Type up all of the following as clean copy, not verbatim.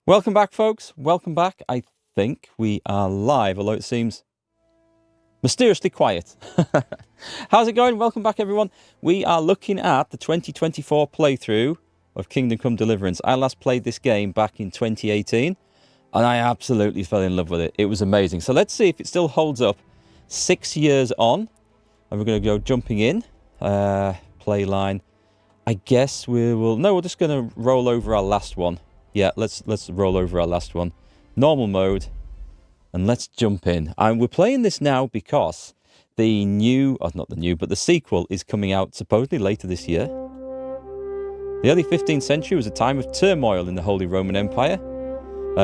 Welcome back, folks. Welcome back. I think we are live, although it seems mysteriously quiet. How's it going? Welcome back, everyone. We are looking at the 2024 playthrough of Kingdom Come Deliverance. I last played this game back in 2018, and I absolutely fell in love with it. It was amazing. So let's see if it still holds up 6 years on. And we're going to go jumping in. Play line. I guess we will... No, we're just going to roll over our last one. Yeah, let's roll over our last one. Normal mode. And let's jump in. And we're playing this now because the new... Oh, not the new, but the sequel is coming out supposedly later this year. The early 15th century was a time of turmoil in the Holy Roman Empire,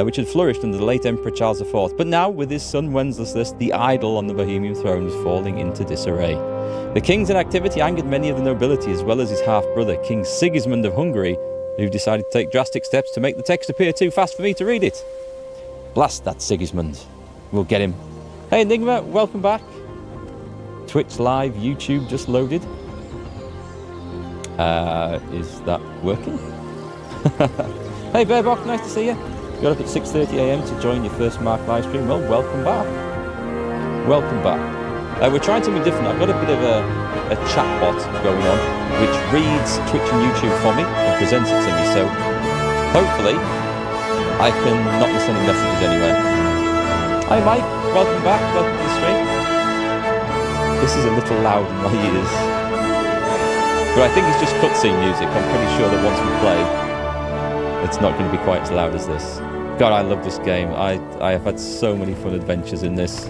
which had flourished under the late Emperor Charles IV. But now, with his son Wenceslas, the idol on the Bohemian throne was falling into disarray. The king's inactivity angered many of the nobility, as well as his half-brother, King Sigismund of Hungary, who decided to take drastic steps to make the text appear too fast for me to read it. Blast that Sigismund. We'll get him. Hey, Enigma, welcome back. Twitch Live, YouTube just loaded. Is that working? Hey, Bearbok, nice to see you. Got up at 6:30 AM to join your first Mark live stream. Well, welcome back. Welcome back. We're trying something different. I've got a bit of a chatbot going on, which reads Twitch and YouTube for me and presents it to me. So hopefully I can not miss any messages anywhere. Hi, Mike. Welcome back. Welcome to the stream. This is a little loud in my ears, but I think it's just cutscene music. I'm pretty sure that once we play, it's not going to be quite as loud as this. God, I love this game. I have had so many fun adventures in this.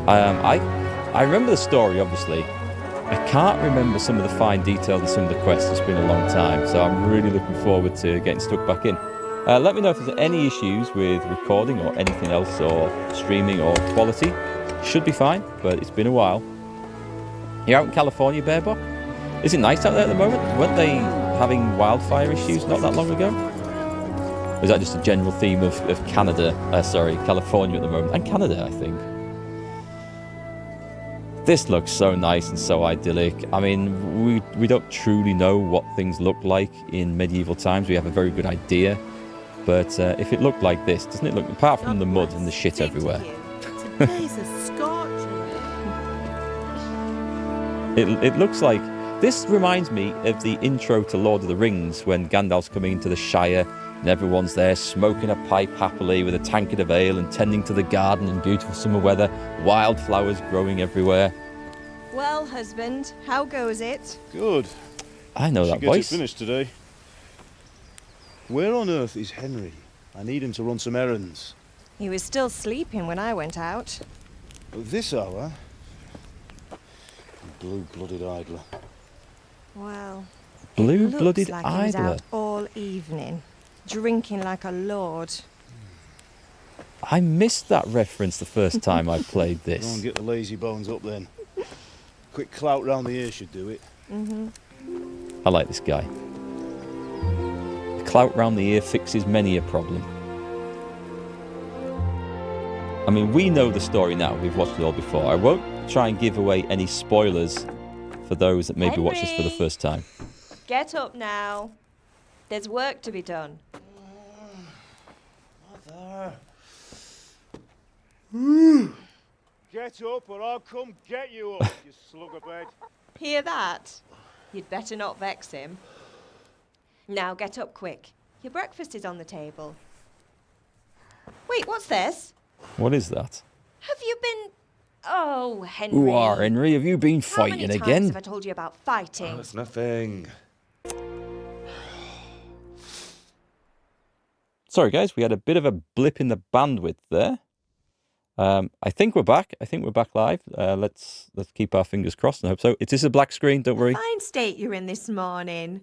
I remember the story, obviously. I can't remember some of the fine details and some of the quests. It's been a long time, so I'm really looking forward to getting stuck back in. Let me know if there's any issues with recording or anything else, or streaming or quality. Should be fine, but it's been a while. You're out in California, Bearbok? Is it nice out there at the moment? Weren't they having wildfire issues not that long ago? Or is that just a general theme of Canada? California at the moment. And Canada, I think. This looks so nice and so idyllic. I mean, we don't truly know what things look like in medieval times. We have a very good idea. But if it looked like this, doesn't it look, apart from the mud and the shit everywhere. Today's a scorcher. It looks like... This reminds me of the intro to Lord of the Rings, when Gandalf's coming into the Shire and everyone's there smoking a pipe happily with a tankard of ale and tending to the garden in beautiful summer weather, wildflowers growing everywhere. Well, husband, how goes it? Good. I know that Should voice. get it finished today. Where on earth is Henry? I need him to run some errands. He was still sleeping when I went out. At this hour? Blue-blooded idler. Well, Blue-blooded looks like he was idler. out all evening, drinking like a lord. I missed that reference the first time I played Go and this. get the lazy bones up then. Quick clout round the ear should do it. I like this guy. The clout round the ear fixes many a problem. I mean, we know the story now. We've watched it all before. I won't try and give away any spoilers for those that maybe watch this for the first time. Get up now. There's work to be done. Mother. Get up or I'll come get you up, you slug of bed. Hear that? You'd better not vex him. Now get up quick. Your breakfast is on the table. Wait, what's this? What is that? Have you been... Oh, Henry. Who are, Henry? Have you been How many fighting times again? have I told you about fighting? Oh, it's nothing. Sorry, guys. We had a bit of a blip in the bandwidth there. I think we're back. I think we're back live. Let's keep our fingers crossed and hope so. It is a black screen. Don't worry. Fine state you're in this morning.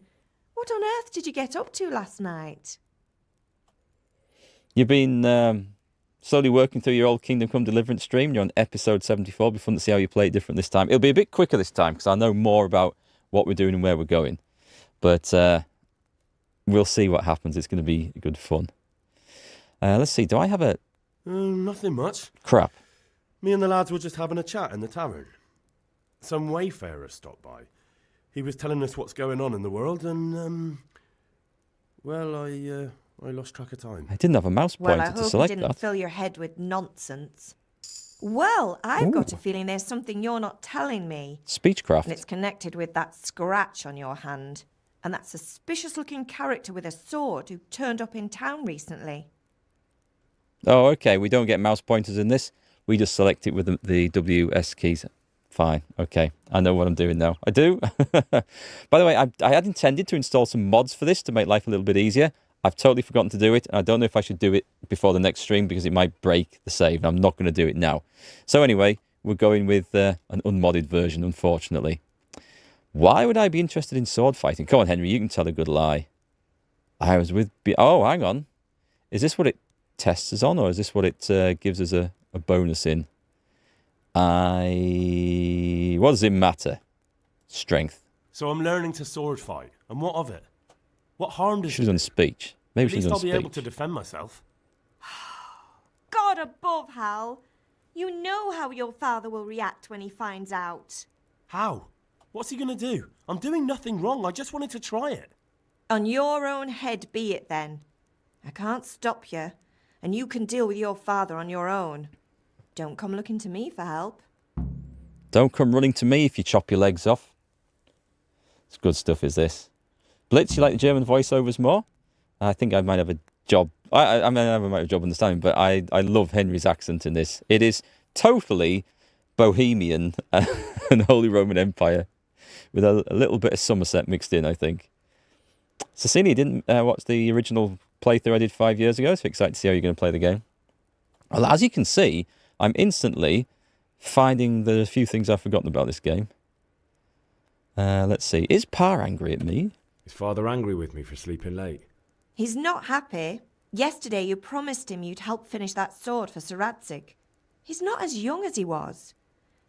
What on earth did you get up to last night? You've been slowly working through your old Kingdom Come Deliverance stream. You're on episode 74. It'll be fun to see how you play it different this time. It'll be a bit quicker this time because I know more about what we're doing and where we're going. But we'll see what happens. It's going to be good fun. Let's see. Do I have a... Nothing much. Crap. Me and the lads were just having a chat in the tavern. Some wayfarer stopped by. He was telling us what's going on in the world, and well, I I lost track of time. I didn't have a mouse Well, pointer I to hope you select didn't that. fill your head with nonsense. Well, I've got a Ooh. feeling there's something you're not telling me. Speechcraft. And it's connected with that scratch on your hand. And that suspicious-looking character with a sword who turned up in town recently. Oh, okay. We don't get mouse pointers in this. We just select it with the WS keys. Fine. Okay. I know what I'm doing now. I do. By the way, I had intended to install some mods for this to make life a little bit easier. I've totally forgotten to do it. And I don't know if I should do it before the next stream because it might break the save. And I'm not going to do it now. So anyway, we're going with an unmodded version, unfortunately. Why would I be interested in sword fighting? Come on, Henry. You can tell a good lie. I was with... Oh, hang on. Is this what it tests us on? Or is this what it gives us a bonus in? What does it matter? Strength. So I'm learning to sword fight. And what of it? What harm does She's it on do? speech. Maybe At she's least on I'll be speech. able to defend myself. God above, Hal. You know how your father will react when he finds out. How? What's he going to do? I'm doing nothing wrong. I just wanted to try it. On your own head be it then. I can't stop you, and you can deal with your father on your own. Don't come looking to me for help. Don't come running to me if you chop your legs off. It's good stuff, is this? Blitz, you like the German voiceovers more? I think I might have a job. I might have a job understanding, but I love Henry's accent in this. It is totally Bohemian and Holy Roman Empire with a little bit of Somerset mixed in, I think. Cecilia didn't watch the original playthrough I did 5 years ago, so excited to see how you're going to play the game. Well, as you can see, I'm instantly finding the few things I've forgotten about this game. Let's see. Is Pa angry at me? Is father angry with me for sleeping late? He's not happy. Yesterday you promised him you'd help finish that sword for Sir Radzig. He's not as young as he was,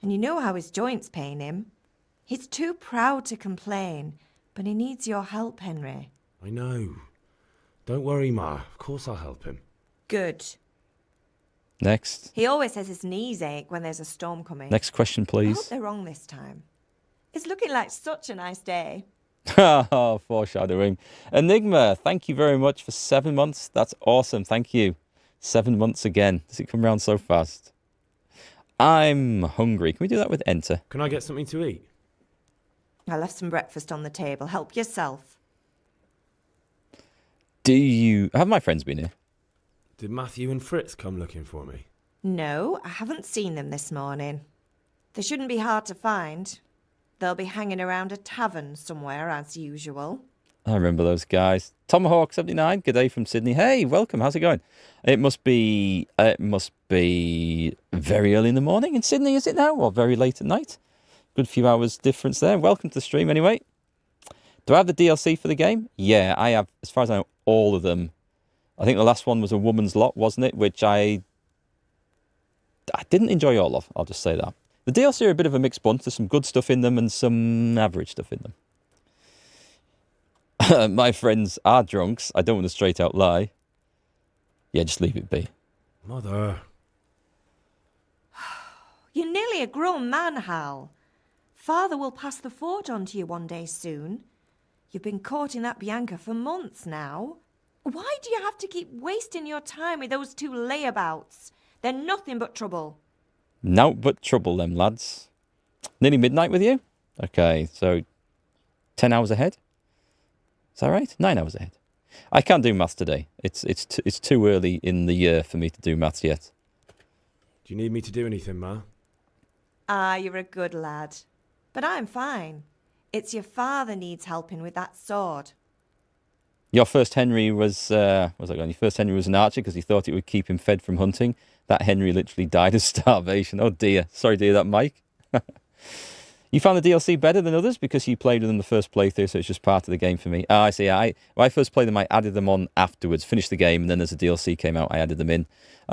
and you know how his joints pain him. He's too proud to complain, but he needs your help, Henry. I know. Don't worry, Ma. Of course I'll help him. Good. Next. He always says his knees ache when there's a storm coming. Next question, I hope please. they're wrong this time. It's looking like such a nice day. Oh, foreshadowing. Enigma, thank you very much for 7 months. That's awesome. Thank you. 7 months again. Does it come around so fast? I'm hungry. Can we do that with enter? Can I get something to eat? I left some breakfast on the table. Help yourself. Have my friends been here? Did Matthew and Fritz come looking for me? No, I haven't seen them this morning. They shouldn't be hard to find. They'll be hanging around a tavern somewhere, as usual. I remember those guys. Tomahawk 79, good day from Sydney. Hey, welcome. How's it going? It must be very early in the morning in Sydney, is it now? Or very late at night? Good few hours difference there. Welcome to the stream anyway. Do I have the DLC for the game? Yeah, I have, as far as I know, all of them. I think the last one was a woman's lot, wasn't it? Which I didn't enjoy all of. I'll just say that. The DLC are a bit of a mixed bunch. There's some good stuff in them and some average stuff in them. My friends are drunks. I don't want to straight out lie. Yeah, just leave it be. Mother. You're nearly a grown man, Hal. Father will pass the fort on to you one day soon. You've been courting that Bianca for months now. Why do you have to keep wasting your time with those two layabouts? They're nothing but trouble. No, but trouble them, lads. Nearly midnight with you? Okay, so 10 hours ahead? Is that right? 9 hours ahead. I can't do maths today. It's too early in the year for me to do maths yet. Do you need me to do anything, Ma? Ah, you're a good lad. But I'm fine. It's your father needs helping with that sword. Your first Henry was, Your first Henry was an archer because he thought it would keep him fed from hunting. That Henry literally died of starvation. Oh dear. Sorry to hear that, Mike. You found the DLC better than others because you played with them the first playthrough, so it's just part of the game for me. I see. When I first played them, I added them on afterwards, finished the game, and then as the DLC came out, I added them in.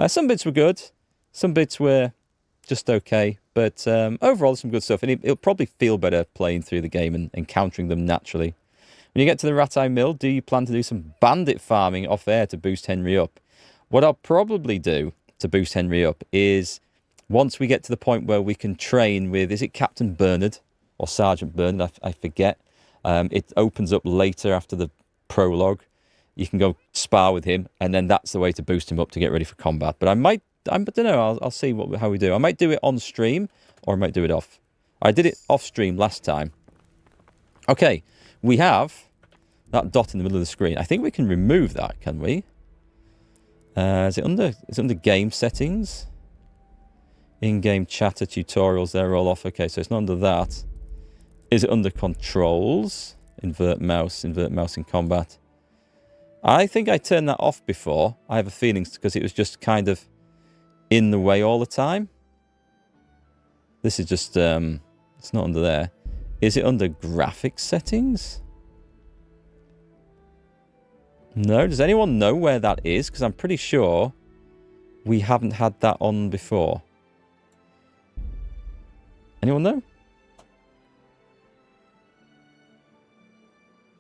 Some bits were good. Some bits were just okay. But overall, some good stuff. And it'll probably feel better playing through the game and encountering them naturally. When you get to the Rat-Eye Mill, do you plan to do some bandit farming off air to boost Henry up? What I'll probably do to boost Henry up is once we get to the point where we can train with, is it Captain Bernard or Sergeant Bernard? I forget. It opens up later after the prologue. you can go spar with him, and then that's the way to boost him up to get ready for combat. But I don't know, I'll see how we do. I might do it on stream, or I might do it off. I did it off stream last time. Okay, we have that dot in the middle of the screen. I think we can remove that, can we? Is it under game settings? In-game chatter tutorials, they're all off. Okay, so it's not under that. Is it under controls? Invert mouse in combat. I think I turned that off before. I have a feeling because it was just kind of in the way all the time. This is just, it's not under there. Is it under graphics settings? No, does anyone know where that is? Because I'm pretty sure we haven't had that on before. Anyone know?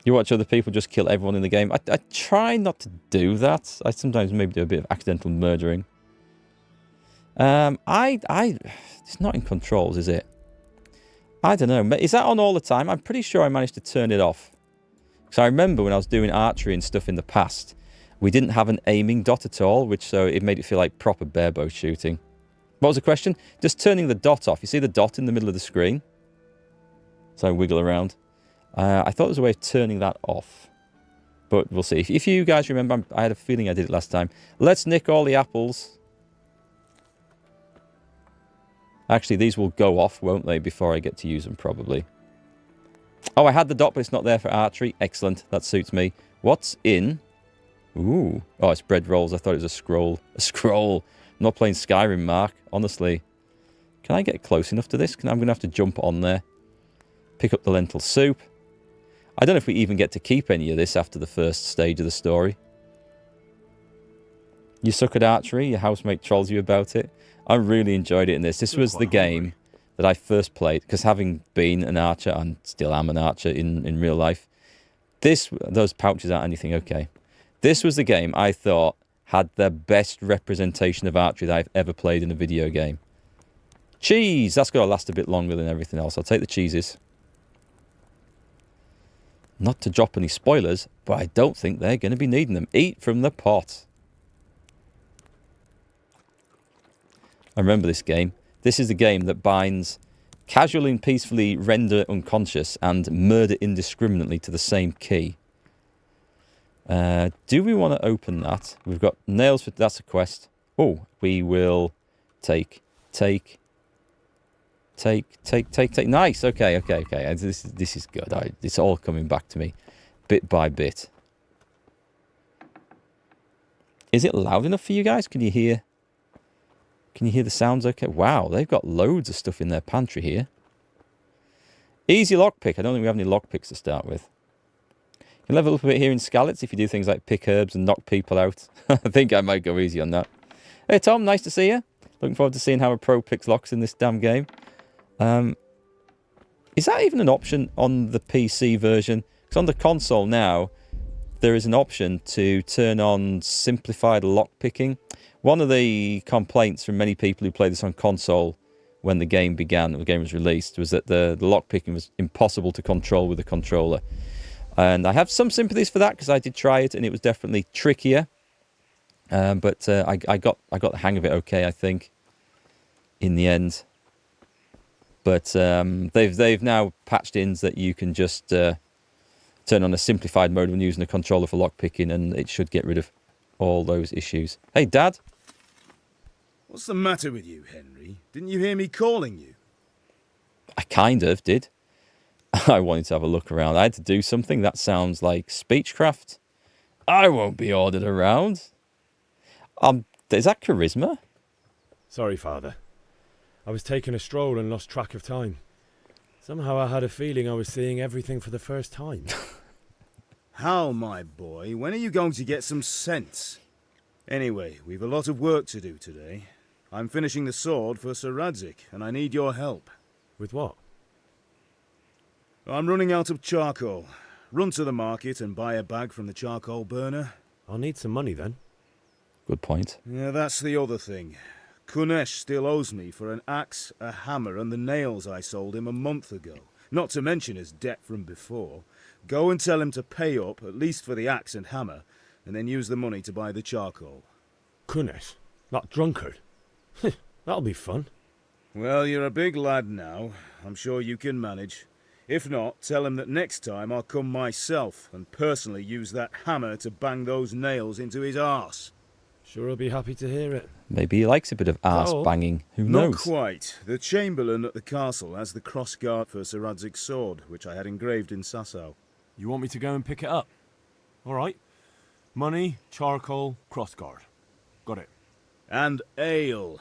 You watch other people just kill everyone in the game. I try not to do that. I sometimes maybe do a bit of accidental murdering. It's not in controls, is it? I don't know. Is that on all the time? I'm pretty sure I managed to turn it off. Because I remember when I was doing archery and stuff in the past, we didn't have an aiming dot at all, so it made it feel like proper barebow shooting. What was the question? Just turning the dot off. You see the dot in the middle of the screen? So I wiggle around. I thought there was a way of turning that off. But we'll see. If you guys remember, I had a feeling I did it last time. Let's nick all the apples. Actually, these will go off, won't they, before I get to use them, probably. Oh, I had the dot, but it's not there for archery. Excellent. That suits me. What's in? Ooh. Oh, it's bread rolls. I thought it was a scroll. A scroll. I'm not playing Skyrim, Mark. Honestly. Can I get close enough to this? I'm going to have to jump on there. Pick up the lentil soup. I don't know if we even get to keep any of this after the first stage of the story. You suck at archery. Your housemate trolls you about it. I really enjoyed it in this. This was the game that I first played, because having been an archer, and still am an archer in real life, those pouches aren't anything, okay. This was the game I thought had the best representation of archery that I've ever played in a video game. Cheese! That's got to last a bit longer than everything else. I'll take the cheeses. Not to drop any spoilers, but I don't think they're going to be needing them. Eat from the pot. I remember this game. This is the game that binds casually and peacefully render unconscious and murder indiscriminately to the same key. Do we want to open that? We've got nails for... That's a quest. Oh, we will take. Nice. Okay. This is good. It's all coming back to me bit by bit. Is it loud enough for you guys? Can you hear the sounds okay? Wow, they've got loads of stuff in their pantry here. Easy lockpick. I don't think we have any lockpicks to start with. You can level up a bit here in Skalitz if you do things like pick herbs and knock people out. I think I might go easy on that. Hey Tom, nice to see you. Looking forward to seeing how a pro picks locks in this damn game. Is that even an option on the PC version? Because on the console now, there is an option to turn on simplified lockpicking. One of the complaints from many people who played this on console when the game began, the game was released, was that the lockpicking was impossible to control with a controller. And I have some sympathies for that, because I did try it and it was definitely trickier. But I got the hang of it okay, I think, in the end. But they've now patched in that you can just turn on a simplified mode when using a controller for lockpicking, and it should get rid of all those issues. Hey, Dad. What's the matter with you, Henry? Didn't you hear me calling you? I kind of did. I wanted to have a look around. I had to do something. That sounds like speechcraft. I won't be ordered around. Is that charisma? Sorry, Father. I was taking a stroll and lost track of time. Somehow I had a feeling I was seeing everything for the first time. Hal, my boy, when are you going to get some sense? Anyway, we've a lot of work to do today. I'm finishing the sword for Sir Radzig, and I need your help. With what? I'm running out of charcoal. Run to the market and buy a bag from the charcoal burner. I'll need some money then. Good point. Yeah, that's the other thing. Kunesh still owes me for an axe, a hammer, and the nails I sold him a month ago. Not to mention his debt from before. Go and tell him to pay up, at least for the axe and hammer, and then use the money to buy the charcoal. Goodness, that drunkard. That'll be fun. Well, you're a big lad now. I'm sure you can manage. If not, tell him that next time I'll come myself and personally use that hammer to bang those nails into his arse. Sure, I'll be happy to hear it. Maybe he likes a bit of arse all? banging. Who Not knows? quite. The chamberlain at the castle has the cross-guard for Sir Radzig's sword, which I had engraved in Sasau. You want me to go and pick it up? All right. Money, charcoal, crossguard. Got it. And ale.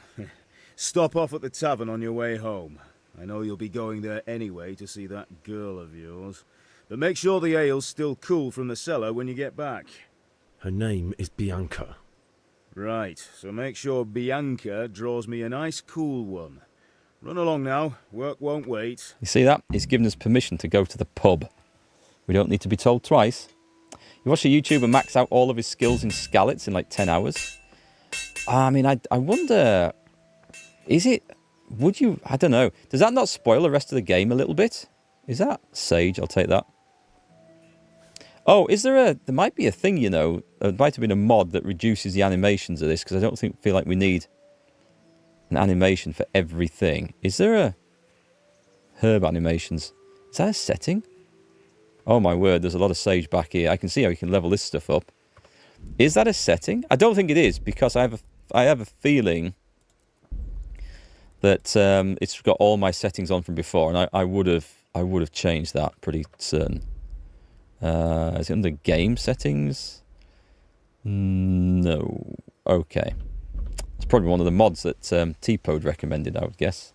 Stop off at the tavern on your way home. I know you'll be going there anyway to see that girl of yours. But make sure the ale's still cool from the cellar when you get back. Her name is Bianca. Right, so make sure Bianca draws me a nice cool one. Run along now. Work won't wait. You see that? He's given us permission to go to the pub. We don't need to be told twice. You watch a YouTuber max out all of his skills in Skalitz in like 10 hours. I mean, I wonder... Is it... Would you... I don't know. Does that not spoil the rest of the game a little bit? Is that Sage? I'll take that. Oh, is there a... There might be a thing, you know. There might have been a mod that reduces the animations of this, because I don't feel like we need an animation for everything. Is there a... Herb animations. Is that a setting? Oh my word, there's a lot of Sage back here. I can see how you can level this stuff up. Is that a setting? I don't think it is, because I have a feeling that it's got all my settings on from before, and I would have changed that, pretty certain. Is it under game settings? No. Okay. It's probably one of the mods that T-Pod recommended, I would guess.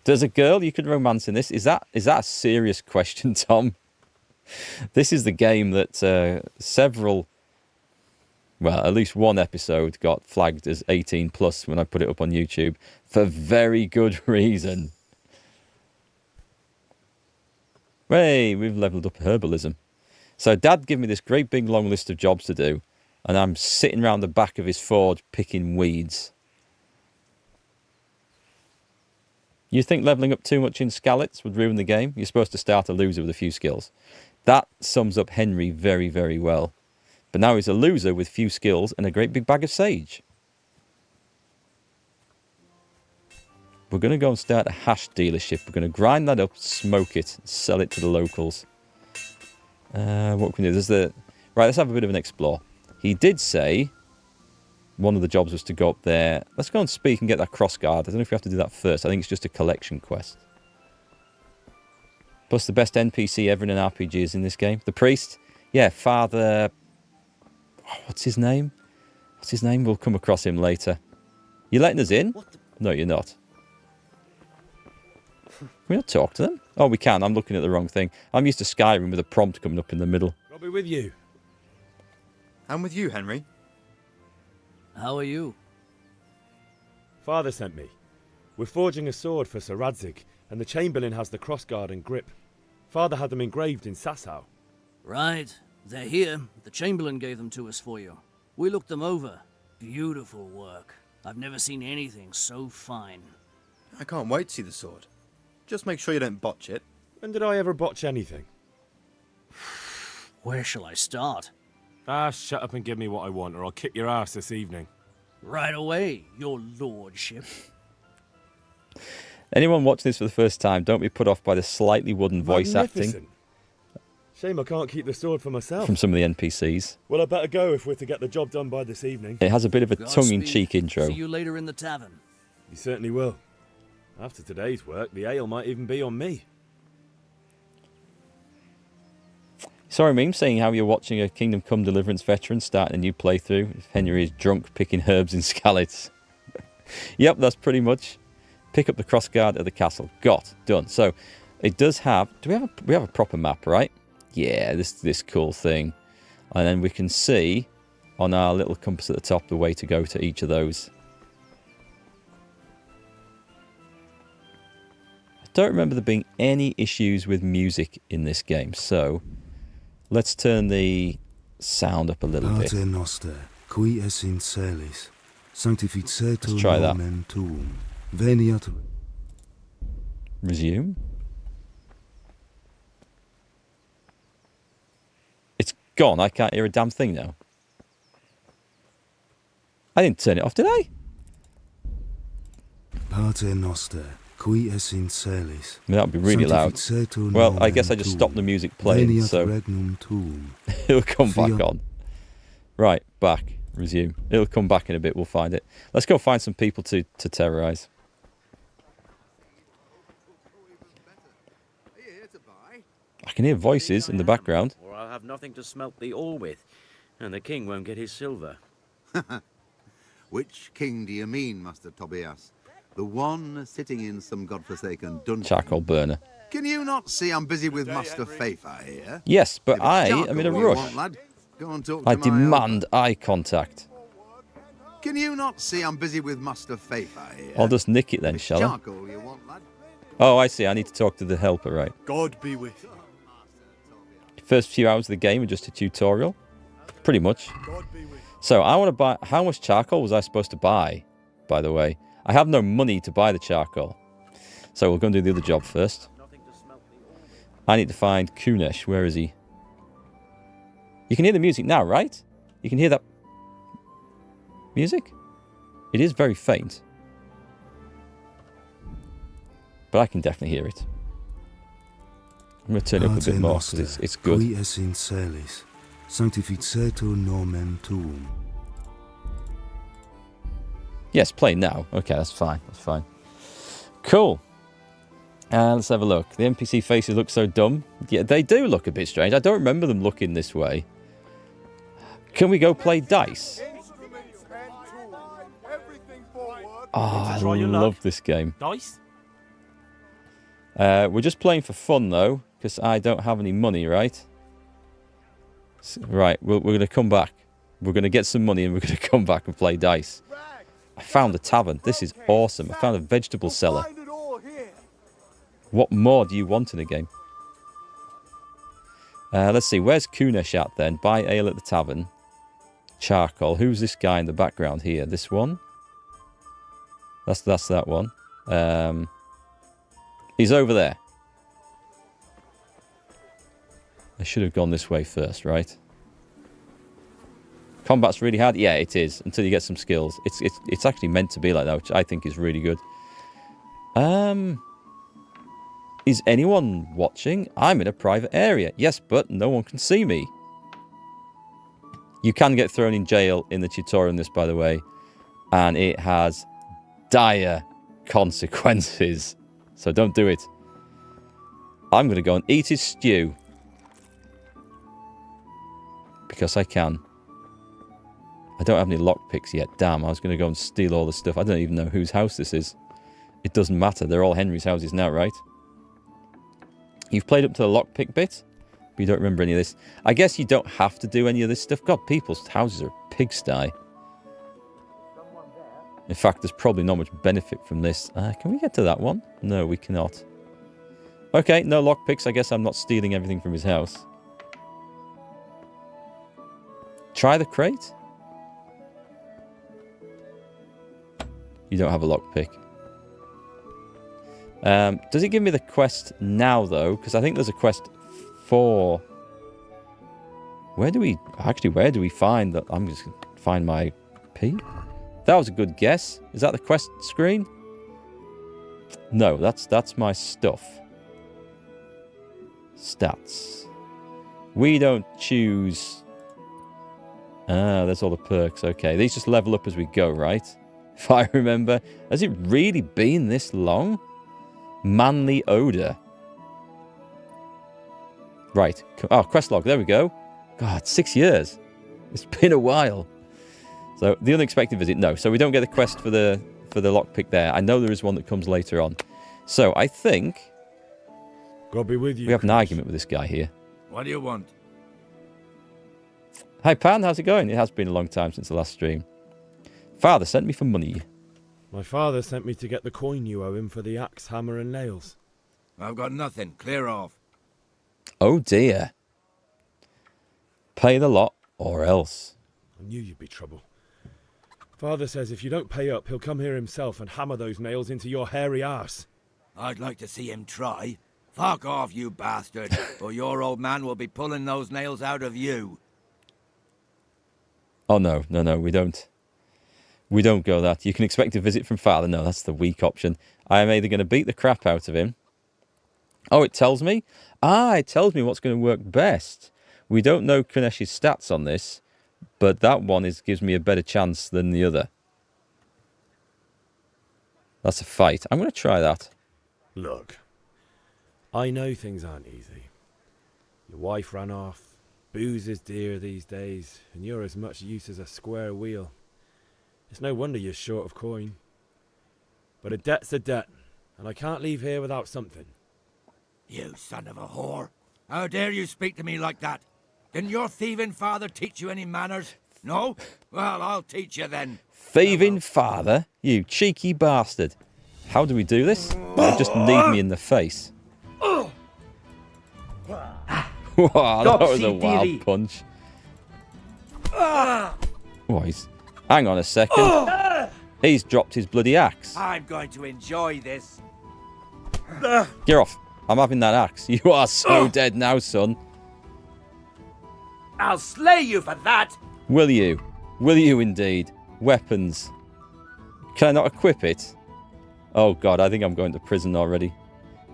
There's a girl you could romance in this. Is that a serious question, Tom? This is the game that several, well, at least one episode got flagged as 18 plus when I put it up on YouTube for very good reason. Hey, we've leveled up herbalism. So Dad gave me this great big long list of jobs to do, and I'm sitting around the back of his forge picking weeds. You think levelling up too much in Skalitz would ruin the game? You're supposed to start a loser with a few skills. That sums up Henry very, very well. But now he's a loser with few skills and a great big bag of sage. We're going to go and start a hash dealership. We're going to grind that up, smoke it, and sell it to the locals. What can we do? Right, let's have a bit of an explore. He did say one of the jobs was to go up there. Let's go and speak and get that crossguard. I don't know if we have to do that first. I think it's just a collection quest. Plus the best NPC ever in an RPG is in this game. The priest. Yeah, Father... Oh, what's his name? What's his name? We'll come across him later. You letting us in? No, you're not. Can we not talk to them? Oh, we can. I'm looking at the wrong thing. I'm used to Skyrim with a prompt coming up in the middle. I'll be with you. I'm with you, Henry. How are you? Father sent me. We're forging a sword for Sir Radzig, and the Chamberlain has the crossguard and grip. Father had them engraved in Sasau. Right. They're here. The Chamberlain gave them to us for you. We looked them over. Beautiful work. I've never seen anything so fine. I can't wait to see the sword. Just make sure you don't botch it. When did I ever botch anything? Where shall I start? Ah, shut up and give me what I want, or I'll kick your ass this evening. Right away, your lordship. Anyone watching this for the first time, don't be put off by the slightly wooden voice acting Shame I can't keep the sword for myself. from some of the NPCs. Well, I better go if we're to get the job done by this evening. It has a bit of a Godspeed. tongue-in-cheek intro. See you later in the tavern. You certainly will. After today's work, the ale might even be on me. Sorry, meme, saying how you're watching a Kingdom Come Deliverance veteran starting a new playthrough. If Henry is drunk picking herbs in Skalitz. Yep, that's pretty much. Pick up the crossguard at the castle. Got done. So it does have. We have a proper map, right? Yeah, this cool thing, and then we can see on our little compass at the top the way to go to each of those. I don't remember there being any issues with music in this game, so let's turn the sound up a little bit. Pater noster, qui es in celis, sanctificetur Let's try that. nomen tuum, veniat... Resume. gone. I can't hear a damn thing now. I didn't turn it off, did I? Pater noster, qui es in celis. I mean, that would be really loud. Well, I guess I just stopped the music playing, so it'll come back on. Right, back. Resume. It'll come back in a bit. We'll find it. Let's go find some people to terrorise. I can hear voices in the background. Or I'll have nothing to smelt the ore with, and the king won't get his silver. Which king do you mean, Master Tobias? The one sitting in some godforsaken dungeon? Charcoal burner. Can you not see I'm busy with Master Fafa here? Yes, but I am in a rush. I demand eye contact. Can you not see I'm busy with Master Fafa here? I'll just nick it then, shall I? Charcoal you want, lad? Oh, I see. I need to talk to the helper, right? God be with you. First few hours of the game are just a tutorial. Pretty much. God be with you. So I want to buy... How much charcoal was I supposed to buy, by the way? I have no money to buy the charcoal. So we're going to do the other job first. I need to find Kunesh. Where is he? You can hear the music now, right? You can hear that music? It is very faint. But I can definitely hear it. I'm going to turn it up a bit more because it's good. Qui es in celis, sanctificetur nomen tuum. Yes, play now. Okay, that's fine. That's fine. Cool. Let's have a look. The NPC faces look so dumb. Yeah, they do look a bit strange. I don't remember them looking this way. Can we go play dice? Oh, I love this game. Dice? We're just playing for fun, though, because I don't have any money, right? Right, we're going to come back. We're going to get some money and we're going to come back and play dice. I found a tavern. This is awesome. I found a vegetable cellar. What more do you want in a game? Let's see. Where's Kunesh at then? Buy ale at the tavern. Charcoal. Who's this guy in the background here? This one? That's that one. He's over there. I should have gone this way first, right? Combat's really hard. Yeah, it is. Until you get some skills. It's actually meant to be like that, which I think is really good. Is anyone watching? I'm in a private area. Yes, but no one can see me. You can get thrown in jail in the tutorial in this, by the way. And it has dire consequences. So don't do it. I'm going to go and eat his stew. Because I can. I don't have any lockpicks yet. Damn, I was going to go and steal all the stuff. I don't even know whose house this is. It doesn't matter. They're all Henry's houses now, right? You've played up to the lockpick bit, but you don't remember any of this. I guess you don't have to do any of this stuff. God, people's houses are a pigsty. In fact, there's probably not much benefit from this. Can we get to that one? No, we cannot. Okay, no lockpicks. I guess I'm not stealing everything from his house. Try the crate? You don't have a lockpick. Does it give me the quest now, though? Because I think there's a quest for... Where do we find that? I'm just going to find my P. That was a good guess. Is that the quest screen? No, that's my stuff. Stats. We don't choose... there's all the perks. Okay, these just level up as we go, right? If I remember. Has it really been this long? Manly odor. Right. Oh, quest log. There we go. God, 6 years. It's been a while. So the unexpected visit. No. So we don't get the quest for the lockpick there. I know there is one that comes later on. So I think God be with you. We have an argument with this guy here. What do you want? Hi Pan, how's it going? It has been a long time since the last stream. Father sent me for money. My father sent me to get the coin you owe him for the axe, hammer and nails. I've got nothing. Clear off. Oh dear. Pay the lot or else. I knew you'd be trouble. Father says if you don't pay up, he'll come here himself and hammer those nails into your hairy arse. I'd like to see him try. Fuck off, you bastard, or your old man will be pulling those nails out of you. Oh, no, we don't. We don't go that. You can expect a visit from father. No, that's the weak option. I am either going to beat the crap out of him. Oh, it tells me? Ah, it tells me what's going to work best. We don't know Kunesh's stats on this, but that one gives me a better chance than the other. That's a fight. I'm going to try that. Look, I know things aren't easy. Your wife ran off, booze is dear these days, and you're as much use as a square wheel. It's no wonder you're short of coin. But a debt's a debt, and I can't leave here without something. You son of a whore. How dare you speak to me like that? Didn't your thieving father teach you any manners? No? Well, I'll teach you then. Thieving father? You cheeky bastard. How do we do this? Oh, just kneed me in the face. Wow, that was a wild punch. Oh, hang on a second. He's dropped his bloody axe. I'm going to enjoy this. Get off. I'm having that axe. You are so dead now, son. I'll slay you for that. Will you? Will you indeed? Weapons. Can I not equip it? Oh god, I think I'm going to prison already.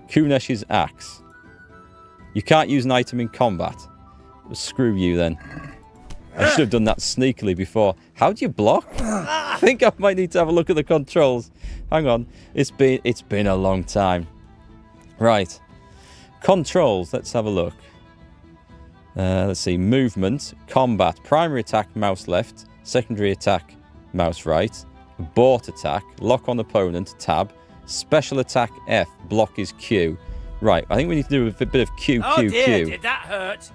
Kunesh's axe. You can't use an item in combat. Well, screw you then. I should have done that sneakily before. How do you block? I think I might need to have a look at the controls. Hang on. It's been a long time. Right. Controls. Let's have a look. Let's see. Movement. Combat. Primary attack, mouse left. Secondary attack, mouse right. Abort attack. Lock on opponent, tab. Special attack, F. Block is Q. Right. I think we need to do a bit of Q, oh Q, dear, Q. Did that hurt?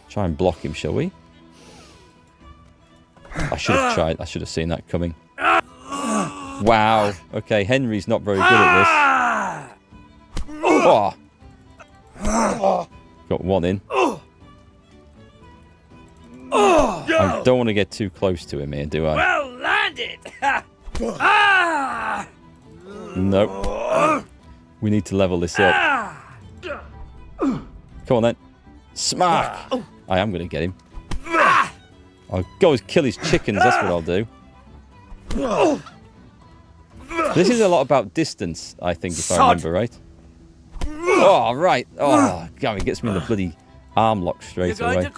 Try and block him, shall we? I should have tried. I should have seen that coming. Wow. Okay, Henry's not very good at this. Oh. Got one in. I don't want to get too close to him here, do I? Well landed. Nope. We need to level this up. Come on then. Smack! I am going to get him. I'll go kill his chickens, that's what I'll do. This is a lot about distance, I think, if I remember right. Oh, right. Oh, God, he gets me in the bloody arm lock straight away.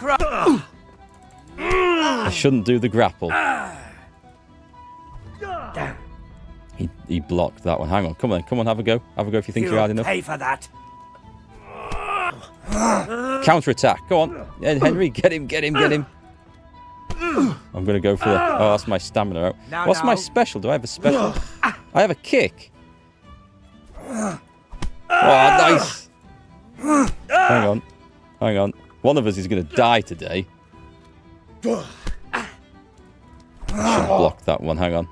I shouldn't do the grapple. He blocked that one. Hang on, come on, have a go. Have a go if you think you're hard enough. Pay for that. Counter-attack. Go on. Henry, get him. I'm going to go for the... Oh, that's my stamina out. What's my special? Do I have a special? I have a kick. Oh, nice. Hang on. One of us is going to die today. I should have blocked that one. Hang on.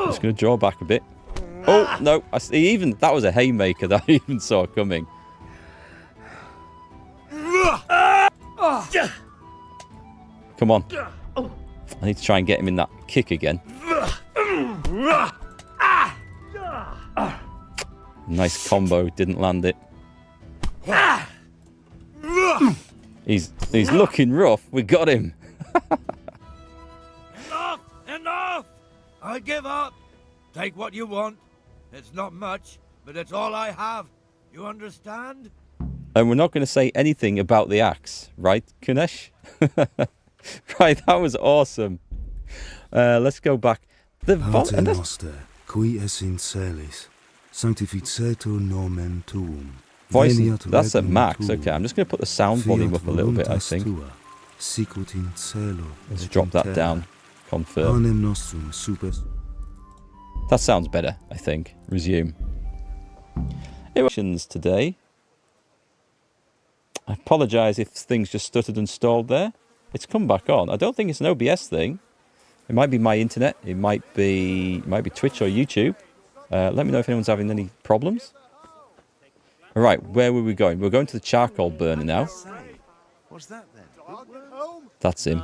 Just going to draw back a bit. Oh, no. That was a haymaker that I even saw coming. Come on. I need to try and get him in that kick again. Nice combo. Didn't land it. He's looking rough. We got him. Enough! I give up. Take what you want. It's not much, but it's all I have. You understand? And we're not going to say anything about the axe, right, Kunesh? Right, that was awesome. Let's go back. Pater Noster, qui es in celis, sanctificetur nomen tuum. Voice, that's at max. Okay, I'm just going to put the sound volume up a little bit, I think. Let's drop that down. Confirm. That sounds better, I think. Resume. Emotions today. I apologise if things just stuttered and stalled there. It's come back on. I don't think it's an OBS thing. It might be my internet. It might be Twitch or YouTube. Let me know if anyone's having any problems. All right, where were we going? We're going to the charcoal burner now. What's that then? That's him.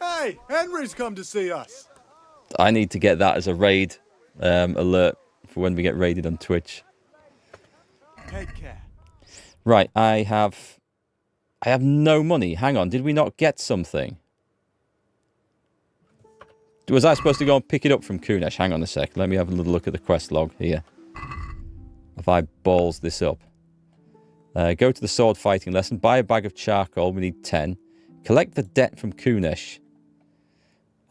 Hey, Henry's come to see us. I need to get that as a raid alert for when we get raided on Twitch. Take care. Right, I have I have no money. Hang on, did we not get something? Was I supposed to go and pick it up from Kunesh? Hang on a sec. Let me have a little look at the quest log here. If I balls this up. Go to the sword fighting lesson. Buy a bag of charcoal. We need 10. Collect the debt from Kunesh.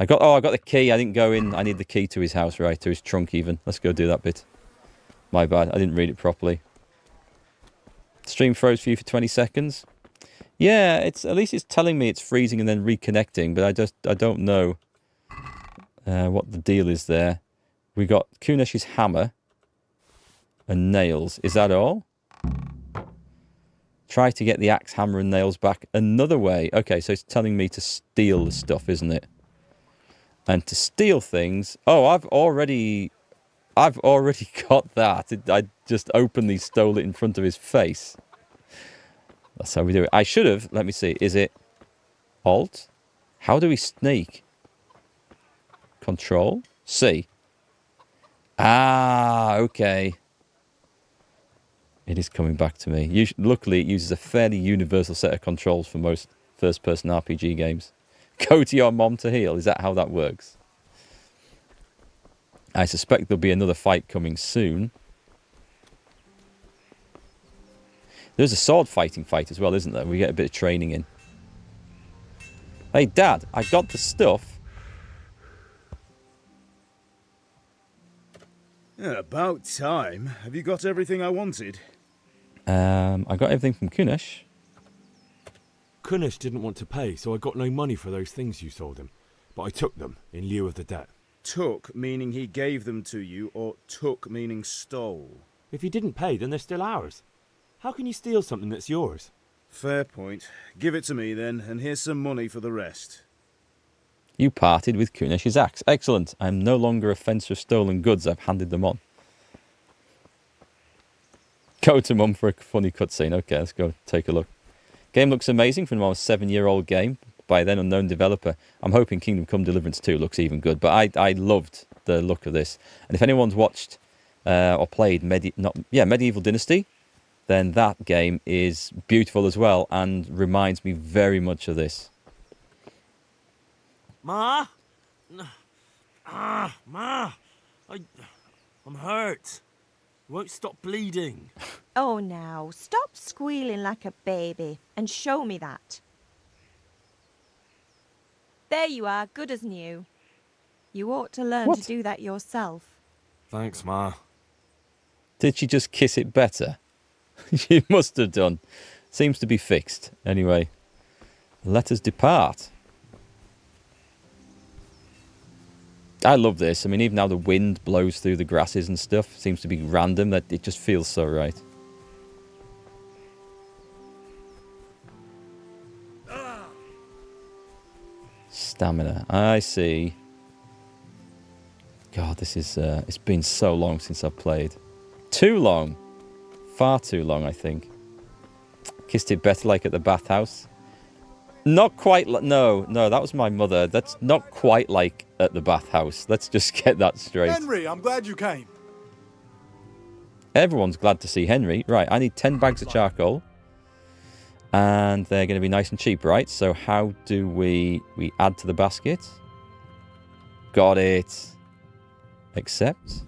I got the key. I didn't go in. I need the key to his house, right? To his trunk even. Let's go do that bit. My bad. I didn't read it properly. Stream froze for you for 20 seconds. Yeah, at least it's telling me it's freezing and then reconnecting, but I don't know what the deal is there. We got Kunesh's hammer and nails. Is that all? Try to get the axe, hammer, and nails back another way. Okay, so it's telling me to steal the stuff, isn't it? And to steal things... Oh, I've already got that. I just openly stole it in front of his face. That's how we do it. I should have... Let me see. Is it Alt? How do we sneak? Control? C. Ah, okay. It is coming back to me. Luckily, it uses a fairly universal set of controls for most first-person RPG games. Go to your mom to heal. Is that how that works? I suspect there'll be another fight coming soon. There's a sword fighting fight as well, isn't there? We get a bit of training in. Hey, Dad, I got the stuff. Yeah, about time. Have you got everything I wanted? I got everything from Kunesh. Kunesh didn't want to pay, so I got no money for those things you sold him. But I took them in lieu of the debt. Took, meaning he gave them to you, or took, meaning stole? If he didn't pay, then they're still ours. How can you steal something that's yours? Fair point. Give it to me then, and here's some money for the rest. You parted with Kunesh's axe. Excellent. I'm no longer a fencer of stolen goods. I've handed them on. Go to Mum for a funny cutscene. Okay, let's go take a look. Game looks amazing from a 7-year-old game by a then unknown developer. I'm hoping Kingdom Come Deliverance 2 looks even good, but I loved the look of this. And if anyone's watched or played Medieval Dynasty, then that game is beautiful as well and reminds me very much of this. Ma? Ma! I'm hurt. It won't stop bleeding. Oh, now, stop squealing like a baby and show me that. There you are, good as new. You ought to learn to do that yourself. Thanks, Ma. Did she just kiss it better? She must have done. Seems to be fixed. Anyway, let us depart. I love this. I mean, even how the wind blows through the grasses and stuff seems to be random. That it just feels so right. Stamina. I see. God, this is... it's been so long since I've played. Too long. Far too long, I think. Kissed it better like at the bathhouse. Not quite... No, that was my mother. That's not quite like at the bathhouse. Let's just get that straight. Henry, I'm glad you came. Everyone's glad to see Henry. Right, I need 10 bags of charcoal. And they're going to be nice and cheap, right? So how do we add to the basket? Got it. Accept.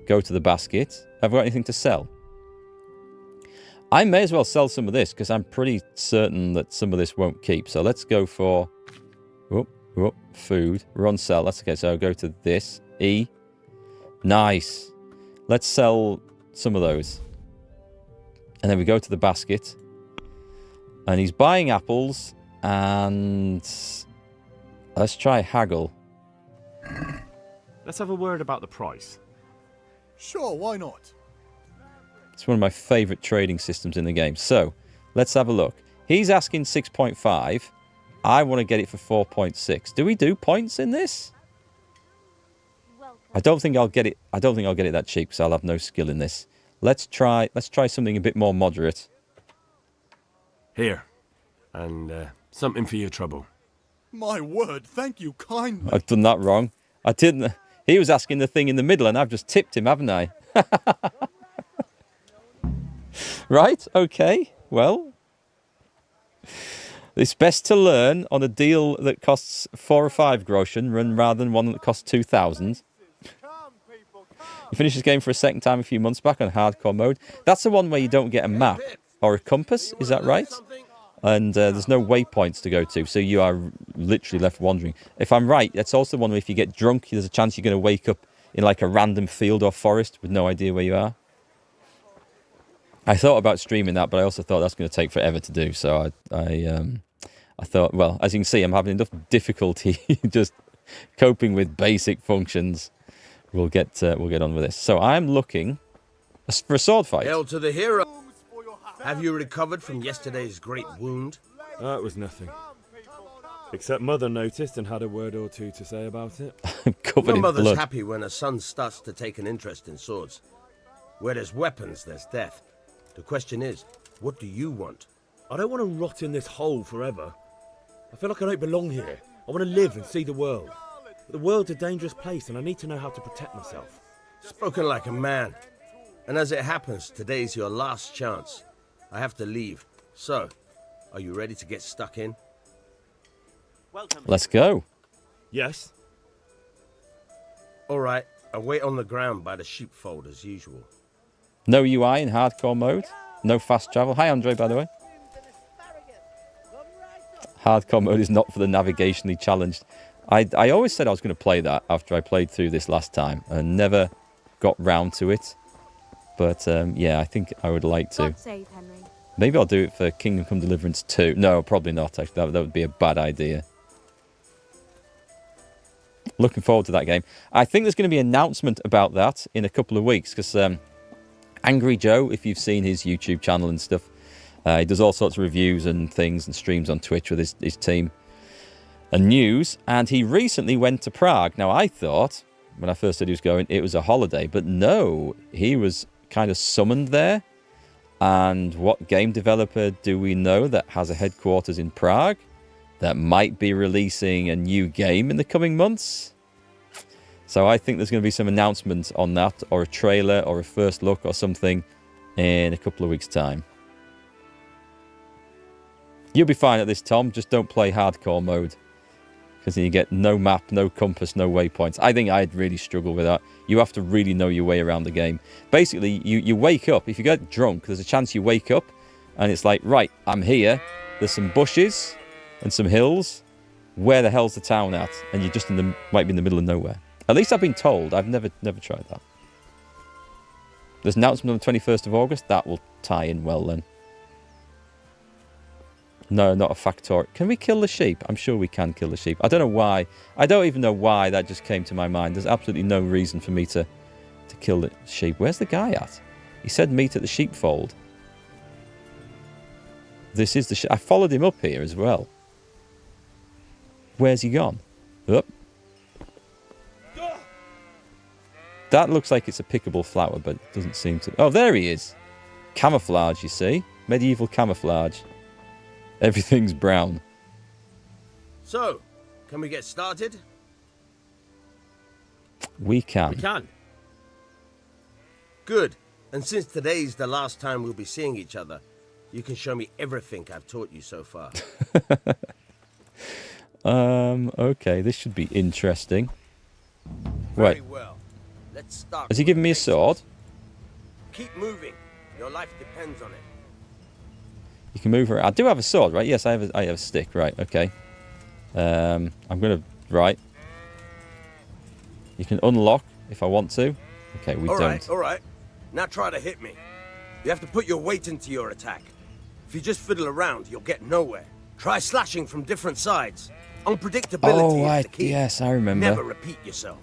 Go to the basket. Have I got anything to sell? I may as well sell some of this because I'm pretty certain that some of this won't keep. So let's go for food. Run sell. That's okay. So I'll go to this. E. Nice. Let's sell some of those. And then we go to the basket. And he's buying apples. And let's try haggle. Let's have a word about the price. Sure, why not? It's one of my favourite trading systems in the game. So, let's have a look. He's asking 6.5. I want to get it for 4.6. Do we do points in this? I don't think I'll get it. I don't think I'll get it that cheap because I'll have no skill in this. Let's try something a bit more moderate. Here. And something for your trouble. My word, thank you kindly. I've done that wrong. I didn't. He was asking the thing in the middle and I've just tipped him, haven't I? Right, okay, well. It's best to learn on a deal that costs 4 or 5 groschen rather than one that costs 2,000. You finished this game for a second time a few months back on hardcore mode. That's the one where you don't get a map or a compass, is that right? And there's no waypoints to go to, so you are literally left wandering. If I'm right, that's also the one where if you get drunk, there's a chance you're going to wake up in like a random field or forest with no idea where you are. I thought about streaming that, but I also thought that's going to take forever to do, so I thought, well, as you can see, I'm having enough difficulty just coping with basic functions. We'll get on with this. So I'm looking for a sword fight. Hail to the hero. Have you recovered from yesterday's great wound? That was nothing. Except Mother noticed and had a word or two to say about it. Covered My in mother's blood. happy when her son starts to take an interest in swords. Where there's weapons, there's death. The question is, what do you want? I don't want to rot in this hole forever. I feel like I don't belong here. I want to live and see the world. But the world's a dangerous place and I need to know how to protect myself. Spoken like a man. And as it happens, today's your last chance. I have to leave. So, are you ready to get stuck in? Let's go. Yes. All right, I'll wait on the ground by the sheepfold as usual. No UI in hardcore mode. No fast travel. Hi, Andre, by the way. Hardcore mode is not for the navigationally challenged. I always said I was going to play that after I played through this last time and never got round to it. But yeah, I think I would like to. Maybe I'll do it for Kingdom Come Deliverance 2. No, probably not. Actually, that would be a bad idea. Looking forward to that game. I think there's going to be an announcement about that in a couple of weeks because Angry Joe, if you've seen his YouTube channel and stuff, he does all sorts of reviews and things and streams on Twitch with his team and news. And he recently went to Prague. Now, I thought, when I first said he was going, it was a holiday. But no, he was kind of summoned there. And what game developer do we know that has a headquarters in Prague that might be releasing a new game in the coming months? So I think there's going to be some announcements on that, or a trailer, or a first look, or something in a couple of weeks' time. You'll be fine at this, Tom. Just don't play hardcore mode. Because then you get no map, no compass, no waypoints. I think I'd really struggle with that. You have to really know your way around the game. Basically, you wake up. If you get drunk, there's a chance you wake up and it's like, right, I'm here. There's some bushes and some hills. Where the hell's the town at? And you're just might be in the middle of nowhere. At least I've been told. I've never tried that. There's an announcement on the 21st of August. That will tie in well then. No, not a factory. Can we kill the sheep? I'm sure we can kill the sheep. I don't know why. I don't even know why that just came to my mind. There's absolutely no reason for me to kill the sheep. Where's the guy at? He said meet at the sheepfold. This is the sheep. I followed him up here as well. Where's he gone? Up. That looks like it's a pickable flower, but it doesn't seem to. Oh, there he is. Camouflage, you see? Medieval camouflage. Everything's brown. So, can we get started? We can. We can. Good. And since today's the last time we'll be seeing each other, you can show me everything I've taught you so far. Okay, this should be interesting. Very Wait. well. Let's start. Has he given me a sword? Keep moving. Your life depends on it. You can move around. I do have a sword, right? Yes, I have a stick, right? Okay. I'm gonna right. You can unlock if I want to. Okay, we don't. All right. Now try to hit me. You have to put your weight into your attack. If you just fiddle around, you'll get nowhere. Try slashing from different sides. Unpredictability is the key. Yes, I remember. Never repeat yourself.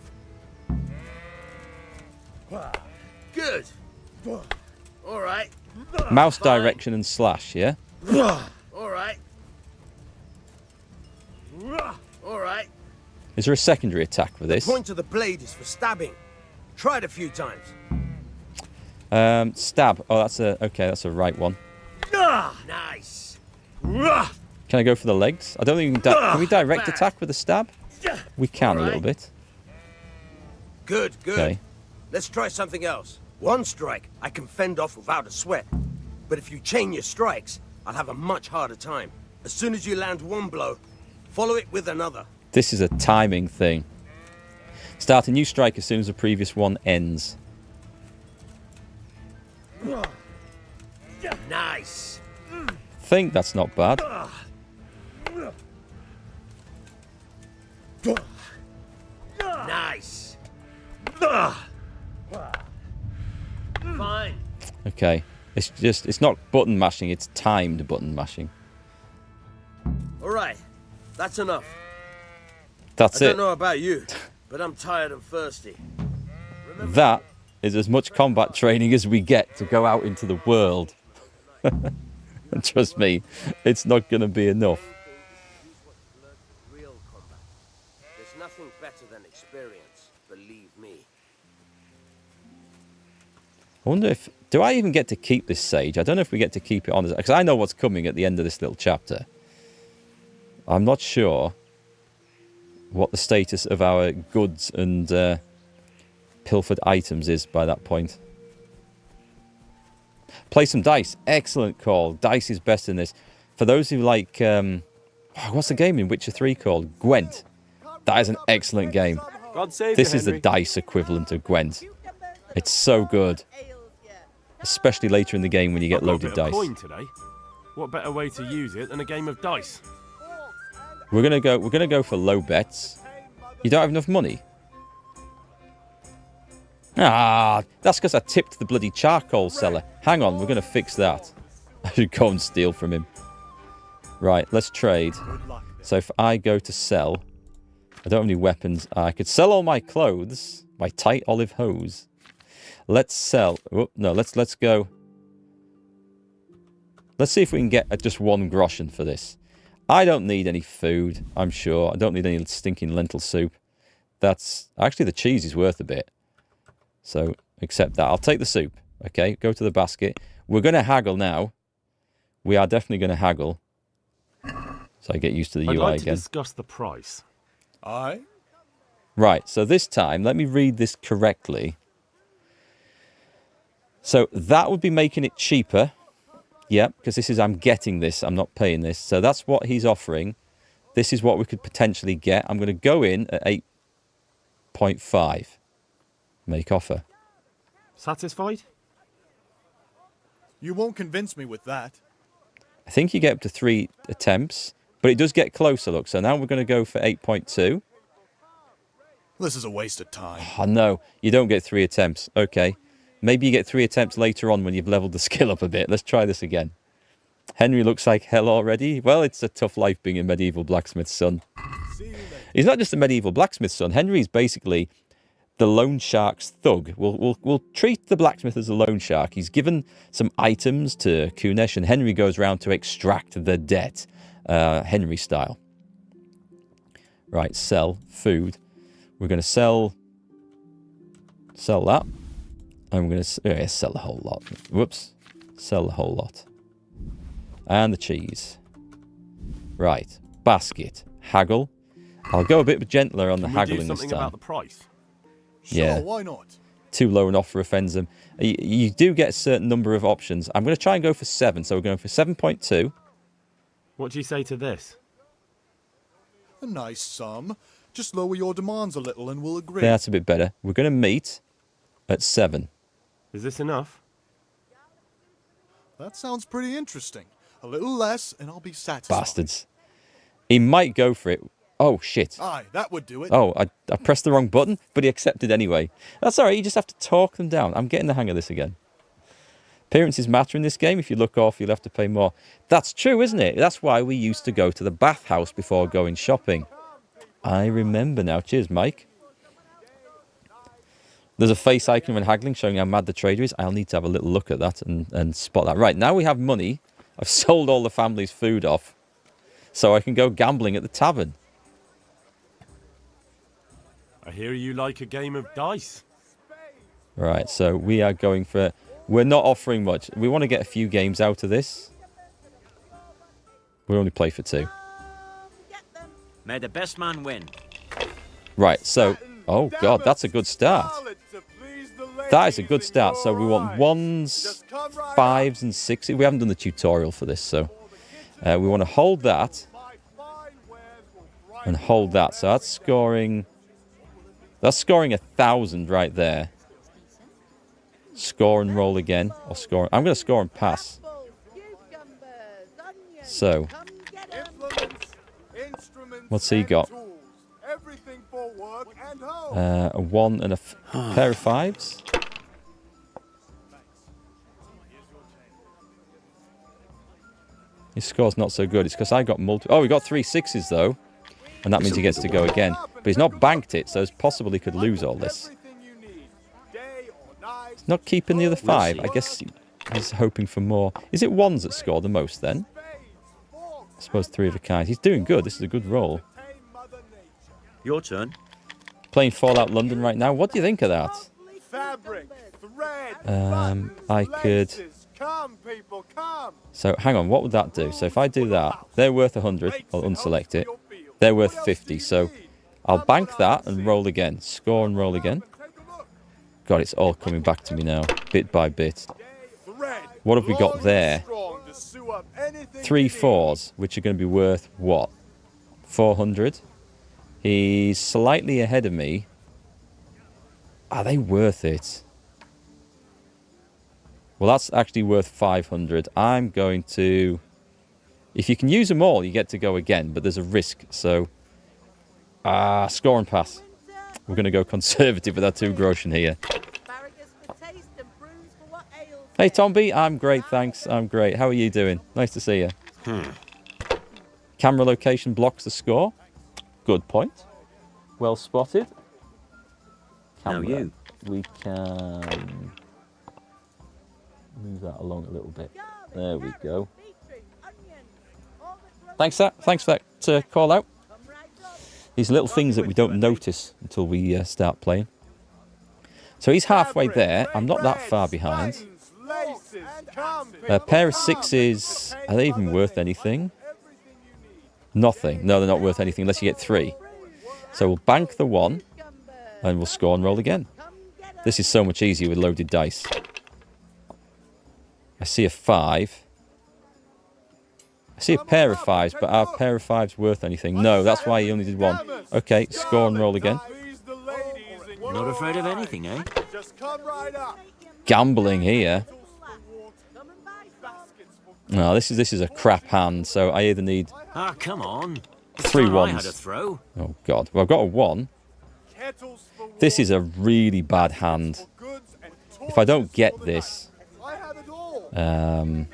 Good. All right. Mouse direction and slash, yeah? All right. All right. Is there a secondary attack for this? The point of the blade is for stabbing. Try it a few times. Stab. Oh, that's a right one. Nice. Can I go for the legs? I don't think we can we direct attack with a stab? We can a little bit. Good. Okay. Let's try something else. One strike, I can fend off without a sweat. But if you chain your strikes, I'll have a much harder time. As soon as you land one blow, follow it with another. This is a timing thing. Start a new strike as soon as the previous one ends. Nice. Think that's not bad. Nice. Fine. Okay. It's not button mashing, it's timed button mashing. All right. That's enough. That's I it. don't know about you, but I'm tired and thirsty. That is as much combat training as we get to go out into the world. And trust me, it's not going to be enough. There's nothing better than experience, believe me. I wonder if... Do I even get to keep this sage? I don't know if we get to keep it on. Because I know what's coming at the end of this little chapter. I'm not sure what the status of our goods and pilfered items is by that point. Play some dice. Excellent call. Dice is best in this. For those who like... what's the game in Witcher 3 called? Gwent. That is an excellent game. God save This you, is the Henry. dice equivalent of Gwent. It's so good. Especially later in the game when you get I've got a loaded bit of dice. coin today. What better way to use it than a game of dice? We're gonna go for low bets. You don't have enough money? Ah, that's because I tipped the bloody charcoal seller. Hang on, we're gonna fix that. I should go and steal from him. Right, let's trade. So if I go to sell, I don't have any weapons. I could sell all my clothes, my tight olive hose. Let's sell. Oh, no, let's go. Let's see if we can get just 1 groschen for this. I don't need any food, I'm sure. I don't need any stinking lentil soup. That's... Actually, the cheese is worth a bit. So, accept that. I'll take the soup. Okay, go to the basket. We're going to haggle now. We are definitely going to haggle. So I get used to the UI I'd like to again. discuss the price. Aye? Right, so this time, let me read this correctly. So that would be making it cheaper. Yep, because this is, I'm getting this, I'm not paying this. So that's what he's offering. This is what we could potentially get. I'm going to go in at 8.5. Make offer. Satisfied? You won't convince me with that. I think you get up to 3 attempts, but it does get closer, look. So now we're going to go for 8.2. This is a waste of time. Oh, no, you don't get 3 attempts. Okay. Maybe you get 3 attempts later on when you've leveled the skill up a bit. Let's try this again. Henry looks like hell already. Well, it's a tough life being a medieval blacksmith's son. He's not just a medieval blacksmith's son. Henry's basically the loan shark's thug. We'll treat the blacksmith as a loan shark. He's given some items to Kunesh, and Henry goes around to extract the debt, Henry style. Right, sell food. We're going to sell that. I'm going to sell the whole lot. Whoops. Sell the whole lot. And the cheese. Right. Basket. Haggle. I'll go a bit gentler on the haggling this time. Can we do something about the price? Sure, why not? Too low an offer offends them. You do get a certain number of options. I'm going to try and go for 7. So we're going for 7.2. What do you say to this? A nice sum. Just lower your demands a little and we'll agree. That's a bit better. We're going to meet at 7. Is this enough? That sounds pretty interesting. A little less and I'll be satisfied. Bastards. He might go for it. Oh, shit. Aye, that would do it. Oh, I pressed the wrong button, but he accepted anyway. That's all right. You just have to talk them down. I'm getting the hang of this again. Appearances matter in this game. If you look off, you'll have to pay more. That's true, isn't it? That's why we used to go to the bathhouse before going shopping. I remember now. Cheers, Mike. There's a face icon when haggling showing how mad the trader is. I'll need to have a little look at that and spot that. Right, now we have money. I've sold all the family's food off, so I can go gambling at the tavern. I hear you like a game of dice. Right, so we are going for... We're not offering much. We want to get a few games out of this. We only play for 2. May the best man win. Right, so... Oh, God, that's a good start. That is a good start. So we want 1s, 5s, and 6s. We haven't done the tutorial for this, so... We want to hold that. And hold that. So that's scoring... That's scoring 1,000 right there. Score and roll again. Or score... I'm going to score and pass. So... What's he got? A 1 and a pair of 5s. His score's not so good. It's because I got multiple... Oh, we got 3 6s, though. And that means he gets to go again. But he's not banked it, so it's possible he could lose all this. He's not keeping the other 5. I guess he's hoping for more. Is it 1s that score the most, then? I suppose 3 of a kind. He's doing good. This is a good roll. Your turn. Playing Fallout London right now. What do you think of that? I could... So, hang on. What would that do? So, if I do that, they're worth 100. I'll unselect it. They're worth 50. So, I'll bank that and roll again. Score and roll again. God, it's all coming back to me now. Bit by bit. What have we got there? 3 4s, which are going to be worth what? 400. He's slightly ahead of me. Are they worth it? Well, that's actually worth 500. I'm going to... If you can use them all, you get to go again, but there's a risk. So, score and pass. We're going to go conservative with our 2 groschen here. Hey, Tomby. I'm great, thanks. I'm great. How are you doing? Nice to see you. Camera location blocks the score. Good point. Well spotted. Camera. Now you. We can move that along a little bit. There we go. Thanks for that call out. These little things that we don't notice until we start playing. So he's halfway there. I'm not that far behind. A pair of 6s. Are they even worth anything? Nothing. No, they're not worth anything unless you get 3. So we'll bank the 1 and we'll score and roll again. This is so much easier with loaded dice. I see a 5. I see a pair of 5s, but are a pair of 5s worth anything? No, that's why he only did 1. Okay, score and roll again. Not afraid of anything, eh? Gambling here. No, this is a crap hand, so I either need... Ah, come on. 3 1s. I had a throw. Oh, God. Well, I've got a 1. This is a really bad hand. If I don't get this, I'm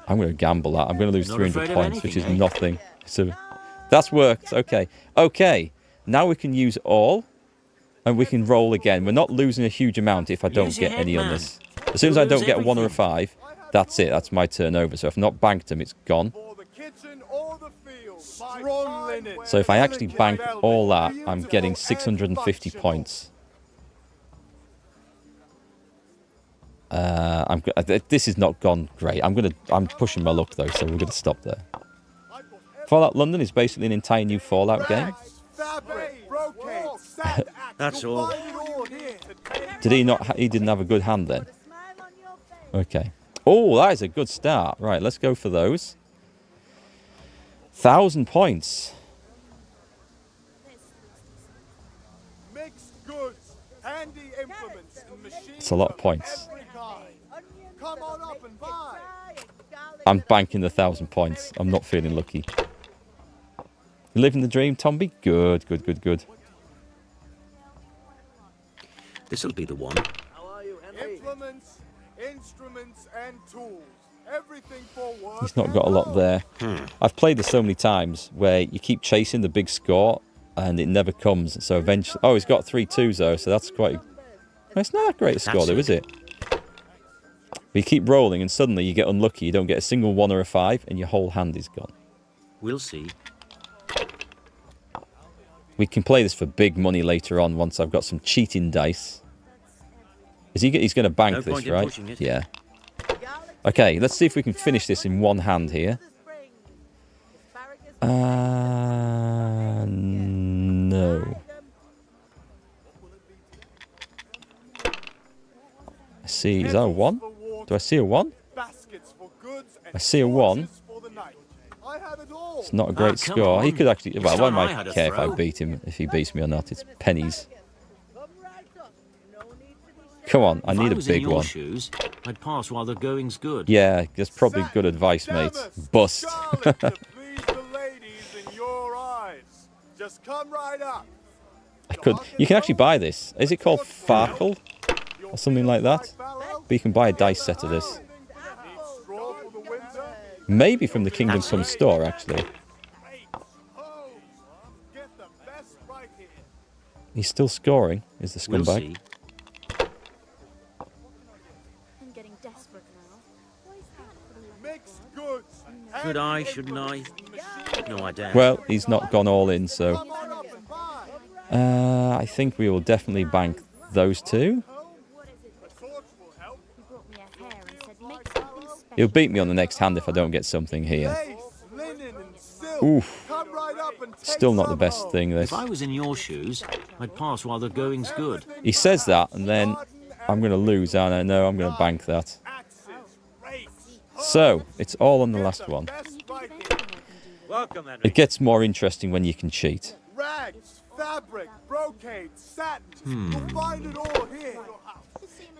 going to gamble that. I'm going to lose 300 points, which is nothing. So that's worked. Okay. Okay. Now we can use all, and we can roll again. We're not losing a huge amount if I don't get any on this. As soon as I don't get a 1 or a 5, that's it. That's my turn over. So if I've not banked them, it's gone. So if I actually bank all that, I'm getting 650 points. This has not gone great. I'm pushing my luck though, so we're gonna stop there. Fallout London is basically an entire new Fallout game. That's all. Did he not? He didn't have a good hand then. Okay. Oh, that is a good start. Right, let's go for those. 1,000 points. It's a lot of points. I'm banking the 1,000 points. I'm not feeling lucky. You living the dream, Tomby? Good, good, good, good. This'll be the one. Implements, instruments, and tools. Everything for work. He's not got a lot there. I've played this so many times where you keep chasing the big score and it never comes. So eventually... Oh, he's got 3 2s though, so that's quite... It's not that great a score though, is it? But you keep rolling and suddenly you get unlucky. You don't get a single 1 or a 5 and your whole hand is gone. We'll see. We can play this for big money later on once I've got some cheating dice. He's going to bank this, right? Yeah. Okay, let's see if we can finish this in one hand here. No. I see, is that a 1? Do I see a 1? I see a 1. It's not a great score. He could actually... Well, why might I care if I beat him, if he beats me or not? It's pennies. Come on, I need a big one. Shoes, I'd pass while the going's good. Yeah, that's probably good advice, mate. Bust. Just come right up. I could. You can actually buy this. Is it called Farkle? Or something like that? But you can buy a dice set of this. Maybe from the Kingdom Come store, actually. He's still scoring, is the scumbag. I'm getting desperate now. Should I, shouldn't I? No, I don't. Well, he's not gone all in, so... I think we will definitely bank those two. He'll beat me on the next hand if I don't get something here. Oof. Still not the best thing, this. If I was in your shoes, I'd pass while the going's good. He says that, and then I'm going to lose, aren't I? No, I'm going to bank that. So, it's all on the last one. It gets more interesting when you can cheat. Rags, fabric, brocade, satin. You'll find it all here.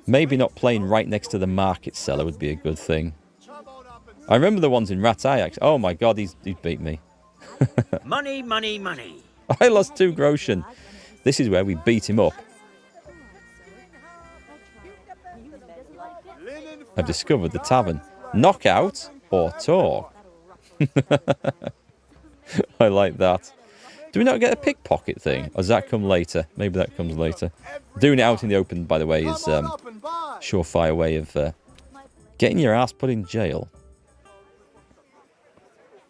Maybe not playing right next to the market cellar would be a good thing. I remember the ones in Radzig. Oh my god, he's beat me. Money, money, money. I lost 2 groschen. This is where we beat him up. I've discovered the tavern. Knockout or talk. I like that. Do we not get a pickpocket thing? Or does that come later? Maybe that comes later. Doing it out in the open, by the way, is a surefire way of getting your ass put in jail.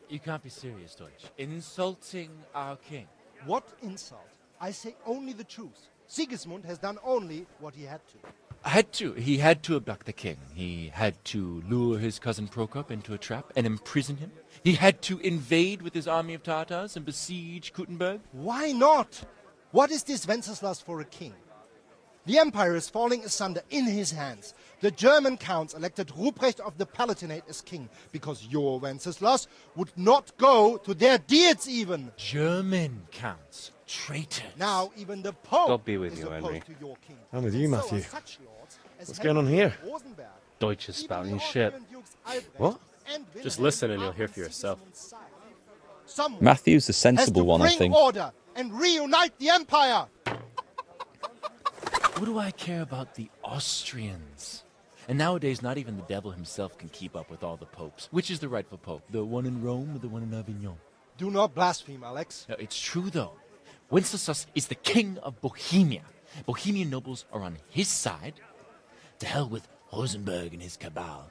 You can't be serious, Deutsch. Insulting our king. What insult? I say only the truth. Sigismund has done only what he had to. He had to abduct the king. He had to lure his cousin Prokop into a trap and imprison him. He had to invade with his army of Tatars and besiege Kuttenberg. Why not? What is this Wenceslas for a king? The empire is falling asunder in his hands. The German counts elected Ruprecht of the Palatinate as king because your Wenceslas would not go to their deeds even. German counts. Traitors. Now even the Pope God be with is you, opposed Henry. to your king. I'm with you, Matthew. What's going on here? Deutsch is spouting shit. What? Just listen and you'll hear for yourself. Matthew's the sensible one, I think. Order and reunite the empire. What do I care about the Austrians? And nowadays, not even the devil himself can keep up with all the popes. Which is the rightful pope? The one in Rome or the one in Avignon? Do not blaspheme, Alex. No, it's true, though. Wenceslas is the king of Bohemia. Bohemian nobles are on his side. To hell with Rosenberg and his cabal.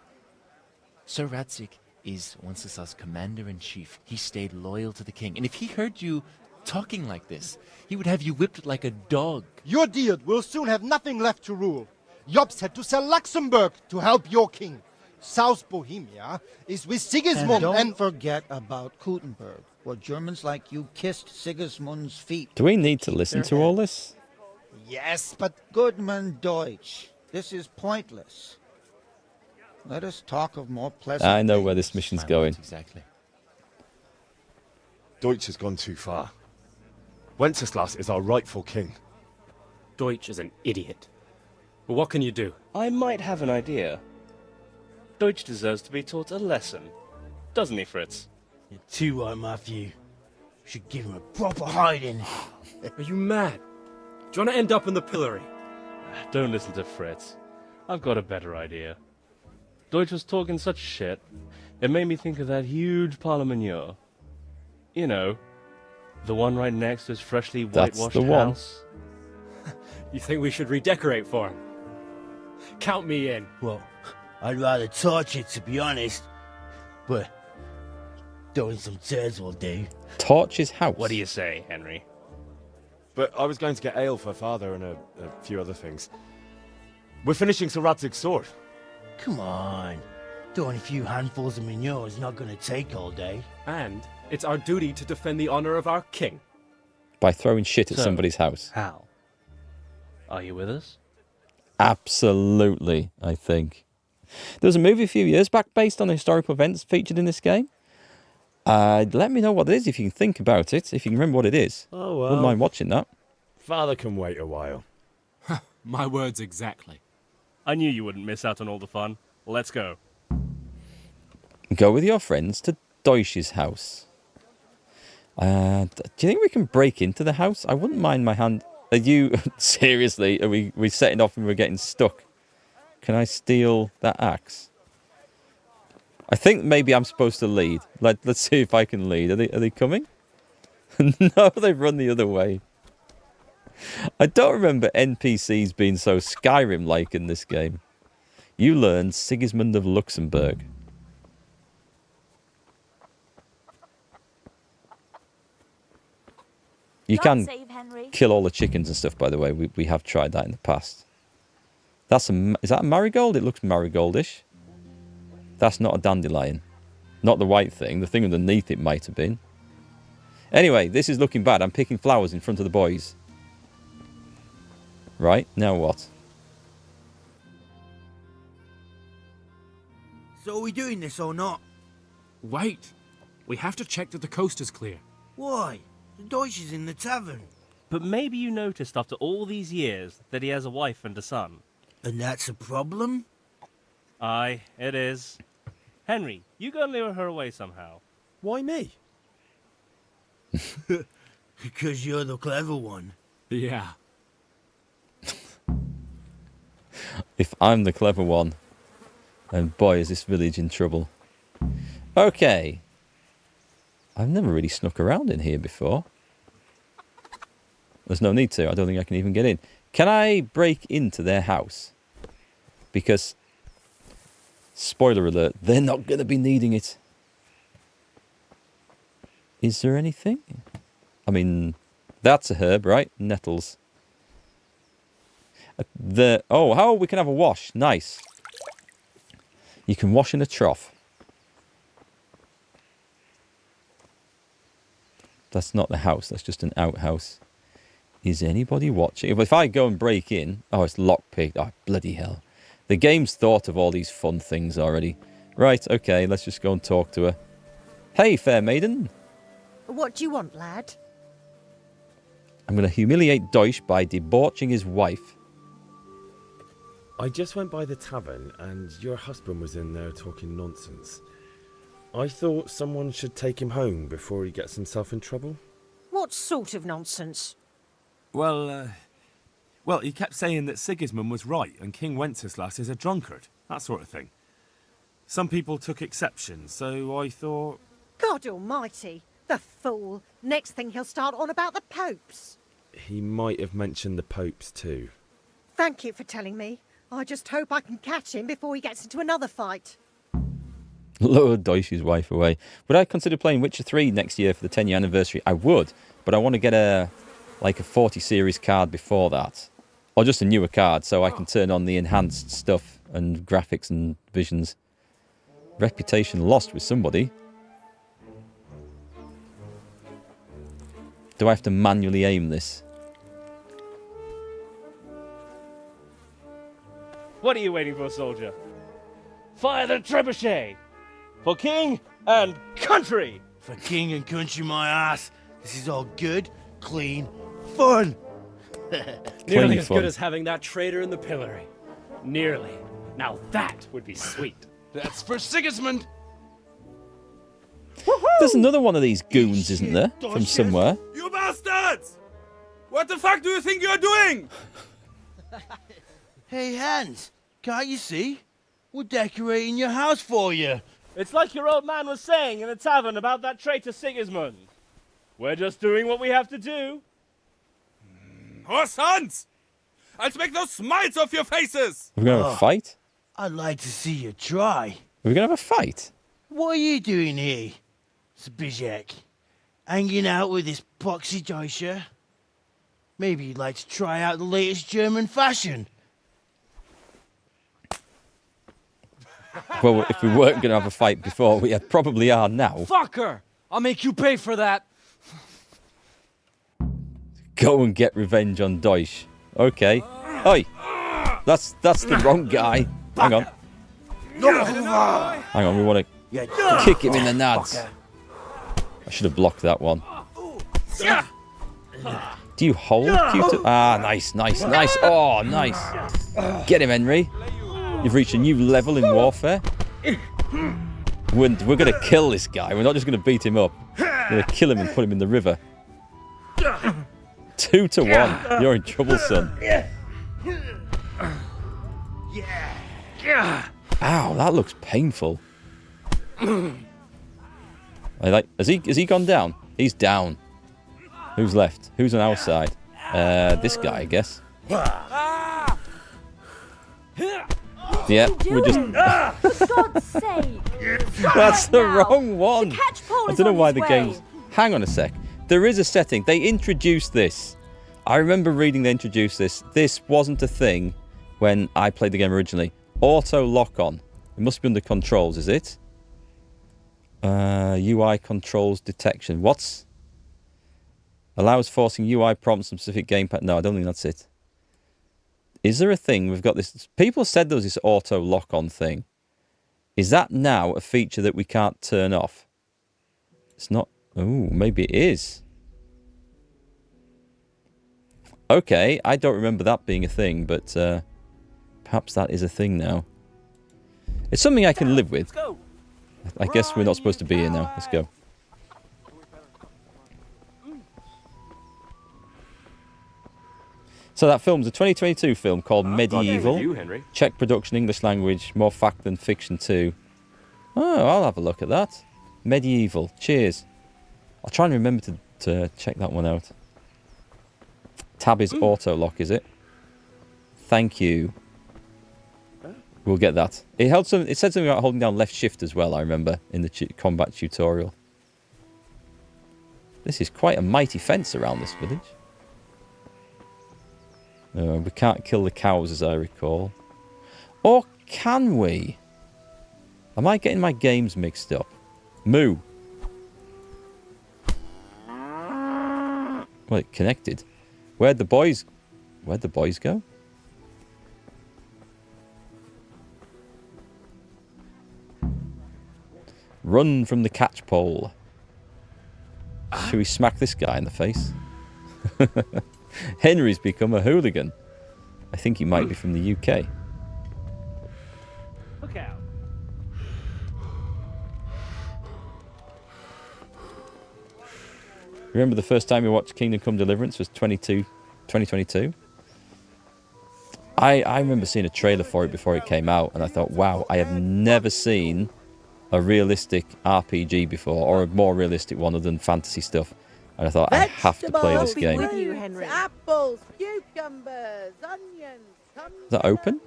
Sir Radzig is Wenceslas' commander-in-chief. He stayed loyal to the king. And if he heard you talking like this, he would have you whipped like a dog. Your Diet will soon have nothing left to rule. Jobst had to sell Luxembourg to help your king. South Bohemia is with Sigismund and don't forget about Kuttenberg, where Germans like you kissed Sigismund's feet. Do we need to listen to all this? Yes, but... Goodman Deutsch, this is pointless. Let us talk of more pleasant I know where this mission's going. Exactly. Deutsch has gone too far. Wenceslas is our rightful king. Deutsch is an idiot. But what can you do? I might have an idea. Deutsch deserves to be taught a lesson. Doesn't he, Fritz? You're too right, Matthew. Should give him a proper hiding. Are you mad? Do you want to end up in the pillory? Don't listen to Fritz. I've got a better idea. Deutsch was talking such shit, it made me think of that huge parliament. You know, the one right next to his freshly whitewashed house. You think we should redecorate for him? Count me in. Well, I'd rather torch it, to be honest. But throwing some turds will do. Torch his house? What do you say, Henry? But I was going to get ale for father and a few other things. We're finishing Sir Radzig's sword. Come on. Throwing a few handfuls of manure is not going to take all day. And it's our duty to defend the honor of our king. By throwing shit at somebody's house. How? Are you with us? Absolutely, I think. There was a movie a few years back based on the historical events featured in this game. Let me know what it is if you can think about it. If you can remember what it is. Oh, well. Wouldn't mind watching that. Father can wait a while. My words exactly. I knew you wouldn't miss out on all the fun. Let's go. Go with your friends to Deutsch's house. Do you think we can break into the house? I wouldn't mind my hand... Are you... Seriously? Are we setting off and we're getting stuck? Can I steal that axe? I think maybe I'm supposed to lead. Let's see if I can lead. Are they coming? No, they've run the other way. I don't remember NPCs being so Skyrim-like in this game. You learned Sigismund of Luxembourg. You can kill all the chickens and stuff, by the way. We have tried that in the past. Is that a marigold? It looks marigoldish. That's not a dandelion. Not the white thing. The thing underneath it might have been. Anyway, this is looking bad. I'm picking flowers in front of the boys. Right, now what? So are we doing this or not? Wait. We have to check that the coast is clear. Why? The Deutsch is in the tavern. But maybe you noticed after all these years that he has a wife and a son. And that's a problem? Aye, it is. Henry, you go and lure her away somehow. Why me? Because you're the clever one. Yeah. If I'm the clever one, then boy, is this village in trouble. Okay. I've never really snuck around in here before. There's no need to. I don't think I can even get in. Can I break into their house? Because, spoiler alert, they're not going to be needing it. Is there anything? I mean, that's a herb, right? Nettles. Oh, we can have a wash. Nice. You can wash in a trough. That's not the house. That's just an outhouse. Is anybody watching? If I go and break in... Oh, it's lockpicked. Oh, bloody hell. The game's thought of all these fun things already. Right, okay, let's just go and talk to her. Hey, fair maiden. What do you want, lad? I'm going to humiliate Deutsch by debauching his wife. I just went by the tavern and your husband was in there talking nonsense. I thought someone should take him home before he gets himself in trouble. What sort of nonsense? Well, he kept saying that Sigismund was right and King Wenceslas is a drunkard, that sort of thing. Some people took exception, so I thought... God almighty, the fool. Next thing he'll start on about the popes. He might have mentioned the popes too. Thank you for telling me. I just hope I can catch him before he gets into another fight. Lure Deutsch's wife away. Would I consider playing Witcher 3 next year for the 10-year anniversary? I would, but I want to get a 40 series card before that. Or just a newer card so I can turn on the enhanced stuff and graphics and visions. Reputation lost with somebody. Do I have to manually aim this? What are you waiting for, soldier? Fire the trebuchet! For king and country! For king and country, my ass. This is all good, clean, fun. Nearly as good as having that traitor in the pillory. Nearly. Now that would be sweet. That's for Sigismund. There's another one of these goons, isn't there? From somewhere. You bastards! What the fuck do you think you're doing? Hey, Hans, can't you see? We're decorating your house for you. It's like your old man was saying in the tavern about that traitor Sigismund. We're just doing what we have to do. Horse Hans! I'll make those smiles off your faces! We're going to have a fight? I'd like to see you try. We're going to have a fight? What are you doing here, Zbyszek? Hanging out with this poxy Deutscher? Maybe you'd like to try out the latest German fashion. Well, if we weren't going to have a fight before, we probably are now. Fucker! I'll make you pay for that. Go and get revenge on Deutsch. Okay. Oi! That's the wrong guy. Hang on. Hang on, we want to kick him in the nads. I should have blocked that one. Do you hold Q2? Ah, nice, nice, nice. Oh, nice. Get him, Henry. You've reached a new level in warfare. We're going to kill this guy. We're not just going to beat him up. We're going to kill him and put him in the river. 2 to 1. You're in trouble, son. Ow, that looks painful. Has he gone down? He's down. Who's left? Who's on our side? This guy, I guess. Yeah, we're just... For God's sake! That's the wrong one! The catchpole I is don't know on why his the way. game's... Hang on a sec. There is a setting. They introduced this. I remember reading they introduced this. This wasn't a thing when I played the game originally. Auto lock-on. It must be under controls, is it? UI controls detection. What's... Allows forcing UI prompts on specific gamepad. No, I don't think that's it. Is there a thing? We've got this... People said there was this auto lock-on thing. Is that now a feature that we can't turn off? It's not... Oh, maybe it is. Okay, I don't remember that being a thing, but perhaps that is a thing now. It's something I can live with. I guess we're not supposed to be here now. Let's go. So that film's a 2022 film called Medieval. Czech production, English language, more fact than fiction too. Oh, I'll have a look at that. Medieval. Cheers. I'll try and remember to check that one out. Tab is auto lock, is it? Thank you. We'll get that. It said something about holding down left shift as well, I remember, in the combat tutorial. This is quite a mighty fence around this village. We can't kill the cows, as I recall. Or can we? Am I getting my games mixed up? Moo. Well, it connected. Where'd the boys go? Run from the catchpole. Should we smack this guy in the face? Henry's become a hooligan. I think he might be from the UK. Look out. Remember the first time we watched Kingdom Come Deliverance was 2022? I remember seeing a trailer for it before it came out, and I thought, wow, I have never seen a realistic RPG before, or a more realistic one other than fantasy stuff. And I thought, I have to play this game. With you, Henry. Apples, cucumbers, onions. Is that open?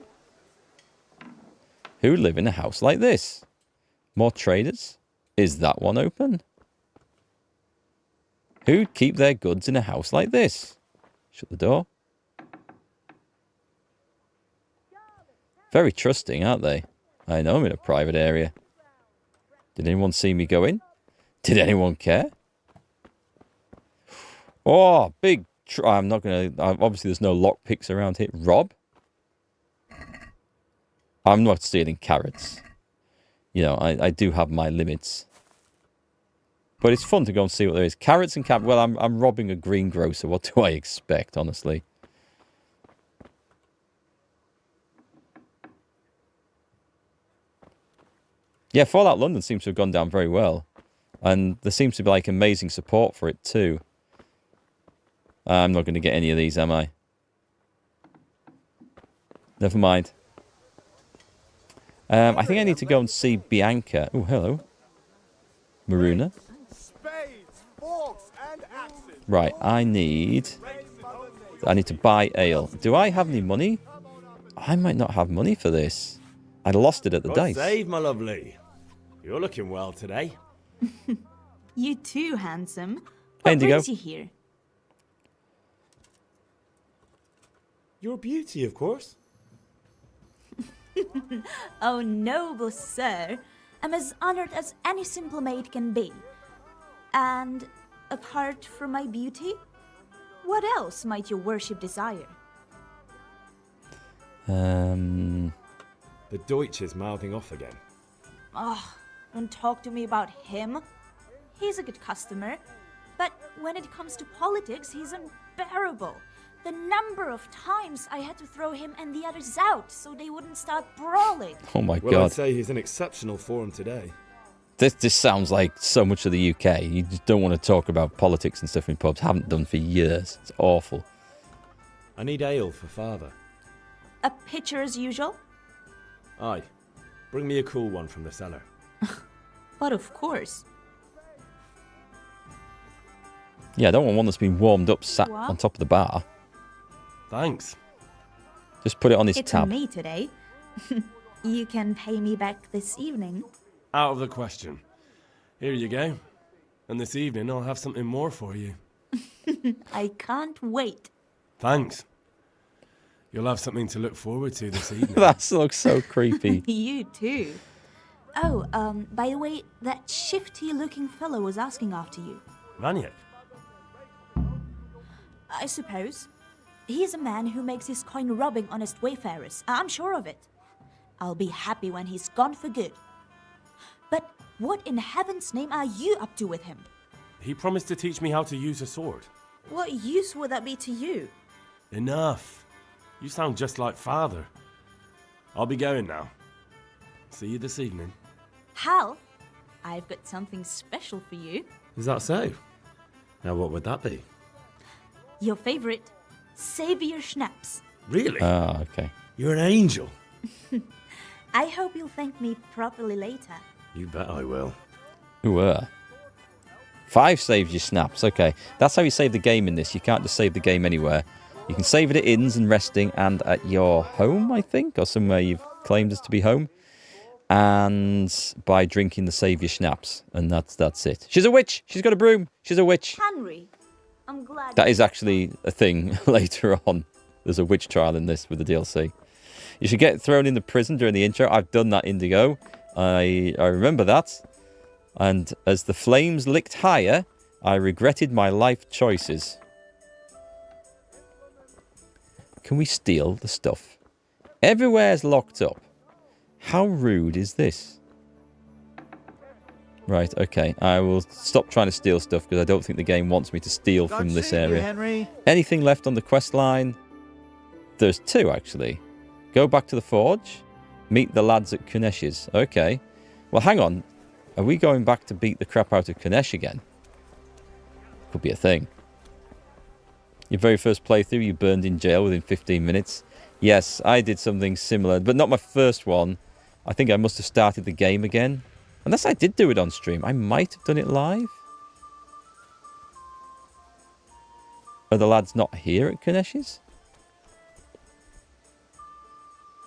Who live in a house like this? More traders? Is that one open? Who'd keep their goods in a house like this? Shut the door. Very trusting, aren't they? I know I'm in a private area. Did anyone see me go in? Did anyone care? Oh, big... I'm not going to... Obviously, there's no lockpicks around here. Rob? I'm not stealing carrots. You know, I do have my limits. But it's fun to go and see what there is. Carrots and Well, I'm robbing a greengrocer. What do I expect, honestly? Yeah, Fallout London seems to have gone down very well. And there seems to be, like, amazing support for it, too. I'm not going to get any of these, am I? Never mind. I think I need to go and see Bianca. Oh, hello. Maruna. Right, I need to buy ale. Do I have any money? I might not have money for this. I lost it at the God dice. save, my lovely. You're looking well today. You too, handsome. Hey, What brings you here? Your beauty, of course. Oh, noble sir. I'm as honored as any simple maid can be. And apart from my beauty, what else might your worship desire? The Deutsch is mouthing off again. Oh, don't talk to me about him. He's a good customer. But when it comes to politics, he's unbearable. The number of times I had to throw him and the others out so they wouldn't start brawling. Oh my Well, God. I'd say he's in exceptional form today. This sounds like so much of the UK. You just don't want to talk about politics and stuff in pubs. Haven't done for years. It's awful. I need ale for father. A pitcher as usual? Aye. Bring me a cool one from the cellar. But of course. Yeah, I don't want one that's been warmed up sat What? on top of the bar. Thanks. Just put it on his It's tab. me today. You can pay me back this evening. Out of the question. Here you go. And this evening I'll have something more for you. I can't wait. Thanks. You'll have something to look forward to this evening. That looks so creepy. You too. Oh, by the way, that shifty-looking fellow was asking after you. Vanyek? I suppose. He's a man who makes his coin robbing honest wayfarers. I'm sure of it. I'll be happy when he's gone for good. But what in heaven's name are you up to with him? He promised to teach me how to use a sword. What use would that be to you? Enough. You sound just like father. I'll be going now. See you this evening. Hal, I've got something special for you. Is that so? Now what would that be? Your favorite, Savior Schnapps. Really? Ah, okay. You're an angel. I hope you'll thank me properly later. You bet I will. Ooh, 5 saves your snaps. Okay, that's how you save the game in this. You can't just save the game anywhere. You can save it at inns and resting and at your home, I think, or somewhere you've claimed as to be home. And by drinking the save your schnapps. And that's it. She's a witch. She's got a broom. She's a witch. Henry, I'm glad... That is actually a thing later on. There's a witch trial in this with the DLC. You should get thrown in the prison during the intro. I've done that, Indigo. I remember that. And as the flames licked higher, I regretted my life choices. Can we steal the stuff? Everywhere's locked up. How rude is this? Right, okay. I will stop trying to steal stuff because I don't think the game wants me to steal from this area. Henry. Anything left on the quest line? There's 2, actually. Go back to the forge. Meet the lads at Kunesh's. Okay. Well, hang on. Are we going back to beat the crap out of Kunesh again? Could be a thing. Your very first playthrough, you burned in jail within 15 minutes. Yes, I did something similar, but not my first one. I think I must have started the game again. Unless I did do it on stream. I might have done it live. Are the lads not here at Kunesh's?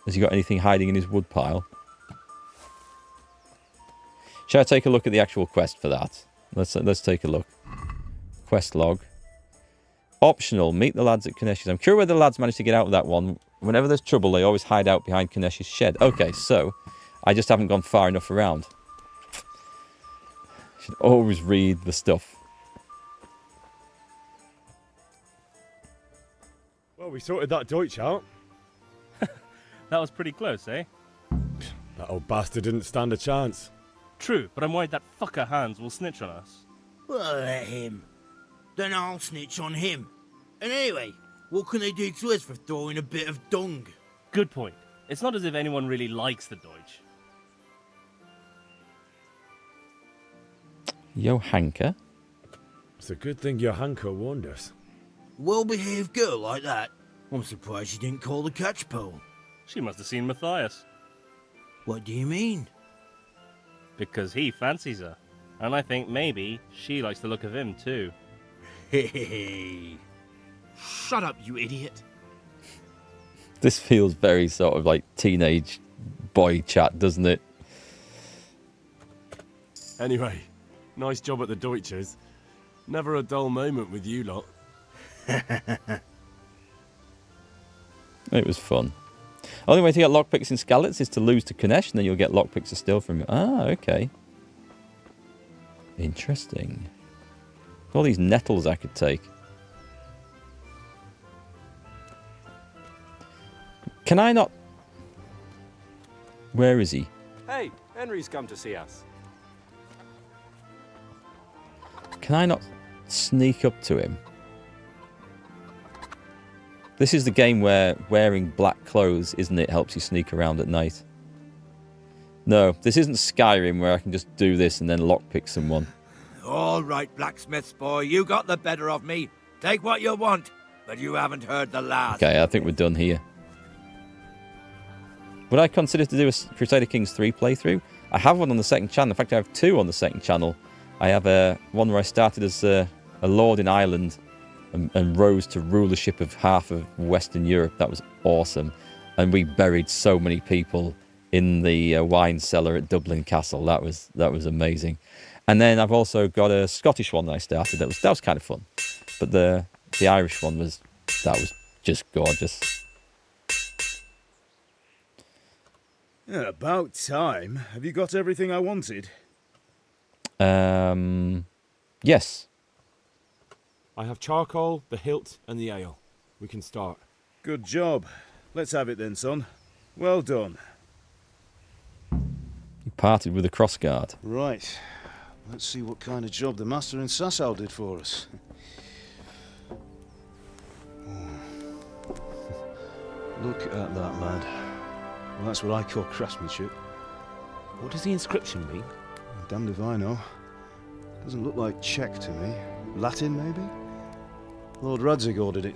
Has he got anything hiding in his woodpile? Shall I take a look at the actual quest for that? Let's take a look. Quest log. Optional. Meet the lads at Kunesh's. I'm curious whether the lads managed to get out of that one. Whenever there's trouble, they always hide out behind Kunesh's shed. Okay, so I just haven't gone far enough around. Should always read the stuff. Well, we sorted that Deutsch out. That was pretty close, eh? That old bastard didn't stand a chance. True, but I'm worried that fucker Hans will snitch on us. Well, let him. Then I'll snitch on him. And anyway, what can they do to us for throwing a bit of dung? Good point. It's not as if anyone really likes the Deutsch. Johanka? It's a good thing Johanka warned us. Well-behaved girl like that. I'm surprised she didn't call the catch pole. She must have seen Matthias. What do you mean? Because he fancies her. And I think maybe she likes the look of him too. Hey. Shut up, you idiot. This feels very sort of like teenage boy chat, doesn't it? Anyway, nice job at the Deutschers. Never a dull moment with you lot. It was fun. Only way to get lockpicks in Skalitz is to lose to Kunesh, and then you'll get lockpicks to steal from you. Ah, okay. Interesting. All these nettles I could take. Can I not... Where is he? Hey, Henry's come to see us. Can I not sneak up to him? This is the game where wearing black clothes, isn't it, helps you sneak around at night. No, this isn't Skyrim where I can just do this and then lockpick someone. All right, blacksmith's boy, you got the better of me. Take what you want, but you haven't heard the last. Okay, I think we're done here. Would I consider to do a Crusader Kings 3 playthrough? I have one on the second channel. In fact, I have two on the second channel. I have one where I started as a lord in Ireland and rose to rulership of half of Western Europe. That was awesome. And we buried so many people in the wine cellar at Dublin Castle. That was amazing. And then I've also got a Scottish one that I started. That was kind of fun. But the Irish one was just gorgeous. Yeah, about time. Have you got everything I wanted? Yes. I have charcoal, the hilt, and the ale. We can start. Good job. Let's have it then, son. Well done. You parted with a crossguard. Right. Let's see what kind of job the master in Sasau did for us. Look at that, lad. Well, that's what I call craftsmanship. What does the inscription mean? Damned if I know. Doesn't look like Czech to me. Latin, maybe? Lord Radzig ordered it.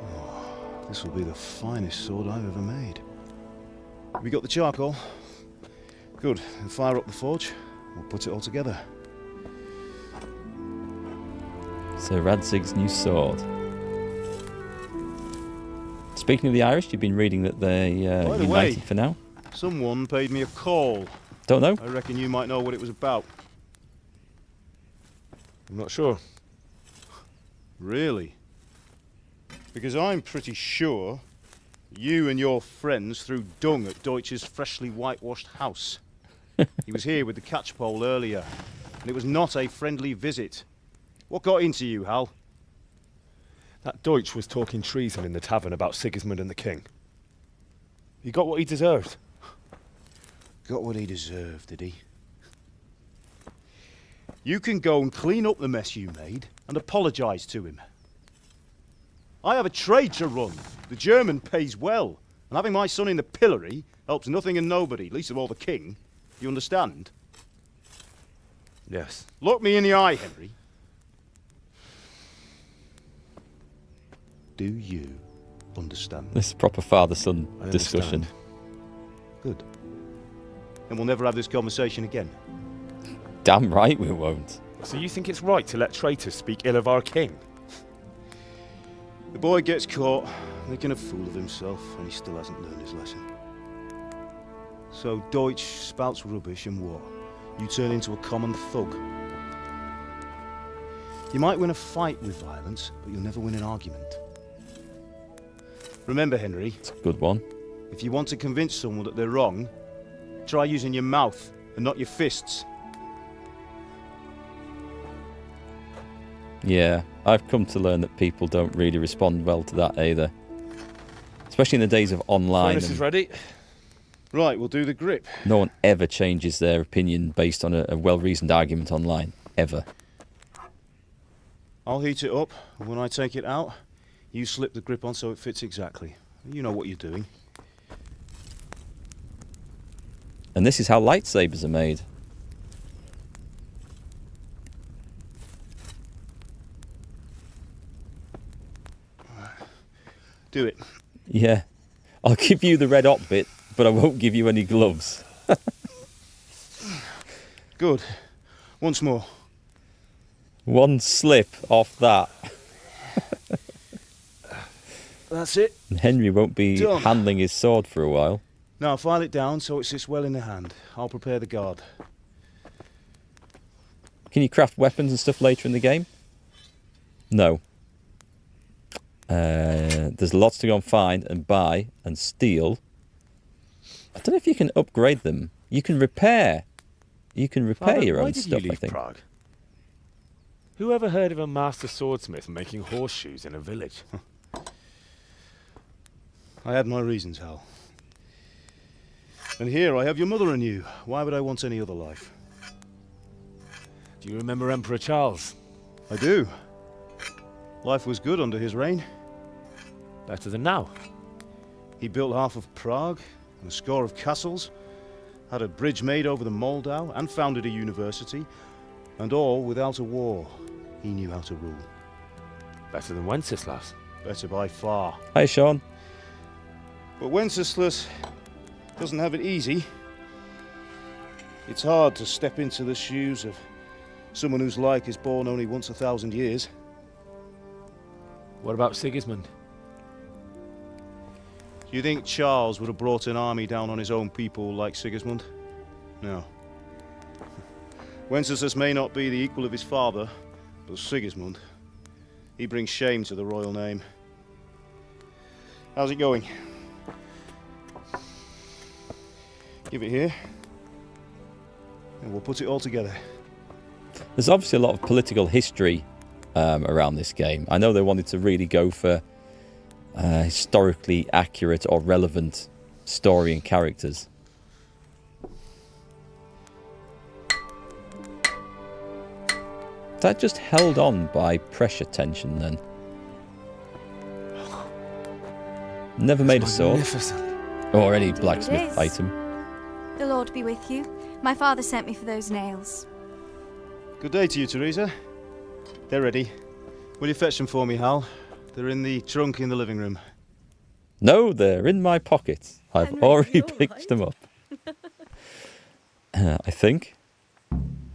Oh, this will be the finest sword I've ever made. Have you got the charcoal? Good. Then fire up the forge. We'll put it all together. So Radzig's new sword. Speaking of the Irish, you've been reading that they're united for now. Someone paid me a call. Don't know. I reckon you might know what it was about. I'm not sure. Really? Because I'm pretty sure you and your friends threw dung at Deutsch's freshly whitewashed house. He was here with the catchpole earlier, and it was not a friendly visit. What got into you, Hal? That Deutsch was talking treason in the tavern about Sigismund and the king. He got what he deserved. Got what he deserved, did he? You can go and clean up the mess you made and apologise to him. I have a trade to run. The German pays well, and having my son in the pillory helps nothing and nobody, least of all the king. You understand? Yes. Look me in the eye, Henry. Do you understand? This is proper father-son discussion. Good. And we'll never have this conversation again. Damn right we won't. So you think it's right to let traitors speak ill of our king? The boy gets caught, making a fool of himself, and he still hasn't learned his lesson. So Deutsch spouts rubbish and what? You turn into a common thug. You might win a fight with violence, but you'll never win an argument. Remember, Henry. It's a good one. If you want to convince someone that they're wrong, try using your mouth and not your fists. Yeah, I've come to learn that people don't really respond well to that either. Especially in the days of online. Furnace is ready. Right, we'll do the grip. No one ever changes their opinion based on a well-reasoned argument online. Ever. I'll heat it up, and when I take it out, you slip the grip on so it fits exactly. You know what you're doing. And this is how lightsabers are made. Do it. Yeah. I'll give you the red hot bit, but I won't give you any gloves. Good. Once more. One slip off that. That's it. And Henry won't be Done. handling his sword for a while. Now file it down so it sits well in the hand. I'll prepare the guard. Can you craft weapons and stuff later in the game? No. There's lots to go and find and buy and steal. I don't know if you can upgrade them. You can repair. You can repair your own stuff, I think. Prague? Who ever heard of a master swordsmith making horseshoes in a village? I had my reasons, Hal. And here I have your mother and you. Why would I want any other life? Do you remember Emperor Charles? I do. Life was good under his reign. Better than now. He built half of Prague and a score of castles, had a bridge made over the Moldau, and founded a university, and all without a war. He knew how to rule. Better than Wenceslas. Better by far. Hi, Sean. But Wenceslas doesn't have it easy. It's hard to step into the shoes of someone whose like is born only once 1,000 years. What about Sigismund? Do you think Charles would have brought an army down on his own people like Sigismund? No. Wenceslas may not be the equal of his father, but Sigismund, he brings shame to the royal name. How's it going? Give it here, and we'll put it all together. There's obviously a lot of political history around this game. I know they wanted to really go for historically accurate or relevant story and characters. That just held on by pressure tension then. Never made a sword. Or any blacksmith item. The Lord be with you. My father sent me for those nails. Good day to you, Teresa. They're ready. Will you fetch them for me, Hal? They're in the trunk in the living room. No, they're in my pocket. I've already picked them up. I think.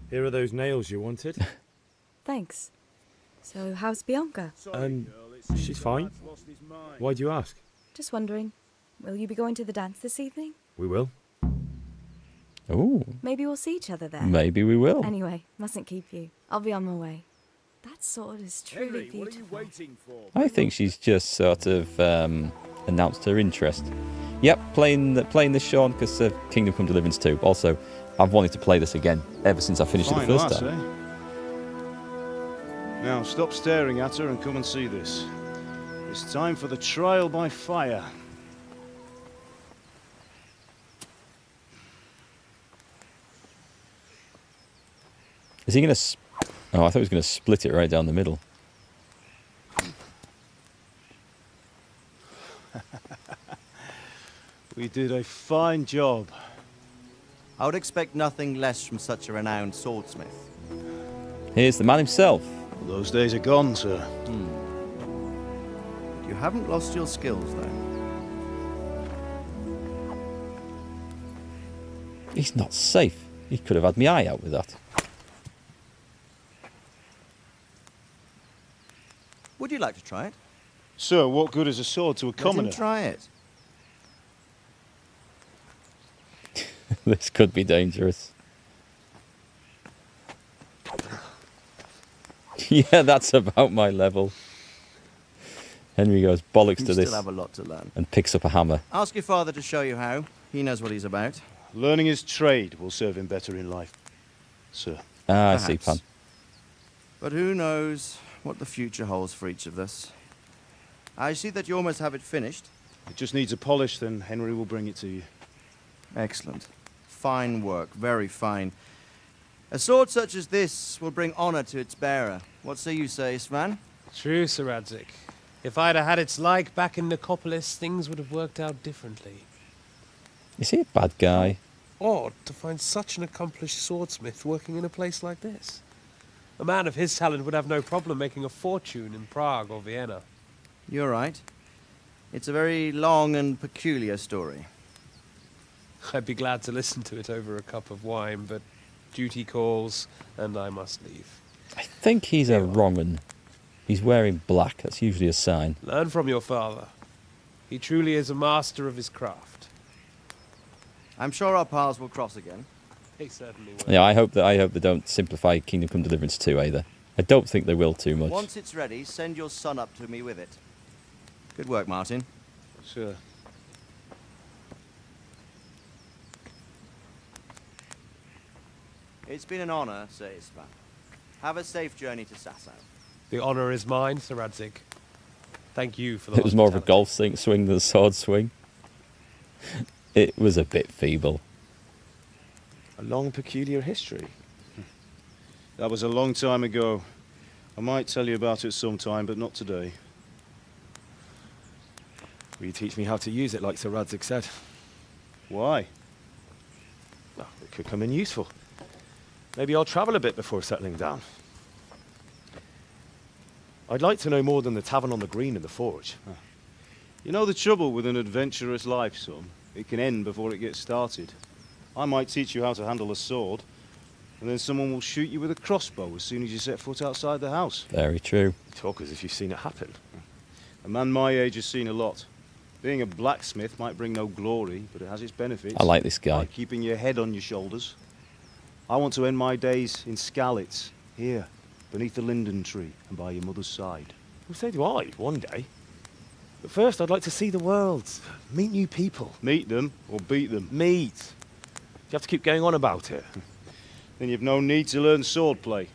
Here are those nails you wanted. Thanks. So, how's Bianca? She's fine. Why do you ask? Just wondering. Will you be going to the dance this evening? We will. Ooh. Maybe we'll see each other there. Maybe we will. Anyway, mustn't keep you. I'll be on my way. That sword is truly beautiful. I think she's just sort of announced her interest. Yep, playing this, Sean, because Kingdom Come Deliverance 2. Also, I've wanted to play this again ever since I finished it the first time. Eh? Now, stop staring at her and come and see this. It's time for the trial by fire. Is he going to... Oh, I thought he was going to split it right down the middle. We did a fine job. I would expect nothing less from such a renowned swordsmith. Here's the man himself. Those days are gone, sir. You haven't lost your skills, though. He's not safe. He could have had my eye out with that. Would you like to try it? Sir, what good is a sword to a commoner? Let him try it. This could be dangerous. Yeah, that's about my level. Henry goes bollocks to this still have a lot to learn. and picks up a hammer. Ask your father to show you how. He knows what he's about. Learning his trade will serve him better in life, sir. Ah, I see, Pan. But who knows what the future holds for each of us. I see that you almost have it finished. It just needs a polish, then Henry will bring it to you. Excellent. Fine work, very fine. A sword such as this will bring honor to its bearer. What say you, Svan? True, Sir Radzig. If I'd have had its like back in Nicopolis, things would have worked out differently. Is he a bad guy? Odd to find such an accomplished swordsmith working in a place like this. A man of his talent would have no problem making a fortune in Prague or Vienna. You're right. It's a very long and peculiar story. I'd be glad to listen to it over a cup of wine, but duty calls, and I must leave. I think he's a wrong un. He's wearing black. That's usually a sign. Learn from your father. He truly is a master of his craft. I'm sure our paths will cross again. He certainly will. Yeah, I hope they don't simplify Kingdom Come Deliverance 2 either. I don't think they will too much. Once it's ready, send your son up to me with it. Good work, Martin. Sure. It's been an honor, Sir Isvan. Have a safe journey to Sasau. The honor is mine, Sir Radzig. Thank you for the It was more of a golf swing than a sword swing. It was a bit feeble. A long, peculiar history. That was a long time ago. I might tell you about it sometime, but not today. Will you teach me how to use it like Sir Radzig said? Why? Well, it could come in useful. Maybe I'll travel a bit before settling down. I'd like to know more than the tavern on the green and the forge. You know the trouble with an adventurous life, son? It can end before it gets started. I might teach you how to handle a sword, and then someone will shoot you with a crossbow as soon as you set foot outside the house. Very true. You talk as if you've seen it happen. A man my age has seen a lot. Being a blacksmith might bring no glory, but it has its benefits. I like this guy. Like keeping your head on your shoulders. I want to end my days in Skalitz, here, beneath the linden tree and by your mother's side. Well, so do I, one day. But first, I'd like to see the world, meet new people. Meet them or beat them? Meet. You have to keep going on about it. Then you've no need to learn swordplay.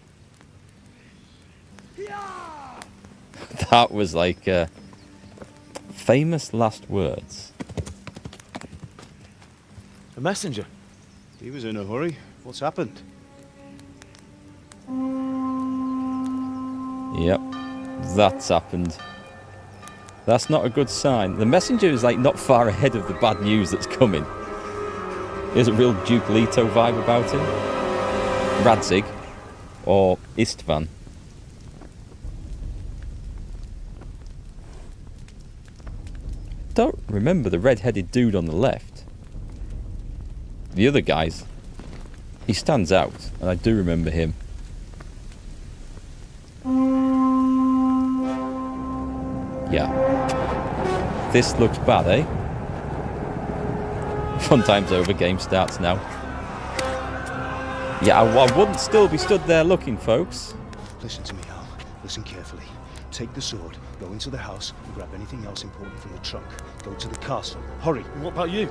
That was like famous last words. A messenger. He was in a hurry. What's happened? Yep, that's happened. That's not a good sign. The messenger is like not far ahead of the bad news that's coming. There's a real Duke Leto vibe about him. Radzig, or Istvan. Don't remember the red-headed dude on the left. The other guys, he stands out, and I do remember him. Yeah. This looks bad, eh? Fun time's over, game starts now. Yeah, I wouldn't still be stood there looking, folks. Listen to me, Al. Listen carefully. Take the sword, go into the house, and grab anything else important from the trunk. Go to the castle. Hurry. What about you?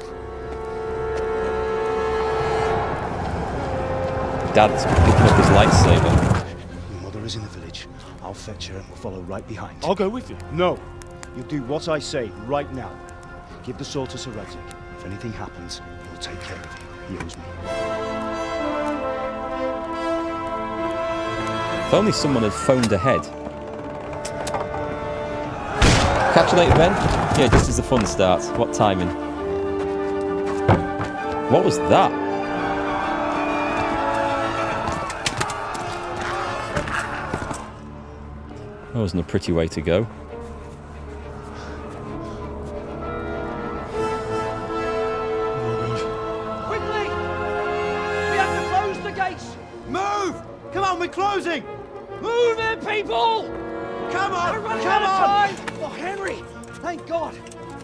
Dad's picking up his lightsaber. Your mother is in the village. I'll fetch her and we'll follow right behind. I'll go with you. No. You do what I say right now. Give the sword to Sir Radzig. If anything happens, he'll take care of you. He owes me. If only someone had phoned ahead. Catch you later, Ben. Yeah, just as the fun starts. What timing? What was that? That wasn't a pretty way to go. Quickly! We have to close the gates! Move! Come on, we're closing! Move it, people! Come on! We're running Come out of on! time! Oh, Henry! Thank God!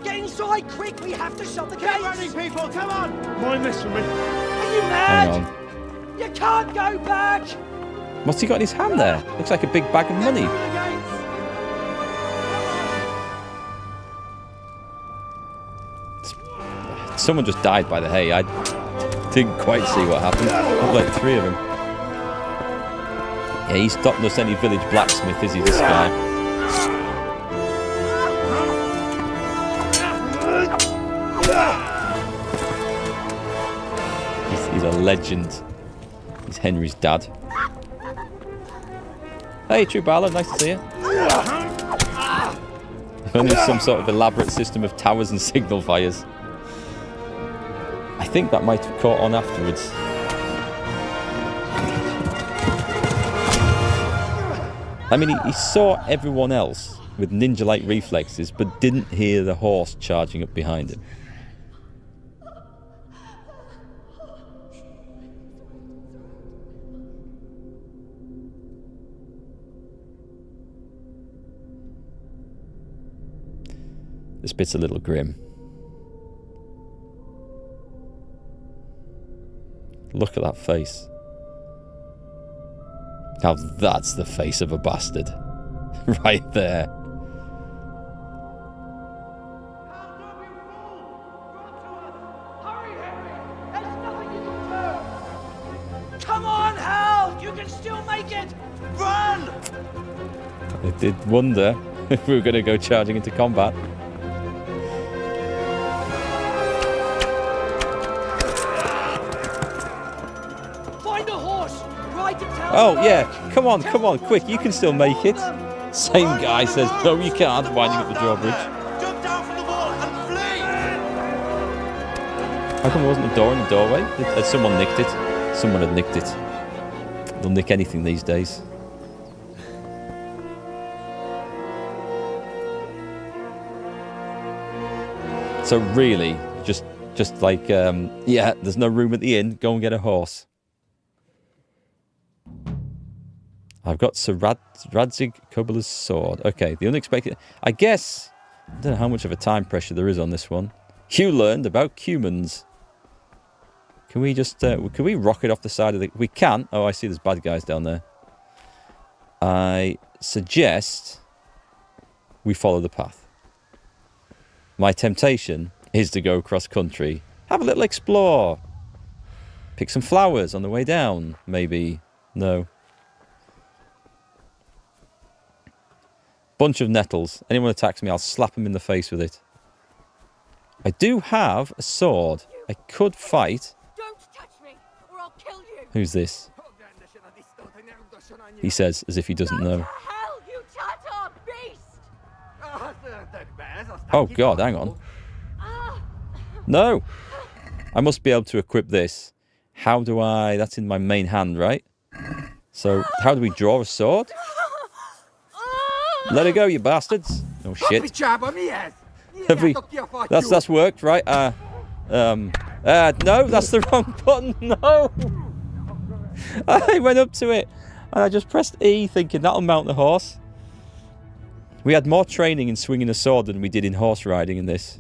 Get inside, quick! We have to shut the gates! Get running, people! Come on! Mind this for me. Are you Hang mad? on. You can't go back! What's he got in his hand there? Looks like a big bag of money. Someone just died by the hay. I didn't quite see what happened. Looked like three of them. Yeah, he's not just any village blacksmith, is he, this guy? He's a legend. He's Henry's dad. Hey, True Barlow, nice to see you. If only there's some sort of elaborate system of towers and signal fires. I think that might have caught on afterwards. I mean, he saw everyone else with ninja-like reflexes, but didn't hear the horse charging up behind him. This bit's a little grim. Look at that face. Now that's the face of a bastard. Right there. Come on, Hal! You can still make it! Run! I did wonder if we were going to go charging into combat. Find a horse! Ride to Oh, yeah. Come on, quick. You can still make it. Same guy says, no, you can't, winding up the drawbridge. How come there wasn't a door in the doorway? Had someone nicked it? Someone had nicked it. They'll nick anything these days. So really, just like, yeah, there's no room at the inn. Go and get a horse. I've got Sir Radzig Kobyla's sword. Okay, the unexpected. I guess, I don't know how much of a time pressure there is on this one. You learned about humans. Can we just, can we rocket off the side of the... We can. Oh, I see there's bad guys down there. I suggest we follow the path. My temptation is to go cross country. Have a little explore. Pick some flowers on the way down, maybe. No. Bunch of nettles. Anyone attacks me, I'll slap him in the face with it. I do have a sword. I could fight. Don't touch me, or I'll kill you. Who's this? He says, as if he doesn't know. Hell, you Tatar beast! Oh God, hang on. No! I must be able to equip this. How do I... That's in my main hand, right? So, how do we draw a sword? Let it go, you bastards. Oh shit. Have we... That's worked, right? No, that's the wrong button. No! I went up to it and I just pressed E thinking that'll mount the horse. We had more training in swinging a sword than we did in horse riding in this.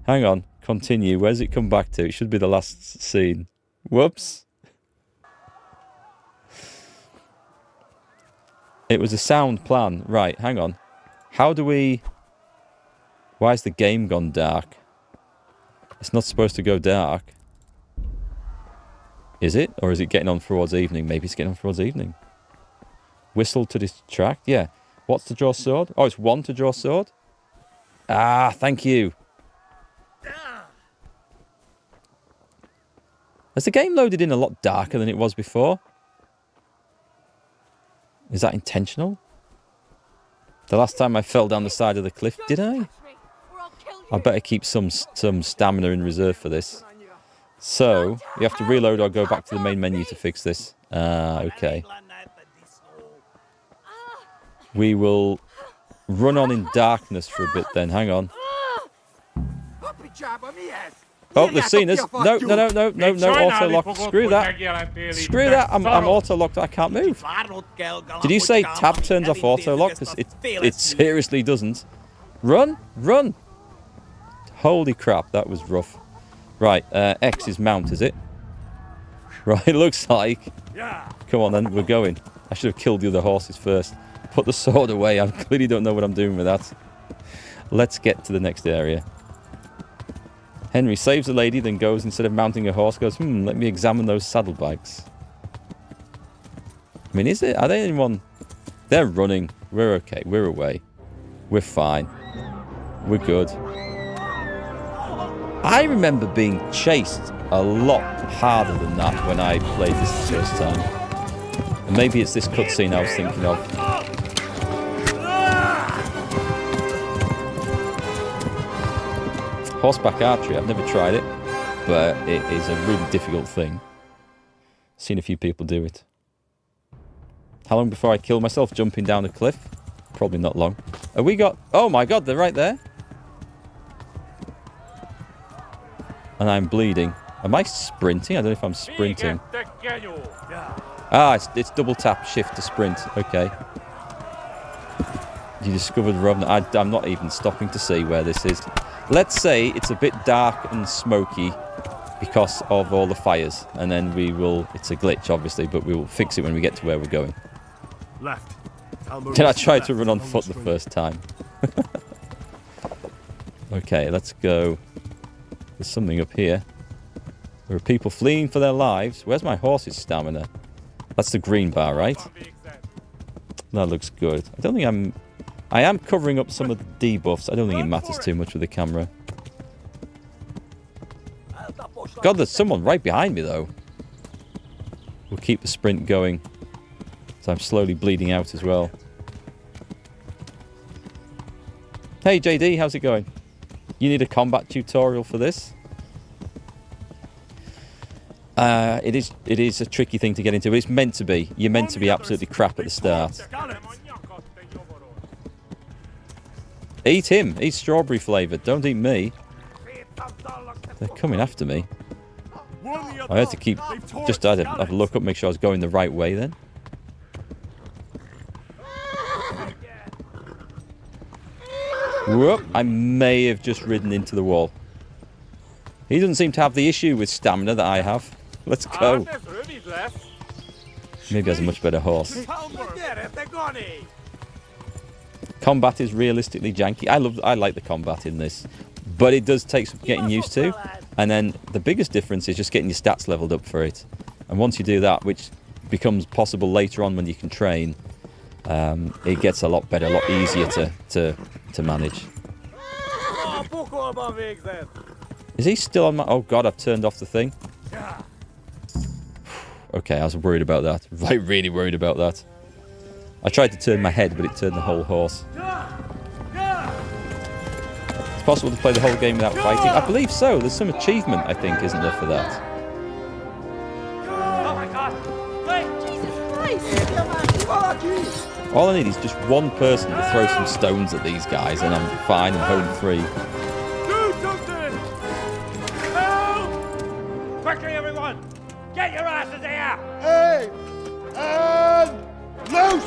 Hang on. Continue. Where's it come back to? It should be the last scene. Whoops. It was a sound plan. Right, hang on. How do we... Why has the game gone dark? It's not supposed to go dark. Is it? Or is it getting on towards evening? Maybe it's getting on towards evening. Whistle to distract? Yeah. What's to draw sword? Oh, it's 1 to draw sword? Ah, thank you. Has the game loaded in a lot darker than it was before? Is that intentional? The last time I fell down the side of the cliff, did I? I better keep some stamina in reserve for this. So, you have to reload or go back to the main menu to fix this. Ah, okay. We will run on in darkness for a bit then. Hang on. Oh, they've seen us. No, auto-lock. Screw that. Screw that. I'm auto-locked. I can't move. Did you say tab turns off auto-lock? Because it seriously doesn't. Run. Run. Holy crap, that was rough. Right, X is mount, is it? Right, it looks like. Come on then, we're going. I should have killed the other horses first. Put the sword away. I clearly don't know what I'm doing with that. Let's get to the next area. Henry saves a lady, then goes, instead of mounting a horse, goes, let me examine those saddlebags. I mean, is it? Are they anyone? They're running. We're okay. We're away. We're fine. We're good. I remember being chased a lot harder than that when I played this the first time. And maybe it's this cutscene I was thinking of. Horseback archery, I've never tried it, but it is a really difficult thing. Seen a few people do it. How long before I kill myself jumping down a cliff? Probably not long. Have we got... Oh my god, they're right there. And I'm bleeding. Am I sprinting? I don't know if I'm sprinting. Ah, it's double tap shift to sprint. Okay. You discovered Rovna. I'm not even stopping to see where this is. Let's say it's a bit dark and smoky because of all the fires. And then we will... It's a glitch, obviously, but we will fix it when we get to where we're going. Left. Then I tried to run on foot the first time. Okay, let's go. There's something up here. There are people fleeing for their lives. Where's my horse's stamina? That's the green bar, right? That looks good. I don't think I am covering up some of the debuffs. I don't think it matters too much with the camera. God, there's someone right behind me, though. We'll keep the sprint going. So I'm slowly bleeding out as well. Hey JD, how's it going? You need a combat tutorial for this? It is a tricky thing to get into, but it's meant to be. You're meant to be absolutely crap at the start. Eat him. He's strawberry flavoured. Don't eat me. They're coming after me. I had to keep... Just had to have a look up, make sure I was going the right way then. Whoop. I may have just ridden into the wall. He doesn't seem to have the issue with stamina that I have. Let's go. Maybe he has a much better horse. Combat is realistically janky. I like the combat in this, but it does take some getting used to. And then the biggest difference is just getting your stats leveled up for it. And once you do that, which becomes possible later on when you can train, it gets a lot better, a lot easier to manage. Is he still on my... Oh god, I've turned off the thing. Okay, I was worried about that. Like, really worried about that. I tried to turn my head, but it turned the whole horse. It's possible to play the whole game without fighting? I believe so. There's some achievement, I think, isn't there, for that? Oh my god! Wait! Jesus Christ! All I need is just one person to throw some stones at these guys, and I'm fine and home free. Do something! Help! Quickly, everyone! Get your asses here! Hey! And loose!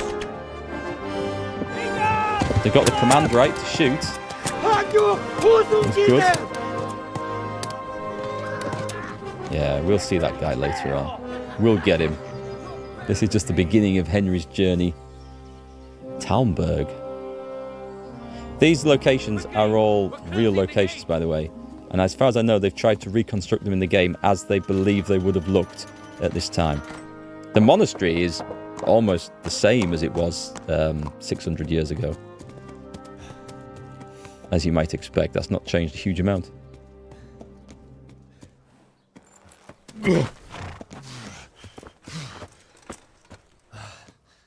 They got the command right to shoot. That's good. Yeah, we'll see that guy later on. We'll get him. This is just the beginning of Henry's journey. Talmberg. These locations are all real locations, by the way. And as far as I know, they've tried to reconstruct them in the game as they believe they would have looked at this time. The monastery is almost the same as it was 600 years ago. As you might expect, that's not changed a huge amount.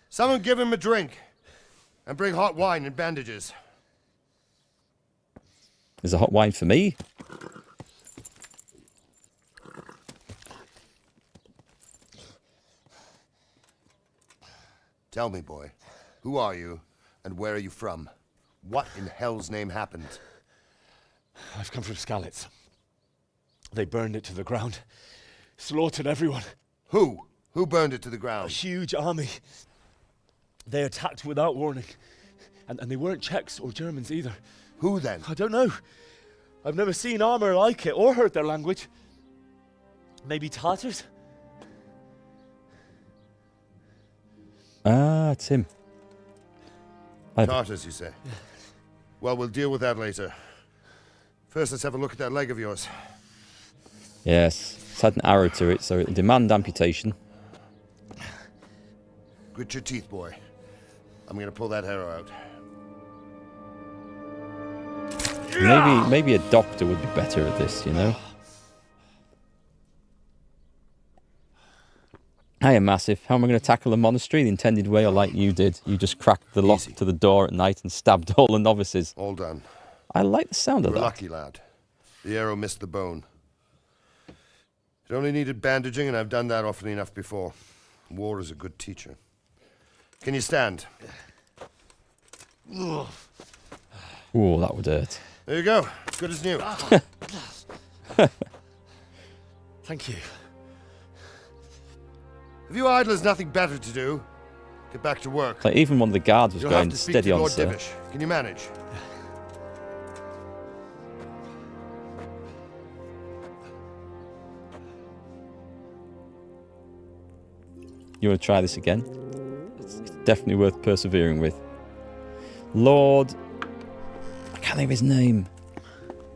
Someone give him a drink. And bring hot wine and bandages. Is a hot wine for me? Tell me, boy, who are you and where are you from? What in hell's name happened? I've come from Skalitz. They burned it to the ground. Slaughtered everyone. Who? Who burned it to the ground? A huge army. They attacked without warning. And they weren't Czechs or Germans either. Who then? I don't know. I've never seen armor like it or heard their language. Maybe Tatars? Ah, it's him. Tartars, you say? Well, we'll deal with that later. First, let's have a look at that leg of yours. Yes, it's had an arrow to it, so it'll demand amputation. Grit your teeth, boy. I'm gonna pull that arrow out. Maybe a doctor would be better at this, you know? Hiya, Massive. How am I going to tackle the monastery the intended way or like you did? You just cracked the lock to the door at night and stabbed all the novices. All done. I like the sound of that. Lucky, lad. The arrow missed the bone. It only needed bandaging, and I've done that often enough before. War is a good teacher. Can you stand? Ooh, that would hurt. There you go. Good as new. Thank you. Have you idlers nothing better to do? Get back to work. Like even one of the guards was You'll going have to speak steady to on, Lord sir. Divish. Can you manage? You want to try this again? It's definitely worth persevering with. Lord... I can't think of his name.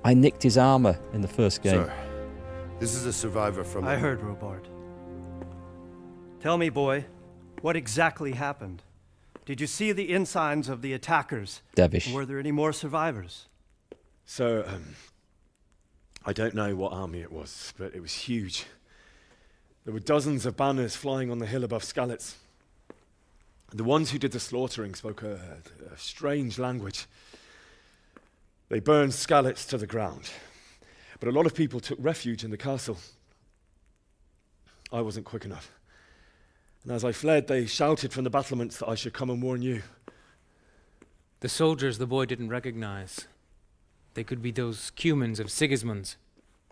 I nicked his armor in the first game. Sir, this is a survivor from... I heard, Robard. Tell me, boy, what exactly happened? Did you see the ensigns of the attackers? Devish. Were there any more survivors? So, I don't know what army it was, but it was huge. There were dozens of banners flying on the hill above Skalitz. The ones who did the slaughtering spoke a strange language. They burned Skalitz to the ground, but a lot of people took refuge in the castle. I wasn't quick enough. And as I fled, they shouted from the battlements that I should come and warn you. The soldiers the boy didn't recognize. They could be those Cumans of Sigismund's.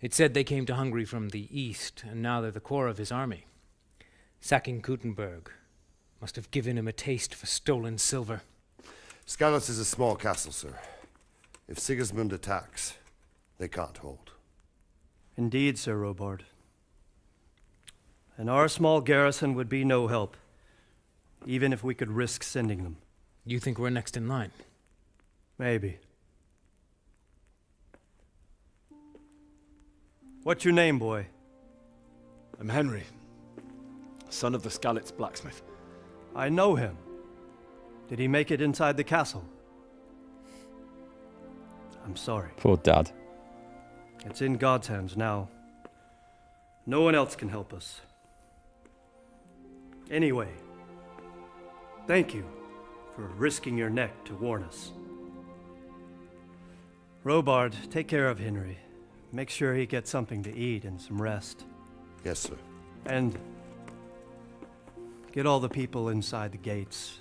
It said they came to Hungary from the east, and now they're the core of his army. Sacking Gutenberg must have given him a taste for stolen silver. Skalitz is a small castle, sir. If Sigismund attacks, they can't hold. Indeed, Sir Robard. And our small garrison would be no help, even if we could risk sending them. You think we're next in line? Maybe. What's your name, boy? I'm Henry, son of the Skalitz blacksmith. I know him. Did he make it inside the castle? I'm sorry. Poor Dad. It's in God's hands now. No one else can help us. Anyway, thank you for risking your neck to warn us. Robard, take care of Henry. Make sure he gets something to eat and some rest. Yes, sir. And get all the people inside the gates.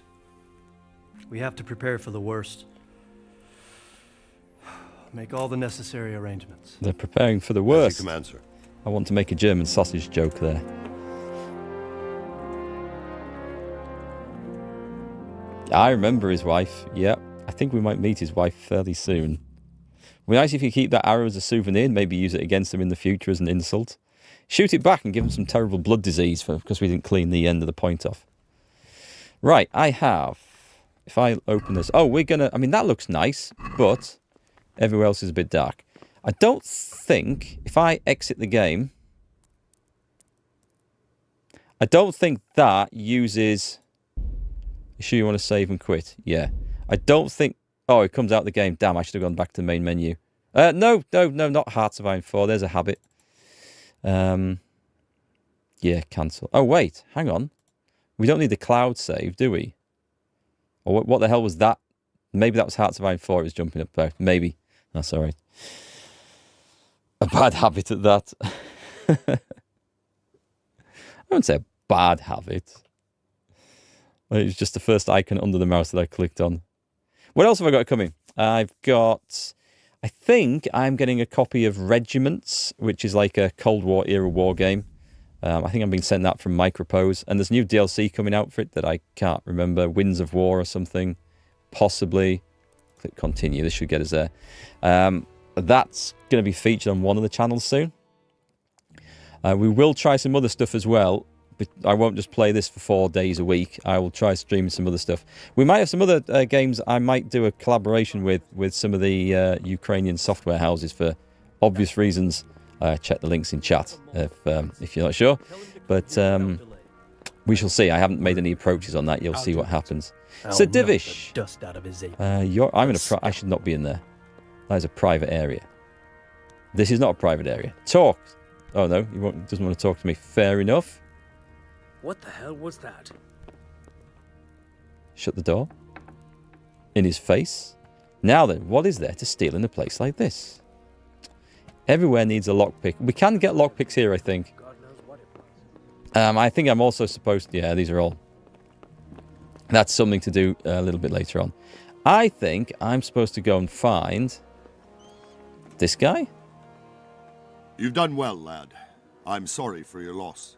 We have to prepare for the worst. Make all the necessary arrangements. They're preparing for the worst. As you command, sir. I want to make a German sausage joke there. I remember his wife. Yeah, I think we might meet his wife fairly soon. It'd be nice if you keep that arrow as a souvenir, maybe use it against him in the future as an insult. Shoot it back and give him some terrible blood disease because we didn't clean the end of the point off. Right, I have... If I open this... Oh, we're going to... I mean, that looks nice, but everywhere else is a bit dark. I don't think... If I exit the game... I don't think that uses... You sure you want to save and quit? Yeah. I don't think... Oh, it comes out of the game. Damn, I should have gone back to the main menu. No, not Hearts of Iron 4. There's a habit. Yeah, cancel. Oh, wait. Hang on. We don't need the cloud save, do we? Or what the hell was that? Maybe that was Hearts of Iron 4. It was jumping up there. Maybe. That's all right. A bad habit at that. I wouldn't say a bad habit. It was just the first icon under the mouse that I clicked on. What else have I got coming? I've got... I think I'm getting a copy of Regiments, which is like a Cold War era war game. I think I'm being sent that from Micropose. And there's new DLC coming out for it that I can't remember. Winds of War or something. Possibly. Click continue. This should get us there. That's going to be featured on one of the channels soon. We will try some other stuff as well. But I won't just play this for 4 days a week. I will try streaming some other stuff. We might have some other games I might do a collaboration with some of the Ukrainian software houses for obvious reasons. Check the links in chat if you're not sure. But we shall see. I haven't made any approaches on that. You'll see what happens. So Divish, dust out of his ape. I should not be in there. That is a private area. This is not a private area. Talk. Oh no, he doesn't want to talk to me. Fair enough. What the hell was that? Shut the door. In his face. Now then, what is there to steal in a place like this? Everywhere needs a lockpick. We can get lockpicks here, I think. I think I'm also supposed to... Yeah, these are all... That's something to do a little bit later on. I think I'm supposed to go and find... this guy? You've done well, lad. I'm sorry for your loss.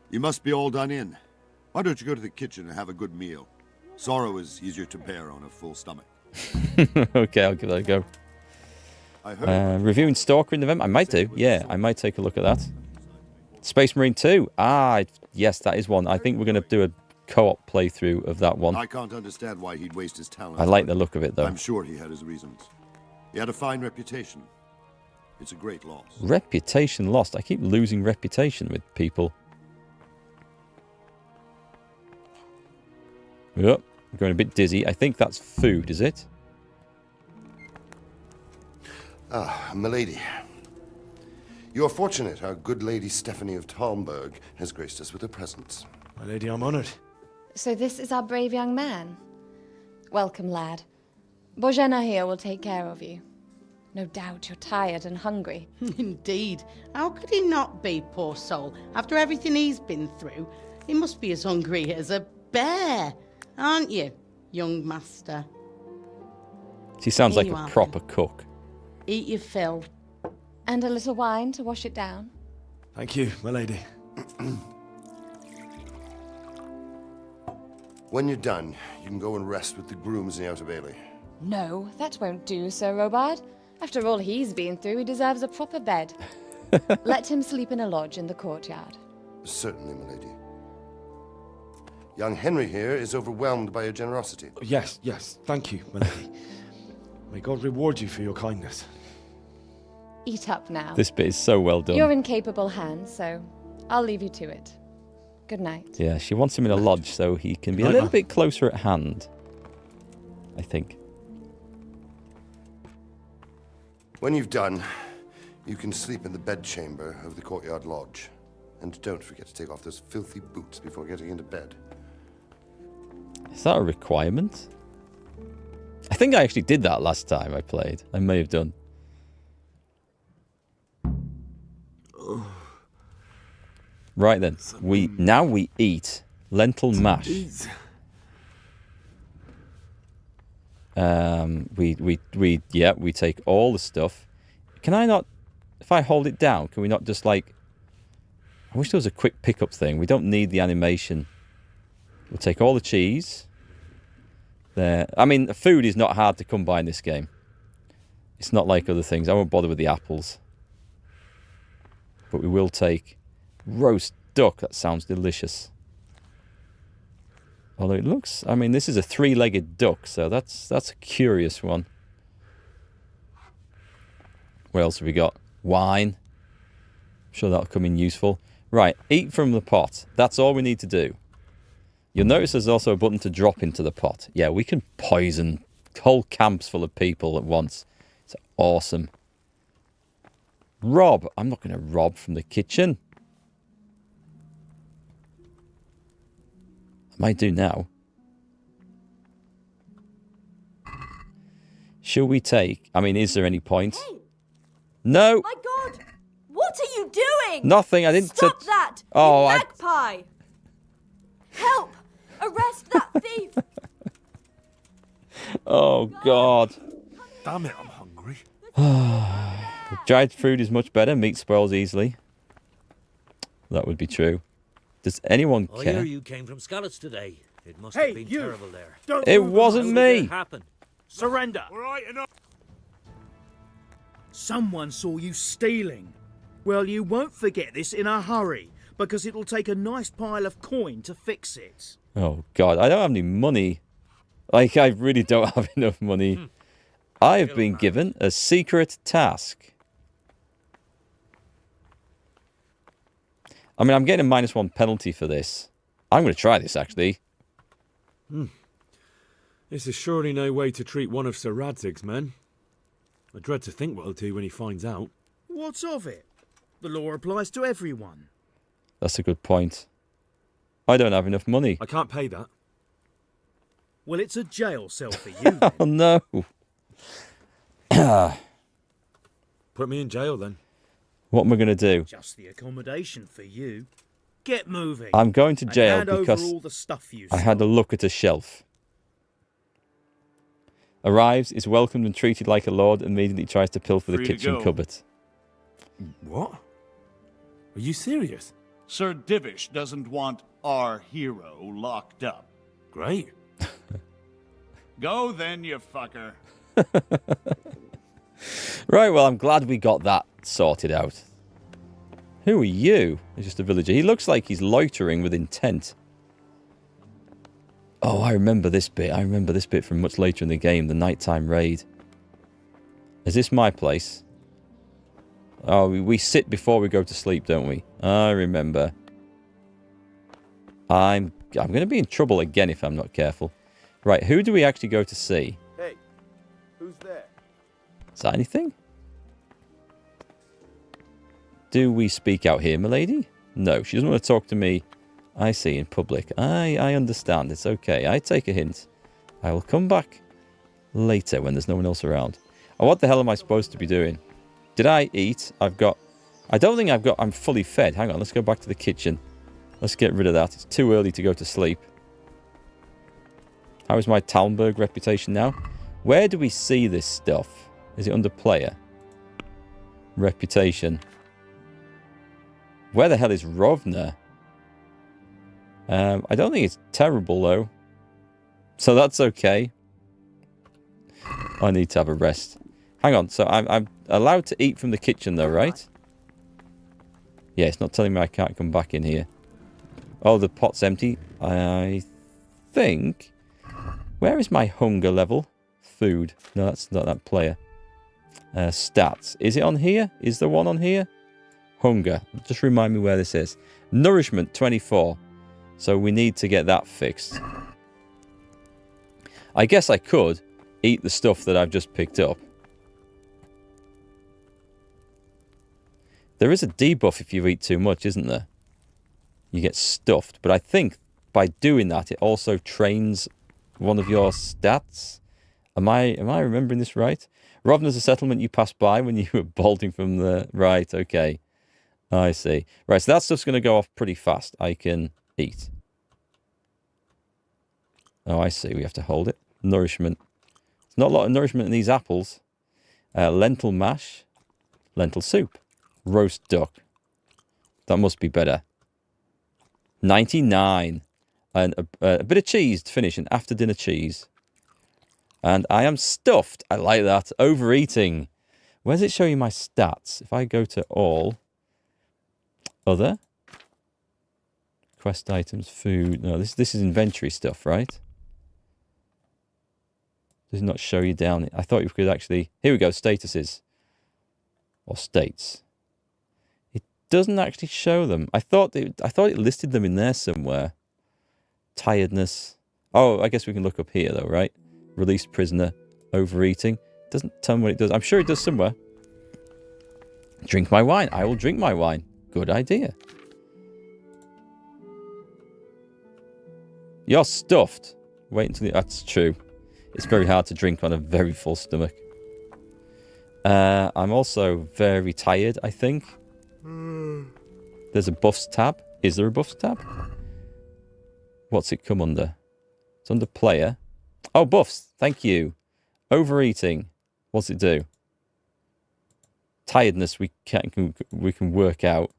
You must be all done in. Why don't you go to the kitchen and have a good meal? Sorrow is easier to bear on a full stomach. Okay, I'll give that a go. Reviewing Stalker in November? I might do. Yeah, I might take a look at that. Space Marine 2? Yes, that is one. I think we're going to do a co-op playthrough of that one. I can't understand why he'd waste his talent. I like the look of it, though. I'm sure he had his reasons. He had a fine reputation. It's a great loss. Reputation lost. I keep losing reputation with people. Yep, I'm going a bit dizzy. I think that's food, is it? Ah, milady. You are fortunate our good lady Stephanie of Talmberg has graced us with her presence. My lady, I'm honored. So this is our brave young man. Welcome, lad. Bojena here will take care of you. No doubt you're tired and hungry. Indeed. How could he not be, poor soul? After everything he's been through, he must be as hungry as a bear, aren't you, young master? She sounds Here like you a are, proper cook. Eat your fill. And a little wine to wash it down. Thank you, my lady. When you're done, you can go and rest with the grooms in the Outer Bailey. No, that won't do, Sir Robard. After all he's been through, he deserves a proper bed. Let him sleep in a lodge in the courtyard. Certainly, my lady. Young Henry here is overwhelmed by your generosity. Yes, yes, thank you, my lady. May God reward you for your kindness. Eat up now. This bit is so well done. You're in capable hands, so I'll leave you to it. Good night. Yeah, she wants him in a lodge so he can be a Night, little Ma. bit closer at hand. I think. When you've done, you can sleep in the bedchamber of the courtyard lodge. And don't forget to take off those filthy boots before getting into bed. Is that a requirement? I think I actually did that last time I played. I may have done. Right then, now we eat lentil mash. We take all the stuff. Can I not, if I hold it down, can we not just like, I wish there was a quick pickup thing. We don't need the animation. We'll take all the cheese. There. I mean, food is not hard to come by in this game. It's not like other things. I won't bother with the apples. But we will take roast duck. That sounds delicious. Although it looks, I mean, this is a three-legged duck, so that's a curious one. What else have we got? Wine. I'm sure that'll come in useful. Right, eat from the pot. That's all we need to do. You'll notice there's also a button to drop into the pot. Yeah, we can poison whole camps full of people at once. It's awesome. Rob. I'm not going to rob from the kitchen. I might do now. Shall we take... I mean, is there any point? Hey. No! My God! What are you doing? Nothing, I didn't Stop that! Oh, you magpie! Help! Arrest that thief! Oh, God. Damn it, I'm hungry. Dried food is much better. Meat spoils easily. That would be true. Does anyone I care? hear you came from Skalitz today. It must have been terrible there. It wasn't me. Happen? Surrender. Someone saw you stealing. Well, you won't forget this in a hurry, because it'll take a nice pile of coin to fix it. Oh, God. I don't have any money. Like, I really don't have enough money. I have been given a secret task. I mean, I'm getting a -1 penalty for this. I'm going to try this, actually. This is surely no way to treat one of Sir Radzig's men. I dread to think what he'll do when he finds out. What's of it? The law applies to everyone. That's a good point. I don't have enough money. I can't pay that. Well, it's a jail cell for you, then. Oh, no. Put me in jail, then. What am I going to do? Just the accommodation for you. Get moving. I'm going to and jail hand over because all the stuff you I had a look at a shelf. Arrives, is welcomed and treated like a lord, immediately tries to pilfer the Free to kitchen go. cupboard. What? Are you serious? Sir Divish doesn't want our hero locked up. Great. Go then, you fucker. Right, well, I'm glad we got that sorted out. Who are you? He's just a villager. He looks like he's loitering with intent. Oh, I remember this bit. I remember this bit from much later in the game, the nighttime raid. Is this my place? Oh, we sit before we go to sleep, don't we? I remember. I'm going to be in trouble again if I'm not careful. Right, who do we actually go to see? Hey, who's there? Is that anything? Do we speak out here, milady? No, she doesn't want to talk to me I see, in public. I understand. It's okay. I take a hint. I will come back later when there's no one else around. Oh, what the hell am I supposed to be doing? Did I eat? I don't think I'm fully fed. Hang on, let's go back to the kitchen. Let's get rid of that. It's too early to go to sleep. How is my Talmberg reputation now? Where do we see this stuff? Is it under player? Reputation. Where the hell is Rovna? I don't think it's terrible, though. So that's okay. I need to have a rest. Hang on, so I'm allowed to eat from the kitchen, though, right? Yeah, it's not telling me I can't come back in here. Oh, the pot's empty. I think... Where is my hunger level? Food. No, that's not that player. Stats. Is it on here? Is there one on here? Hunger. Just remind me where this is. Nourishment, 24. So we need to get that fixed. I guess I could eat the stuff that I've just picked up. There is a debuff if you eat too much, isn't there? You get stuffed. But I think by doing that, it also trains one of your stats. Am I remembering this right? Rovna's a settlement you passed by when you were bolting from the... Right, okay. I see. Right, so that stuff's going to go off pretty fast. I can eat. Oh, I see. We have to hold it. Nourishment. There's not a lot of nourishment in these apples. Lentil mash. Lentil soup. Roast duck. That must be better. 99. And a bit of cheese to finish. An after dinner cheese. And I am stuffed. I like that. Overeating. Where does it show you my stats? If I go to all. Other. Quest items. Food. No, this is inventory stuff, right? Does not show you down. I thought you could actually... Here we go. Statuses. Or states. It doesn't actually show them. I thought it listed them in there somewhere. Tiredness. Oh, I guess we can look up here though, right? Released prisoner. Overeating. Doesn't tell me what it does. I'm sure it does somewhere. Drink my wine. I will drink my wine. Good idea. You're stuffed. Wait until... That's true. It's very hard to drink on a very full stomach. I'm also very tired, I think. There's a buffs tab. Is there a buffs tab? What's it come under? It's under player. Oh, buffs. Thank you. Overeating. What's it do? Tiredness we can work out.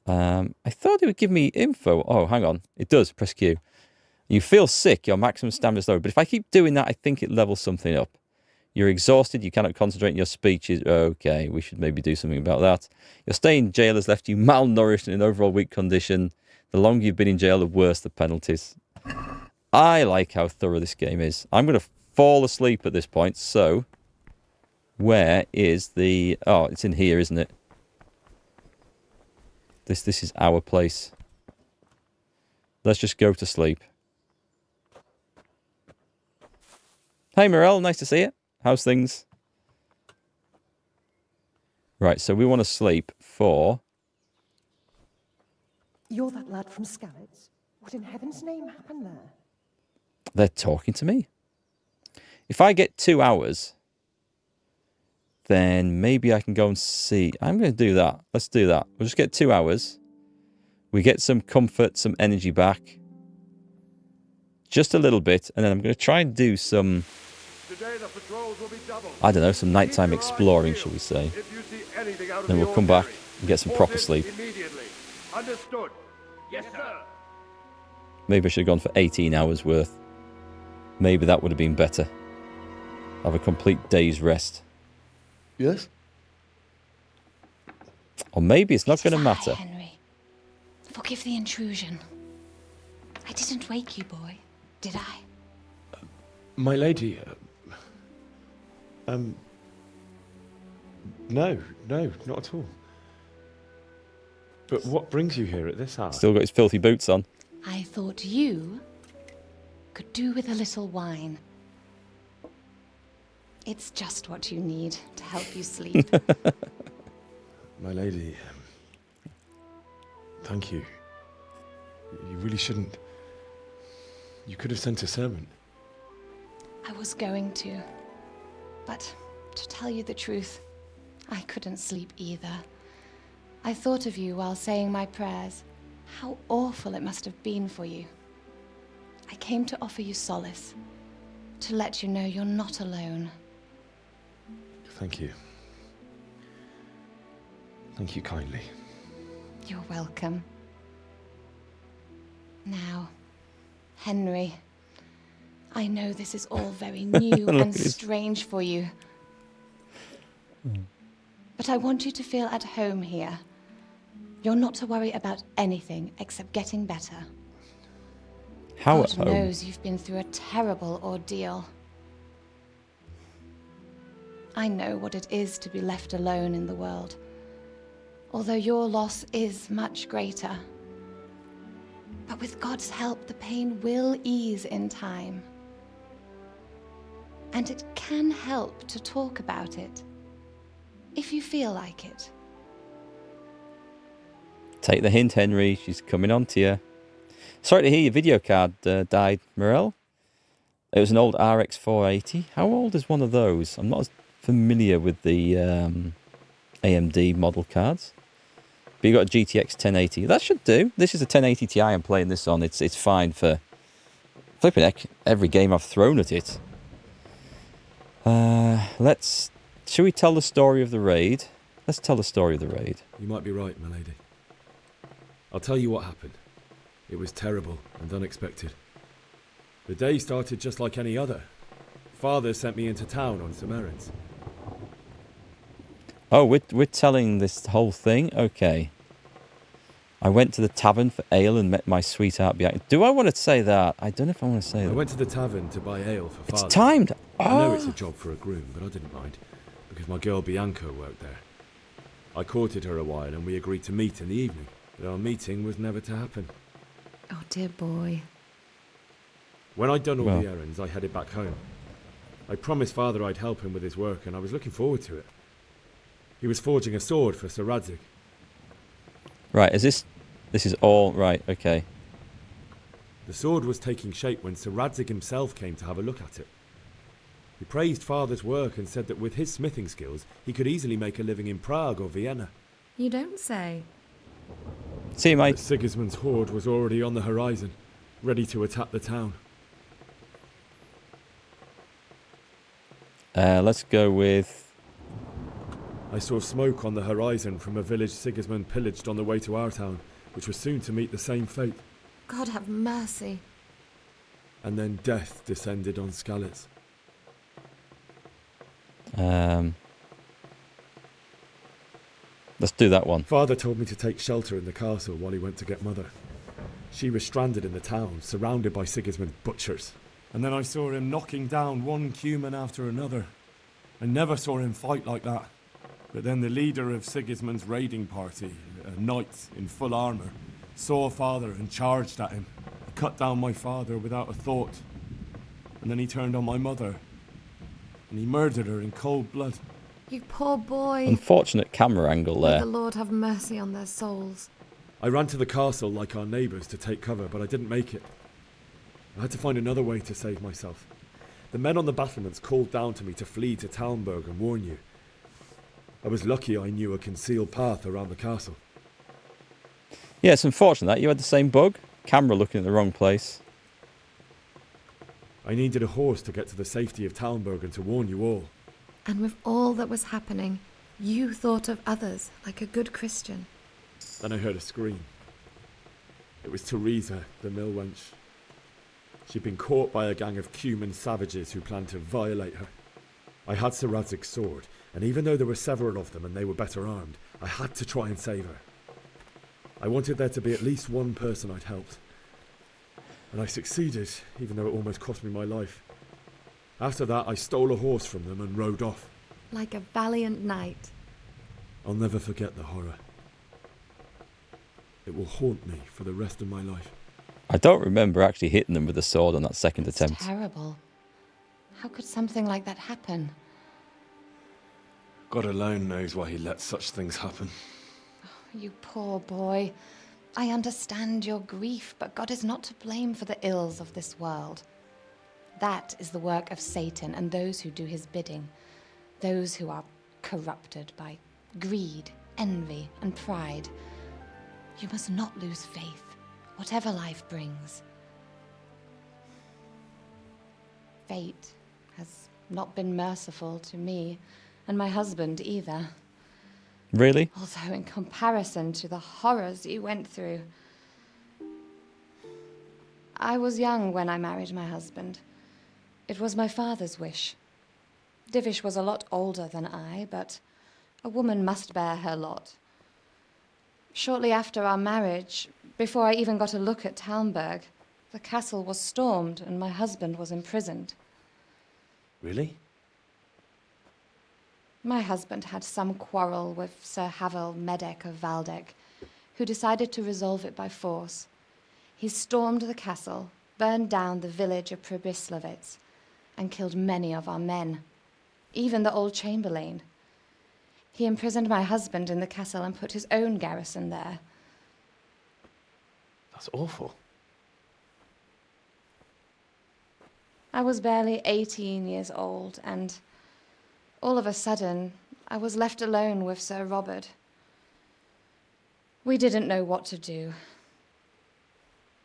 I thought it would give me info. Oh, hang on. It does. Press Q. You feel sick. Your maximum stamina is low. But if I keep doing that, I think it levels something up. You're exhausted. You cannot concentrate on your speech. Okay, we should maybe do something about that. Your stay in jail has left you malnourished and in overall weak condition. The longer you've been in jail, the worse the penalties. I like how thorough this game is. I'm going to fall asleep at this point. So, where is the... Oh, it's in here, isn't it? This is our place. Let's just go to sleep. Hey, Morel. Nice to see you. How's things? Right, so we want to sleep for... You're that lad from Skalitz. What in heaven's name happened there? They're talking to me. If I get 2 hours, then maybe I can go and see. I'm going to do that. Let's do that. We'll just get 2 hours. We get some comfort, some energy back. Just a little bit. And then I'm going to try and do some... I don't know, some nighttime exploring, shall we say. Then we'll come back and get some proper sleep. Understood. Yes, sir. Maybe I should have gone for 18 hours worth. Maybe that would have been better. Have a complete day's rest. Yes? Or maybe it's not going to matter. Henry. Forgive the intrusion. I didn't wake you, boy. Did I? My lady... No, not at all. But what brings you here at this hour? Still got his filthy boots on. I thought you could do with a little wine. It's just what you need to help you sleep. My lady, thank you. You really shouldn't. You could have sent a servant. I was going to. But to tell you the truth, I couldn't sleep either. I thought of you while saying my prayers. How awful it must have been for you. I came to offer you solace. To let you know you're not alone. Thank you. Thank you kindly. You're welcome. Now, Henry, I know this is all very new and strange for you. But I want you to feel at home here. You're not to worry about anything except getting better. How God at home? knows you've been through a terrible ordeal. I know what it is to be left alone in the world. Although your loss is much greater. But with God's help, the pain will ease in time. And it can help to talk about it, if you feel like it. Take the hint, Henry. She's coming on to you. Sorry to hear your video card died, Morel. It was an old RX 480. How old is one of those? I'm not as familiar with the AMD model cards. But you got a GTX 1080. That should do. This is a 1080 Ti I'm playing this on. It's fine for flipping heck, every game I've thrown at it. Shall we tell the story of the raid? Let's tell the story of the raid. You might be right, my lady. I'll tell you what happened. It was terrible and unexpected. The day started just like any other. Father sent me into town on some errands. Oh, we're telling this whole thing? Okay. I went to the tavern for ale and met my sweetheart Bianca. Do I want to say that? I don't know if I want to say that. I went to the tavern to buy ale for Father. It's timed! I know it's a job for a groom, but I didn't mind, because my girl Bianca worked there. I courted her a while and we agreed to meet in the evening, but our meeting was never to happen. Oh, dear boy. When I'd done all the errands, I headed back home. I promised Father I'd help him with his work, and I was looking forward to it. He was forging a sword for Sir Radzig. Right, this is all right, okay. The sword was taking shape when Sir Radzig himself came to have a look at it. He praised Father's work and said that with his smithing skills, he could easily make a living in Prague or Vienna. You don't say. See you, mate. But Sigismund's horde was already on the horizon, ready to attack the town. Let's go with... I saw smoke on the horizon from a village Sigismund pillaged on the way to our town, which was soon to meet the same fate. God have mercy. And then death descended on Skalitz. Let's do that one. Father told me to take shelter in the castle while he went to get Mother. She was stranded in the town, surrounded by Sigismund's butchers. And then I saw him knocking down one Cuman after another. I never saw him fight like that. But then the leader of Sigismund's raiding party, a knight in full armour, saw Father and charged at him. He cut down my father without a thought. And then he turned on my mother. And he murdered her in cold blood. You poor boy. Unfortunate camera angle May there. the Lord have mercy on their souls. I ran to the castle like our neighbours to take cover, but I didn't make it. I had to find another way to save myself. The men on the battlements called down to me to flee to Talmberg and warn you. I was lucky I knew a concealed path around the castle. Yeah, it's unfortunate that you had the same bug. Camera looking at the wrong place. I needed a horse to get to the safety of Talmberg and to warn you all. And with all that was happening, you thought of others like a good Christian. Then I heard a scream. It was Teresa, the mill wench. She'd been caught by a gang of Cuman savages who planned to violate her. I had Sir Radzig's sword, and even though there were several of them and they were better armed, I had to try and save her. I wanted there to be at least one person I'd helped. And I succeeded, even though it almost cost me my life. After that, I stole a horse from them and rode off. Like a valiant knight. I'll never forget the horror. It will haunt me for the rest of my life. I don't remember actually hitting them with a sword on that second attempt. Terrible. How could something like that happen? God alone knows why he lets such things happen. Oh, you poor boy. I understand your grief, but God is not to blame for the ills of this world. That is the work of Satan and those who do his bidding, those who are corrupted by greed, envy, and pride. You must not lose faith, whatever life brings. Fate has not been merciful to me, and my husband either. Really? Although in comparison to the horrors you went through. I was young when I married my husband. It was my father's wish. Divish was a lot older than I, but a woman must bear her lot. Shortly after our marriage, before I even got a look at Talmberg, the castle was stormed and my husband was imprisoned. Really? My husband had some quarrel with Sir Havel Medek of Valdek, who decided to resolve it by force. He stormed the castle, burned down the village of Pribyslavitz, and killed many of our men, even the old chamberlain. He imprisoned my husband in the castle and put his own garrison there. That's awful. I was barely 18 years old, and all of a sudden, I was left alone with Sir Robert. We didn't know what to do.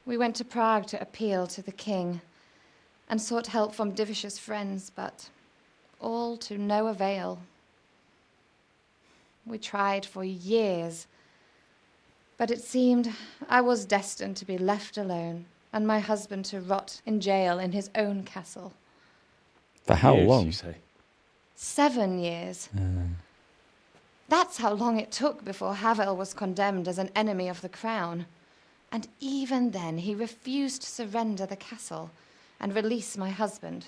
We went to Prague to appeal to the king and sought help from Divish's friends, but all to no avail. We tried for years, but it seemed I was destined to be left alone and my husband to rot in jail in his own castle. For how long? You say? 7 years. That's how long it took before Havel was condemned as an enemy of the crown. And even then, he refused to surrender the castle and release my husband.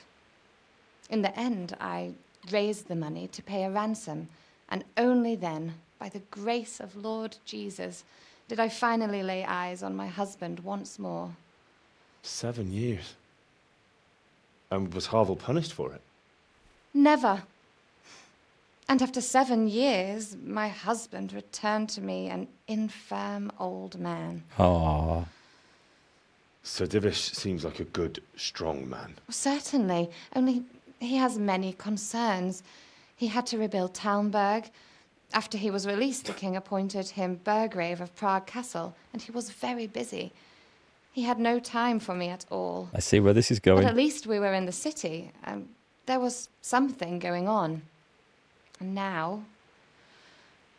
In the end, I raised the money to pay a ransom, and only then, by the grace of Lord Jesus, did I finally lay eyes on my husband once more. 7 years. And was Havel punished for it? Never. And after 7 years, my husband returned to me an infirm old man. Ah. Sir Divish seems like a good, strong man. Certainly, only he has many concerns. He had to rebuild Talmberg. After he was released, the king appointed him Burgrave of Prague Castle, and he was very busy. He had no time for me at all. I see where this is going. But at least we were in the city. There was something going on. And now,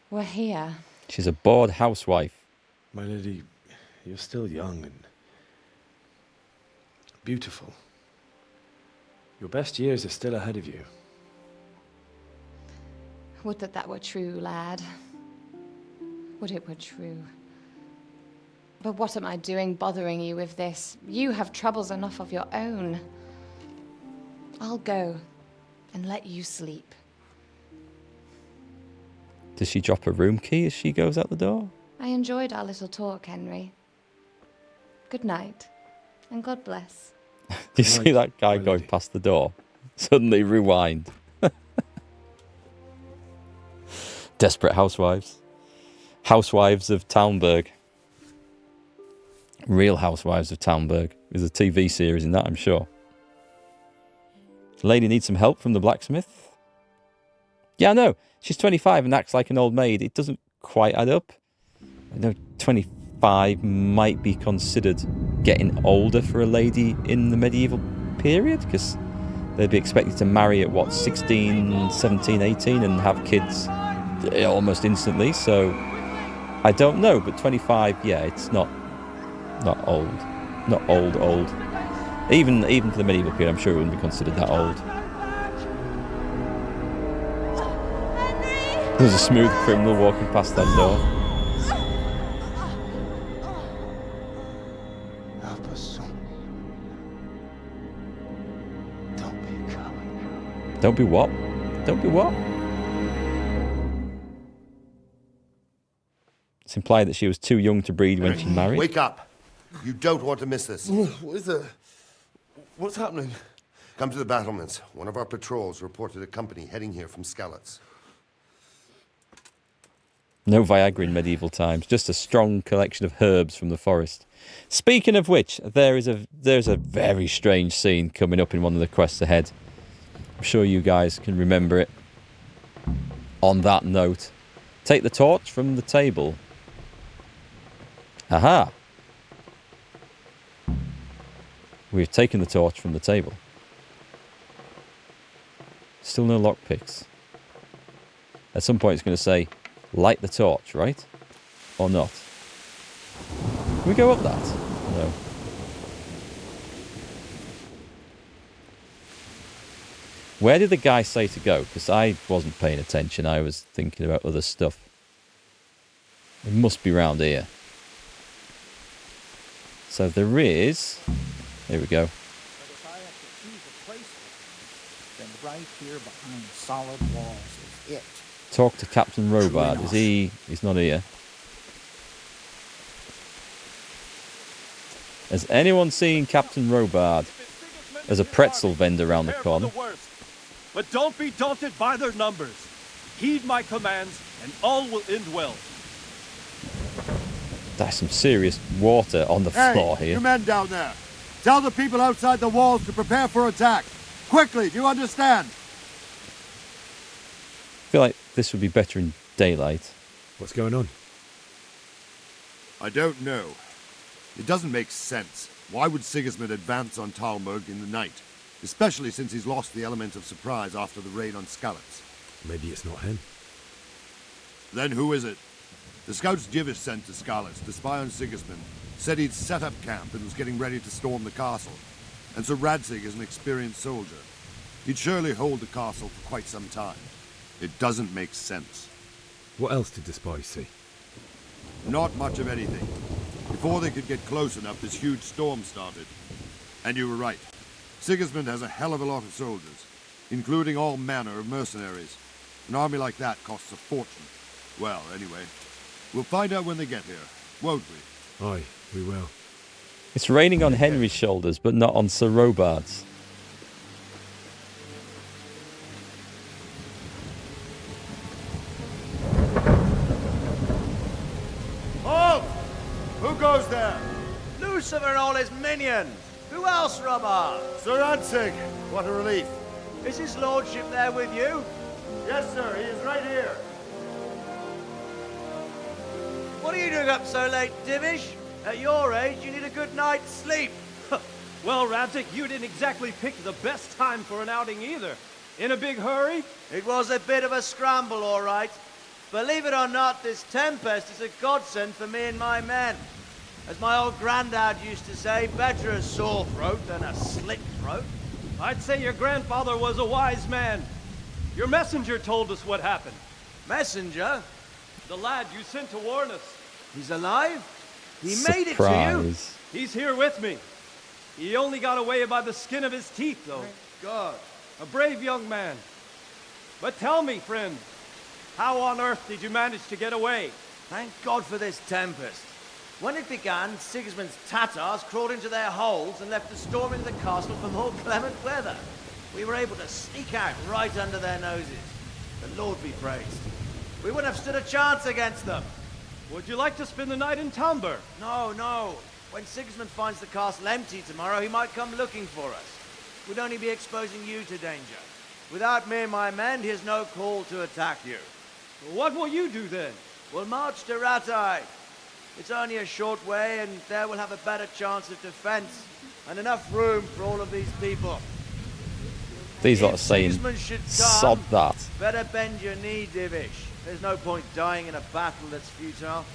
we're here. She's a bored housewife. My lady, you're still young and beautiful. Your best years are still ahead of you. Would that that were true, lad. Would it were true. But what am I doing bothering you with this? You have troubles enough of your own. I'll go and let you sleep. Does she drop a room key as she goes out the door? I enjoyed our little talk, Henry. Good night, and God bless. Do you see that guy going past the door? Suddenly rewind. Desperate housewives. Housewives of Talmberg. Real Housewives of Talmberg. There's a TV series in that, I'm sure. The lady needs some help from the blacksmith. Yeah, I know. She's 25 and acts like an old maid. It doesn't quite add up. I know 25 might be considered getting older for a lady in the medieval period, because they'd be expected to marry at, what, 16, 17, 18 and have kids almost instantly. So I don't know, but 25, yeah, it's not old. Not old. Even for the medieval period, I'm sure it wouldn't be considered that old. There's a smooth criminal walking past that door. Help us, son. Don't be a coward. Don't be what? Don't be what? It's implied that she was too young to breed when she married. Wake up. You don't want to miss this. What is it? What's happening? Come to the battlements. One of our patrols reported a company heading here from Skalitz. No Viagra in medieval times, just a strong collection of herbs from the forest. Speaking of which, there's a very strange scene coming up in one of the quests ahead. I'm sure you guys can remember it. On that note, take the torch from the table. Aha! We've taken the torch from the table. Still no lockpicks. At some point it's going to say, light the torch, right? Or not? Can we go up that? No. Where did the guy say to go? Because I wasn't paying attention. I was thinking about other stuff. It must be round here. So there is... Here we go. But if I have to choose a place for him, then right here behind solid walls is it. Talk to Captain Robard. Is he... He's not here. Has anyone seen Captain Robard? There's a pretzel vendor around the corner. But don't be daunted by their numbers. Heed my commands, and all will end well. There's some serious water on the floor here. You men down there. Tell the people outside the walls to prepare for attack. Quickly, do you understand? I feel like this would be better in daylight. What's going on? I don't know. It doesn't make sense. Why would Sigismund advance on Talmberg in the night? Especially since he's lost the element of surprise after the raid on Skalitz. Maybe it's not him. Then who is it? The scouts Jivish sent to Skalitz to spy on Sigismund said he'd set up camp and was getting ready to storm the castle. And so Radzig is an experienced soldier. He'd surely hold the castle for quite some time. It doesn't make sense. What else did the spies see? Not much of anything. Before they could get close enough, this huge storm started. And you were right. Sigismund has a hell of a lot of soldiers, including all manner of mercenaries. An army like that costs a fortune. Well, anyway, we'll find out when they get here, won't we? Aye, we will. It's raining on Henry's shoulders, but not on Sir Robard's. Halt! Who goes there? Lucifer and all his minions. Who else, Robard? Sir Radzig. What a relief. Is his lordship there with you? Yes, sir. He is right here. What are you doing up so late, Divish? At your age, you need a good night's sleep. Well, Radzig, you didn't exactly pick the best time for an outing either. In a big hurry? It was a bit of a scramble, all right. Believe it or not, this tempest is a godsend for me and my men. As my old granddad used to say, better a sore throat than a slit throat. I'd say your grandfather was a wise man. Your messenger told us what happened. Messenger? The lad you sent to warn us. He's alive? He Surprise. made it to you? He's here with me. He only got away by the skin of his teeth, though. Thank God. A brave young man. But tell me, friend, how on earth did you manage to get away? Thank God for this tempest. When it began, Sigismund's Tatars crawled into their holes and left the storm into the castle for more clement weather. We were able to sneak out right under their noses. The Lord be praised. We wouldn't have stood a chance against them. Would you like to spend the night in Talmberg? No, no. When Sigismund finds the castle empty tomorrow, he might come looking for us. We'd only be exposing you to danger. Without me and my men, he has no call to attack you. What will you do then? We'll march to Ratai. It's only a short way, and there we'll have a better chance of defense and enough room for all of these people. These lot are saying, sod that. Better bend your knee, Divish. There's no point dying in a battle that's futile.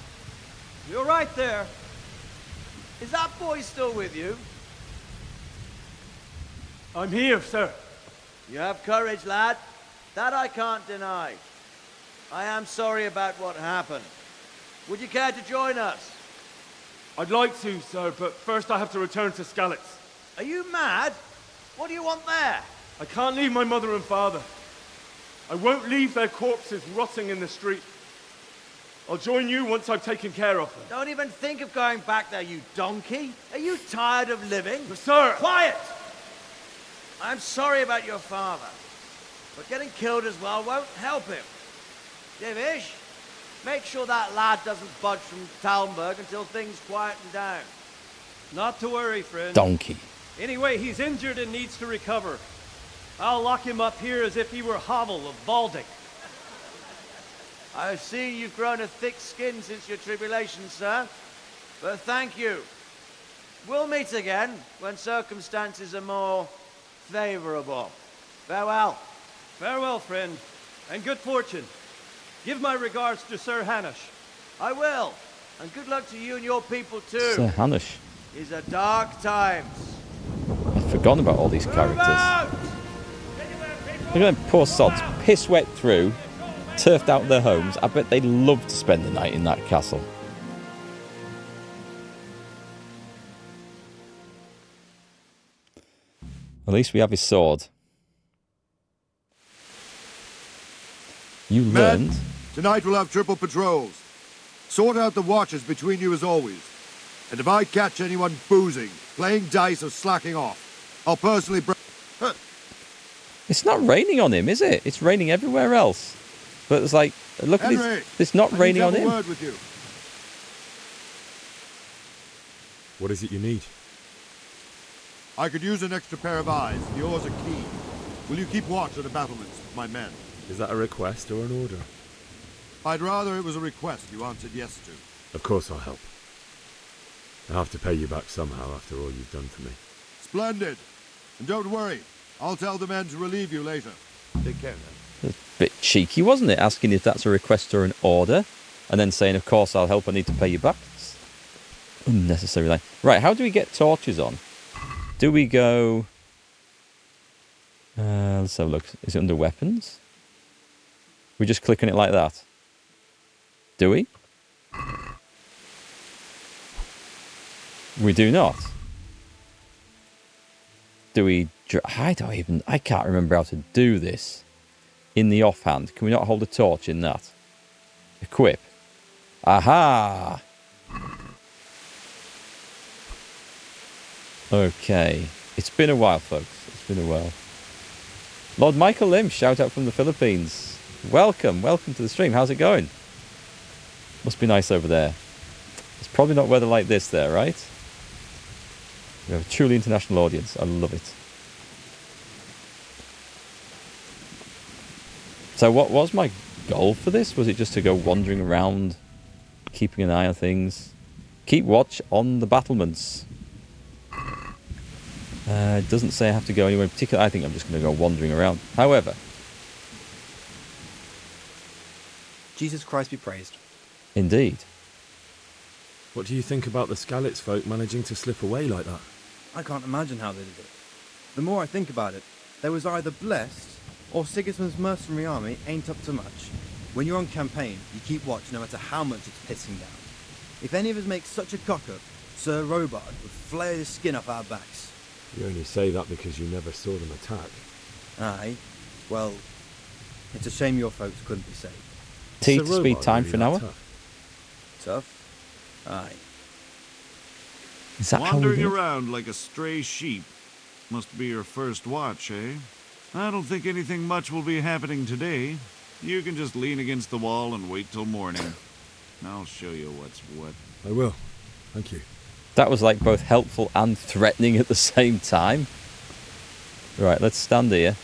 You're right there. Is that boy still with you? I'm here, sir. You have courage, lad. That I can't deny. I am sorry about what happened. Would you care to join us? I'd like to, sir, but first I have to return to Skalitz. Are you mad? What do you want there? I can't leave my mother and father. I won't leave their corpses rotting in the street. I'll join you once I've taken care of them. Don't even think of going back there, you donkey. Are you tired of living? Sir! Quiet! I'm sorry about your father, but getting killed as well won't help him. Divish, Make sure that lad doesn't budge from Talmberg until things quieten down. Not to worry, friend. Donkey. Anyway, he's injured and needs to recover. I'll lock him up here as if he were Havel of Baldic. I've seen you've grown a thick skin since your tribulation, sir. But thank you. We'll meet again when circumstances are more favourable. Farewell. Farewell, friend, and good fortune. Give my regards to Sir Hanush. I will. And good luck to you and your people too. Sir Hanush. These are dark times. I've forgotten about all these characters. Look at them poor sods, piss wet through, turfed out their homes. I bet they'd love to spend the night in that castle. At least we have his sword. You learned. Tonight we'll have triple patrols. Sort out the watches between you as always. And if I catch anyone boozing, playing dice or slacking off, I'll personally It's not raining on him, is it? It's raining everywhere else. But it's like, look at this. It's not raining on him. Word with you. What is it you need? I could use an extra pair of eyes. The oars are keen. Will you keep watch at the battlements with my men? Is that a request or an order? I'd rather it was a request you answered yes to. Of course I'll help. I have to pay you back somehow after all you've done for me. Splendid. And don't worry. I'll tell the men to relieve you later. Take care now. A bit cheeky, wasn't it? Asking if that's a request or an order. And then saying, of course I'll help, I need to pay you back. It's unnecessary line. Right, how do we get torches on? Do we go... let's have a look. Is it under weapons? We just click on it like that. Do we? We do not. Do we... I can't remember how to do this. In the offhand. Can we not hold a torch in that? Equip. Aha! Okay. It's been a while, folks. It's been a while. Lord Michael Lim, shout out from the Philippines. Welcome. Welcome to the stream. How's it going? Must be nice over there. It's probably not weather like this there, right? We have a truly international audience. I love it. So what was my goal for this? Was it just to go wandering around, keeping an eye on things? Keep watch on the battlements. It doesn't say I have to go anywhere in particular. I think I'm just going to go wandering around. However. Jesus Christ be praised. Indeed. What do you think about the Skalitz folk managing to slip away like that? I can't imagine how they did it. The more I think about it, they was either blessed or Sigismund's mercenary army ain't up to much. When you're on campaign, you keep watch no matter how much it's pissing down. If any of us make such a cock-up, Sir Robard would flare the skin off our backs. You only say that because you never saw them attack. Aye. Well, it's a shame your folks couldn't be saved. T to speed time for an hour. Tough? Aye. Is that Wandering around like a stray sheep. Must be your first watch, eh? I don't think anything much will be happening today. You can just lean against the wall and wait till morning. I'll show you what's what. I will. Thank you. That was like both helpful and threatening at the same time. Right, let's stand here.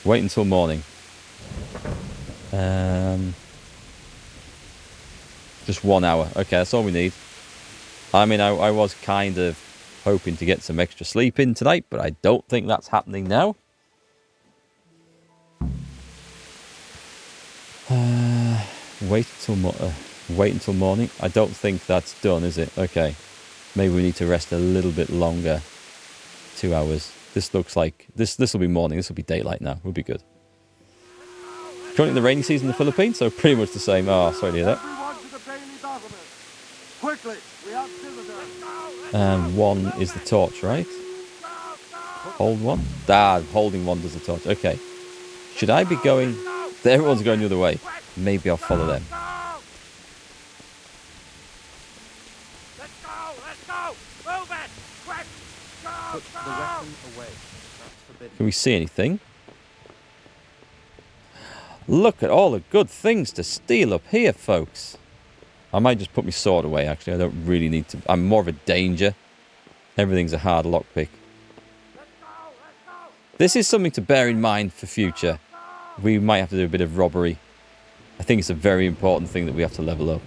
Wait until morning. Just 1 hour. Okay, that's all we need. I mean, I was kind of hoping to get some extra sleep in tonight, but I don't think that's happening now. Wait until morning. I don't think that's done, is it? Okay. Maybe we need to rest a little bit longer. 2 hours. This looks like... This will be morning. This will be daylight now. We'll be good. Currently in the rainy season in the Philippines, so pretty much the same. Oh, sorry to hear that. Quickly, we have And one is the torch, right? Hold one? Holding one does the torch. Okay. Should I be going... Everyone's going the other way. Maybe I'll follow them. Put the weapon away. That's forbidden. Can we see anything? Look at all the good things to steal up here, folks. I might just put my sword away, actually. I don't really need to. I'm more of a danger. Everything's a hard lockpick. This is something to bear in mind for future. We might have to do a bit of robbery. I think it's a very important thing that we have to level up.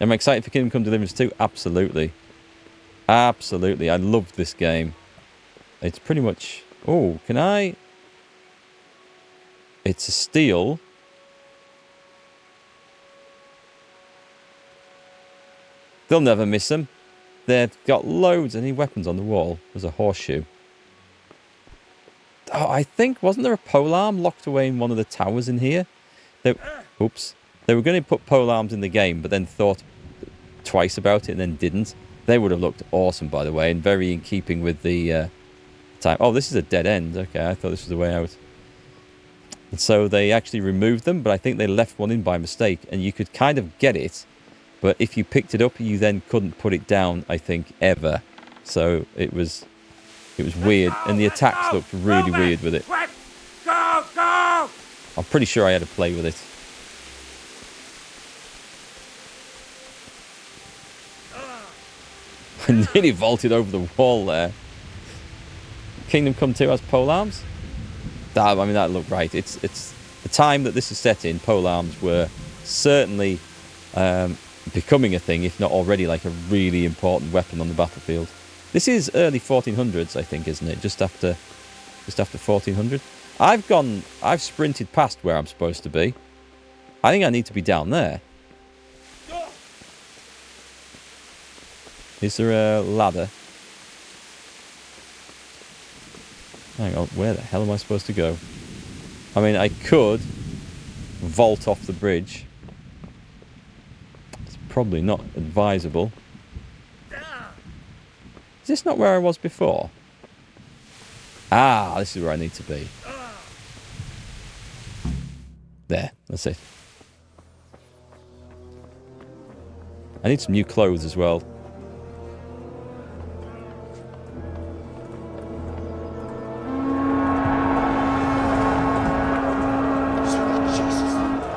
Am I excited for Kingdom Come Deliverance 2? Absolutely. Absolutely. I loved this game. It's pretty much... Oh, can I... It's a steal. They'll never miss them. They've got loads of any weapons on the wall. There's a horseshoe. Oh, I think... Wasn't there a polearm locked away in one of the towers in here? Oops. They were going to put polearms in the game, but then thought twice about it and then didn't. They would have looked awesome, by the way, and very in keeping with the time. Oh, this is a dead end. Okay, I thought this was the way out. And so they actually removed them, but I think they left one in by mistake, and you could kind of get it, but if you picked it up, you then couldn't put it down, I think, ever. So it was weird, and the attacks looked really weird with it. Go, go! I'm pretty sure I had to play with it. I nearly vaulted over the wall there. Kingdom Come 2 has polearms? I mean, that looked right. It's the time that this is set in, polearms were certainly becoming a thing, if not already like a really important weapon on the battlefield. This is early 1400s, I think, isn't it? Just after 1400. I've sprinted past where I'm supposed to be. I think I need to be down there. Is there a ladder? Hang on, where the hell am I supposed to go? I mean, I could vault off the bridge. It's probably not advisable. Is this not where I was before? Ah, this is where I need to be. There, that's it. I need some new clothes as well.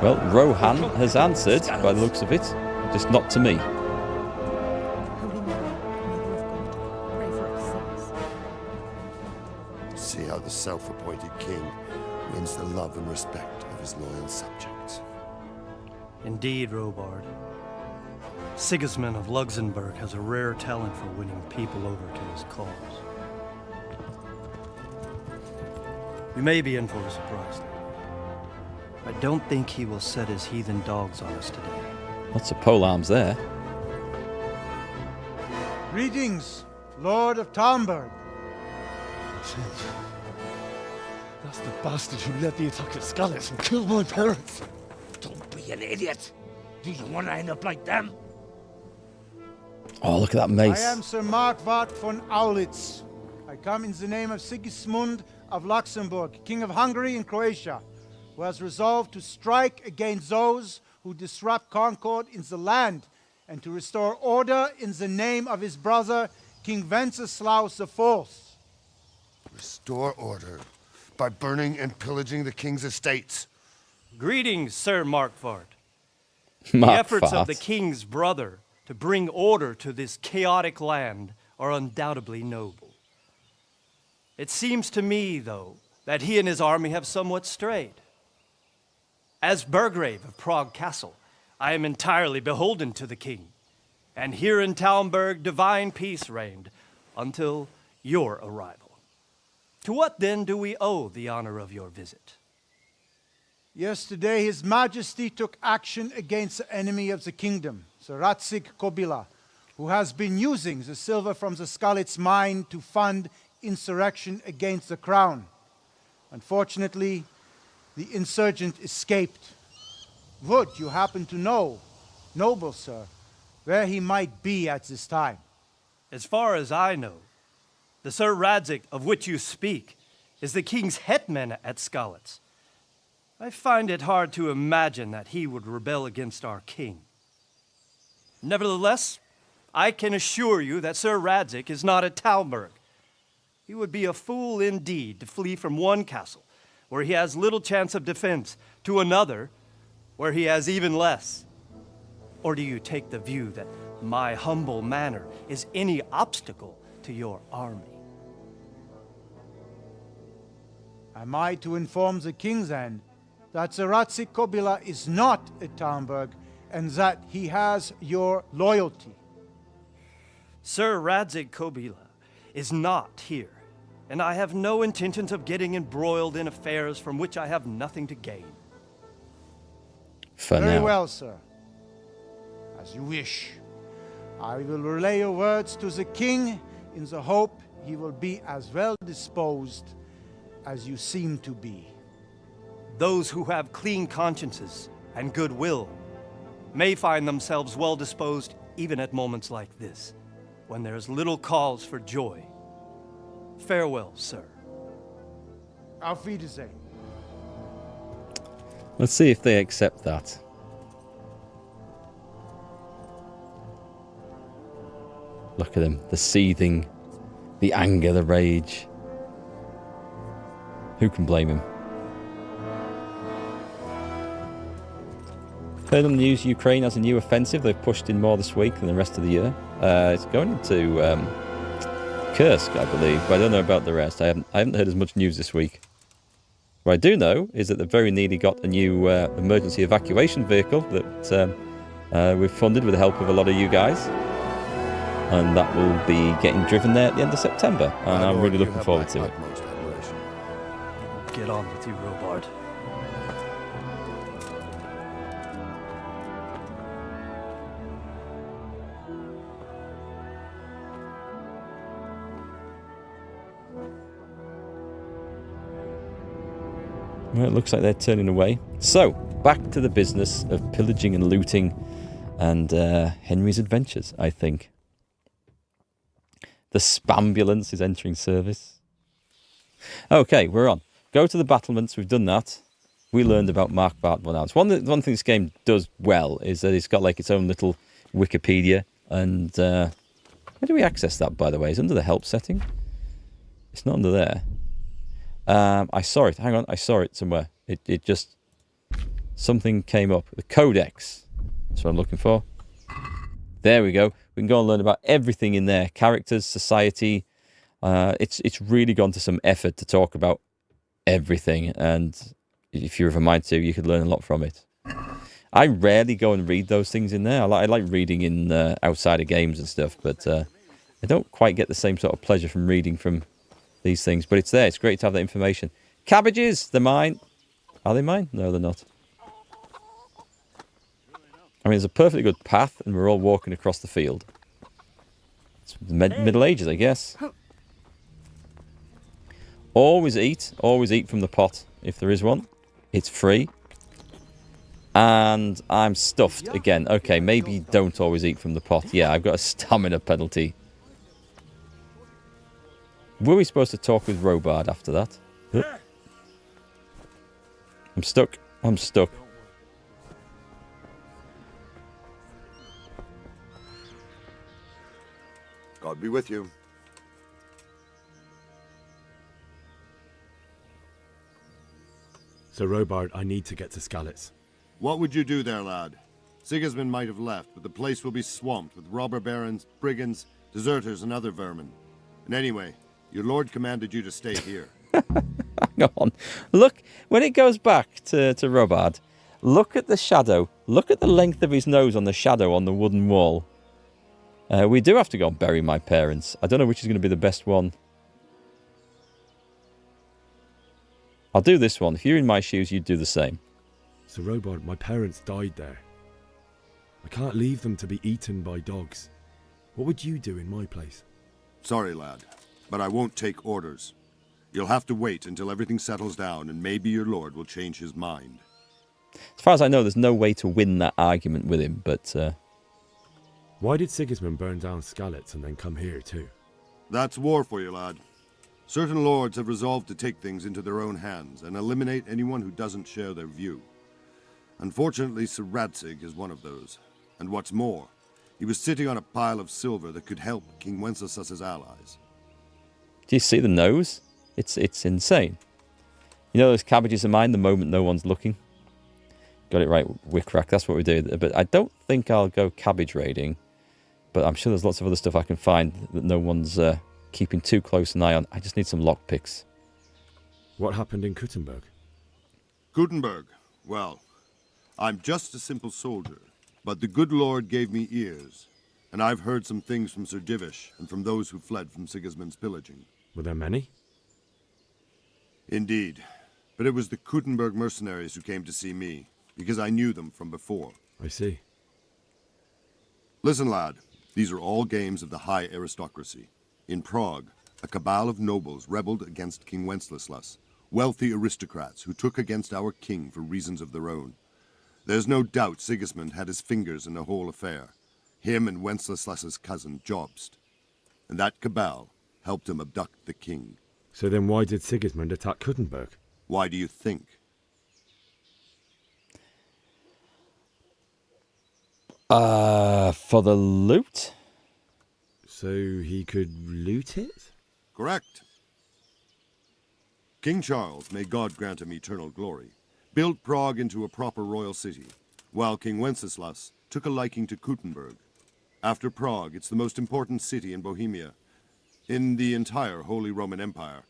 Well, Rohan has answered, by the looks of it, just not to me. See how the self-appointed king wins the love and respect of his loyal subjects. Indeed, Robard. Sigismund of Luxembourg has a rare talent for winning people over to his cause. We may be in for a surprise. I don't think he will set his heathen dogs on us today. Lots of polearms there. Greetings, Lord of Talmberg. That's the bastard who led the attack at Skalitz and killed my parents. Don't be an idiot. Do you want to end up like them? Oh, look at that mace. I am Sir Markvart von Aulitz. I come in the name of Sigismund of Luxembourg, King of Hungary and Croatia, who has resolved to strike against those who disrupt concord in the land and to restore order in the name of his brother, King Wenceslaus IV. Restore order by burning and pillaging the king's estates. Greetings, Sir Markvart. The efforts of the king's brother to bring order to this chaotic land are undoubtedly noble. It seems to me, though, that he and his army have somewhat strayed. As Burgrave of Prague Castle, I am entirely beholden to the king, and here in Talmberg divine peace reigned until your arrival. To what then do we owe the honor of your visit? Yesterday, His Majesty took action against the enemy of the kingdom, Sir Radzig Kobila, who has been using the silver from the Skalitz mine to fund insurrection against the crown. Unfortunately, the insurgent escaped. Would you happen to know, noble sir, where he might be at this time? As far as I know, the Sir Radzig of which you speak is the king's hetman at Skalitz. I find it hard to imagine that he would rebel against our king. Nevertheless, I can assure you that Sir Radzig is not at Talmberg. He would be a fool indeed to flee from one castle where he has little chance of defense, to another, where he has even less? Or do you take the view that my humble manor is any obstacle to your army? Am I to inform the king then that the Radzig Kobila is not at Talmberg and that he has your loyalty? Sir Radzig Kobila is not here, and I have no intentions of getting embroiled in affairs from which I have nothing to gain. Very well, sir. As you wish. I will relay your words to the king in the hope he will be as well disposed as you seem to be. Those who have clean consciences and goodwill may find themselves well disposed even at moments like this, when there is little cause for joy. Farewell, sir. Auf Wiedersehen. Let's see if they accept that. Look at him, the seething, the anger, the rage. Who can blame him? Heard on the news, Ukraine has a new offensive. They've pushed in more this week than the rest of the year. It's going into Kursk, I believe, but I don't know about the rest. I haven't heard as much news this week. What I do know is that they've very nearly got a new emergency evacuation vehicle that we've funded with the help of a lot of you guys. And that will be getting driven there at the end of September. And I'm really looking forward to it. Get on with you, Robard. Well, it looks like they're turning away. So, back to the business of pillaging and looting and Henry's adventures, I think. The spambulance is entering service. Okay, we're on. Go to the battlements. We've done that. We learned about Mark Bart von Arns. One thing this game does well is that it's got like its own little Wikipedia. And where do we access that, by the way? Is it under the help setting? It's not under there. I saw it. Hang on. I saw it somewhere. It just... Something came up. The Codex. That's what I'm looking for. There we go. We can go and learn about everything in there. Characters, society. It's really gone to some effort to talk about everything. And if you're of a mind to, you could learn a lot from it. I rarely go and read those things in there. I like reading in outside of games and stuff. But I don't quite get the same sort of pleasure from reading from these things. But it's there. It's great to have that information. Cabbages. They're mine. Are they mine? No, they're not. I mean, there's a perfectly good path, and we're all walking across the field. It's the Middle Ages, I guess. Always eat from the pot, if there is one. It's free. And I'm stuffed again. Okay, maybe don't always eat from the pot. Yeah, I've got a stamina penalty. Were we supposed to talk with Robard after that? I'm stuck. I'm stuck. God be with you. So, Robard, I need to get to Skalitz. What would you do there, lad? Sigismund might have left, but the place will be swamped with robber barons, brigands, deserters, and other vermin. And anyway, your lord commanded you to stay here. Hang on. Look, when it goes back to Robard, look at the shadow. Look at the length of his nose on the shadow on the wooden wall. We do have to go and bury my parents. I don't know which is going to be the best one. I'll do this one. If you're in my shoes, you'd do the same. So, Robard, my parents died there. I can't leave them to be eaten by dogs. What would you do in my place? Sorry, lad, but I won't take orders. You'll have to wait until everything settles down, and maybe your lord will change his mind. As far as I know, there's no way to win that argument with him, but... Why did Sigismund burn down Skalitz and then come here too? That's war for you, lad. Certain lords have resolved to take things into their own hands and eliminate anyone who doesn't share their view. Unfortunately, Sir Radzig is one of those. And what's more, he was sitting on a pile of silver that could help King Wenceslas's allies. Do you see the nose? It's insane. You know those cabbages are mine the moment no one's looking? Got it right, Wickrack. That's what we do. But I don't think I'll go cabbage raiding. But I'm sure there's lots of other stuff I can find that no one's keeping too close an eye on. I just need some lockpicks. What happened in Kuttenberg? Kuttenberg? Well, I'm just a simple soldier. But the good Lord gave me ears. And I've heard some things from Sir Divish and from those who fled from Sigismund's pillaging. Were there many? Indeed. But it was the Kuttenberg mercenaries who came to see me, because I knew them from before. I see. Listen, lad. These are all games of the high aristocracy. In Prague, a cabal of nobles rebelled against King Wenceslas, wealthy aristocrats who took against our king for reasons of their own. There's no doubt Sigismund had his fingers in the whole affair. Him and Wenceslas's cousin, Jobst. And that cabal helped him abduct the king. So then why did Sigismund attack Kuttenberg? Why do you think? For the loot? So he could loot it? Correct. King Charles, may God grant him eternal glory, built Prague into a proper royal city, while King Wenceslas took a liking to Kuttenberg. After Prague, it's the most important city in Bohemia, in the entire Holy Roman Empire.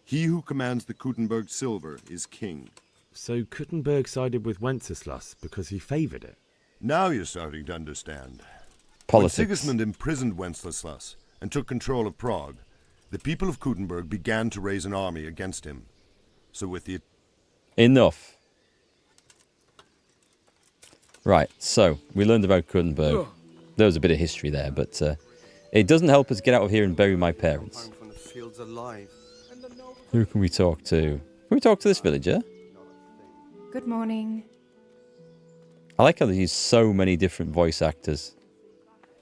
He who commands the Kuttenberg silver is king. So Kuttenberg sided with Wenceslas because he favoured it? Now you're starting to understand. Politics. When Sigismund imprisoned Wenceslas and took control of Prague, the people of Kuttenberg began to raise an army against him. So with the... Enough. Right, so we learned about Kuttenberg. There was a bit of history there, but it doesn't help us get out of here and bury my parents. Who can we talk to? Can we talk to this villager? Good morning. I like how they use so many different voice actors.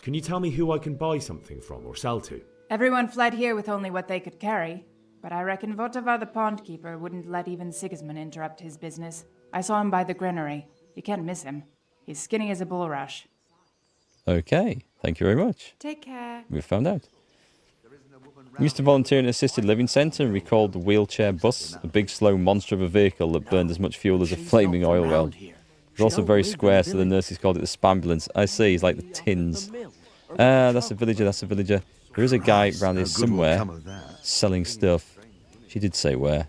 Can you tell me who I can buy something from or sell to? Everyone fled here with only what they could carry, but I reckon Votava the pond keeper wouldn't let even Sigismund interrupt his business. I saw him by the granary. You can't miss him. He's skinny as a bulrush. Okay, thank you very much. Take care. We found out. We used to volunteer in an assisted living centre and recalled the wheelchair bus, a big slow monster of a vehicle that burned as much fuel as a flaming oil well. It was also very square, so the nurses called it the spambulance. I see, it's like the tins. That's a villager, that's a villager. There is a guy around here somewhere selling stuff. She did say where.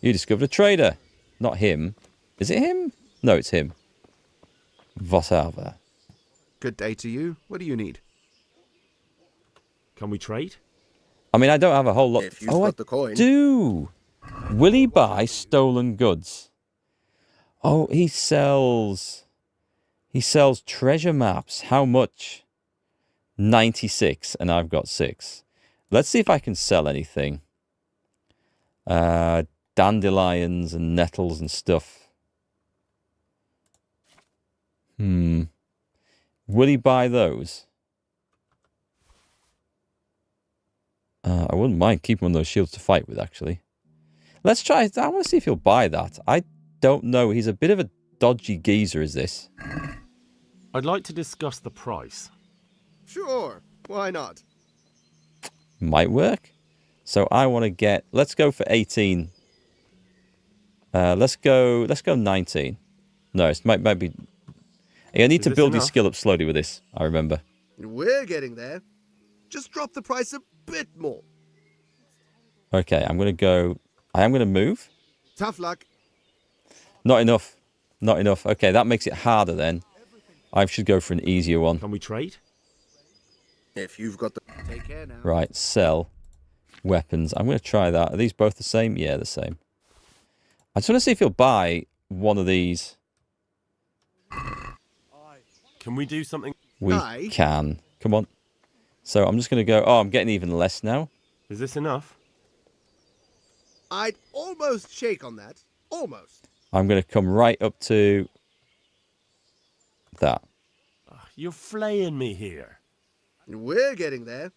You discovered a trader. Not him. Is it him? No, it's him. Votava. Good day to you. What do you need? Can we trade? I mean, I don't have a whole lot. If you've got the coin. Do. Will he buy stolen goods? Oh, he sells treasure maps. How much? 96, and I've got 6. Let's see if I can sell anything. Dandelions and nettles and stuff. Will he buy those? I wouldn't mind keeping one of those shields to fight with, actually. Let's try it. I want to see if he'll buy that. I don't know. He's a bit of a dodgy geezer, is this? I'd like to discuss the price. Sure. Why not? Might work. So I want to get... Let's go for 18. Let's go 19. No, it might be... I need to build his skill up slowly with this, I remember. We're getting there. Just drop the price a bit more. Okay, I'm going to go... I am going to move. Tough luck. Not enough. Not enough. Okay, that makes it harder then. I should go for an easier one. Can we trade? If you've got the... Take care now. Right, sell. Weapons. I'm going to try that. Are these both the same? Yeah, the same. I just want to see if he'll buy one of these. Can we do something? We can. Come on. So I'm just going to go... Oh, I'm getting even less now. Is this enough? I'd almost shake on that. Almost. I'm going to come right up to... that. You're flaying me here. We're getting there.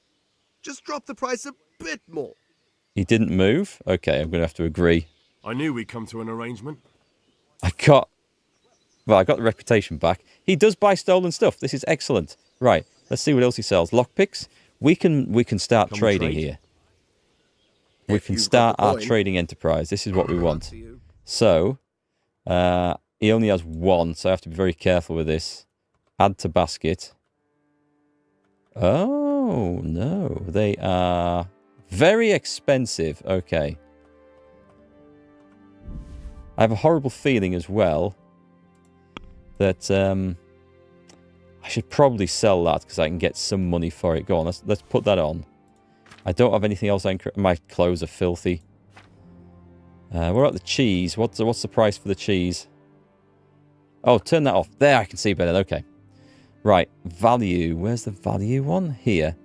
Just drop the price a bit more. He didn't move? Okay, I'm going to have to agree. I knew we'd come to an arrangement. I got the reputation back. He does buy stolen stuff. This is excellent. Right, let's see what else he sells. Lockpicks. We can start trading here. we can start our trading enterprise. This is what we want. So, he only has one, so I have to be very careful with this. Add to basket. Oh, no. They are very expensive. Okay. I have a horrible feeling as well that I should probably sell that because I can get some money for it. Go on, let's put that on. I don't have anything else. My clothes are filthy. What about the cheese? What's the price for the cheese? Oh, turn that off. There, I can see better. Okay. Right, value. Where's the value one? Here.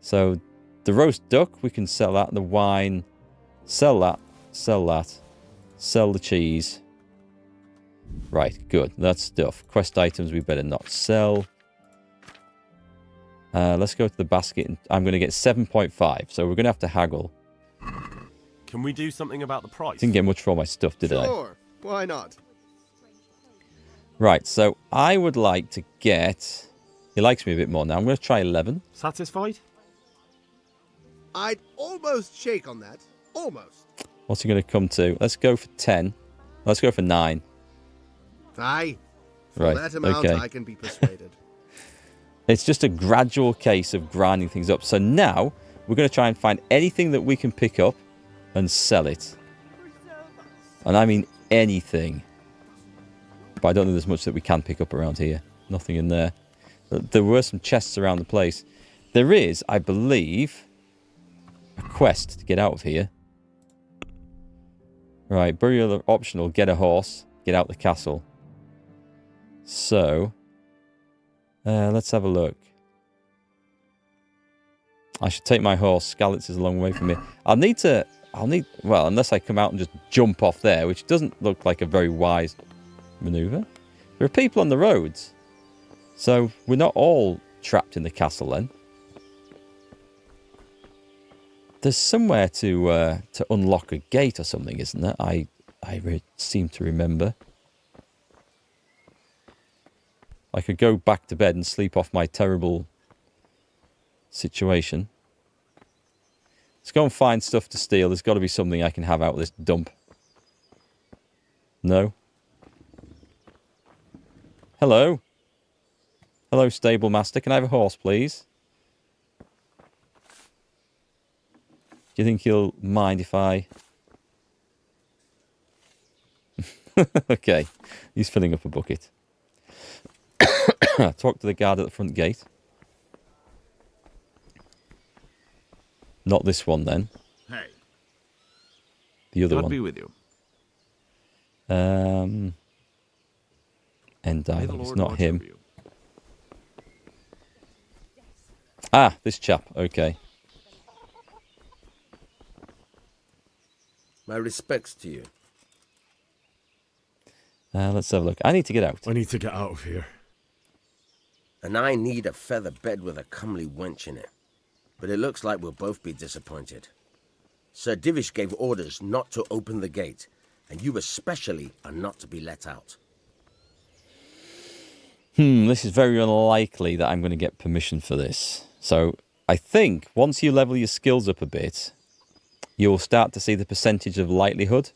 So, the roast duck, we can sell that. The wine, sell that. Sell that. Sell the cheese. Right, good. That's stuff. Quest items we better not sell. Let's go to the basket. I'm going to get 7.5, so we're going to have to haggle. Can we do something about the price? Didn't get much for all my stuff, did I? Sure, why not? Right, so I would like to get... He likes me a bit more now. I'm going to try 11. Satisfied? I'd almost shake on that. Almost. What's he going to come to? Let's go for 10. Let's go for 9. Aye. For Right, that amount, okay. I can be persuaded. It's just a gradual case of grinding things up. So now, we're going to try and find anything that we can pick up and sell it. And I mean anything. But I don't think there's much that we can pick up around here. Nothing in there. There were some chests around the place. There is, I believe, a quest to get out of here. Right, burial optional, get a horse, get out the castle. So, let's have a look. I should take my horse. Skalitz is a long way from here. Well, unless I come out and just jump off there, which doesn't look like a very wise maneuver. There are people on the roads. So, we're not all trapped in the castle then. There's somewhere to unlock a gate or something, isn't there? I seem to remember. I could go back to bed and sleep off my terrible situation. Let's go and find stuff to steal. There's got to be something I can have out of this dump. No? Hello? Hello, stable master. Can I have a horse, please? Do you think he'll mind if I... Okay. He's filling up a bucket. Talk to the guard at the front gate. Not this one, then. Hey. The other God one. be with you. End dialogue. It's not him. Ah, this chap. Okay. My respects to you. Let's have a look. I need to get out. I need to get out of here. And I need a feather bed with a comely wench in it. But it looks like we'll both be disappointed. Sir Divish gave orders not to open the gate, and you especially are not to be let out. This is very unlikely that I'm going to get permission for this. So I think once you level your skills up a bit, you'll start to see the percentage of likelihood.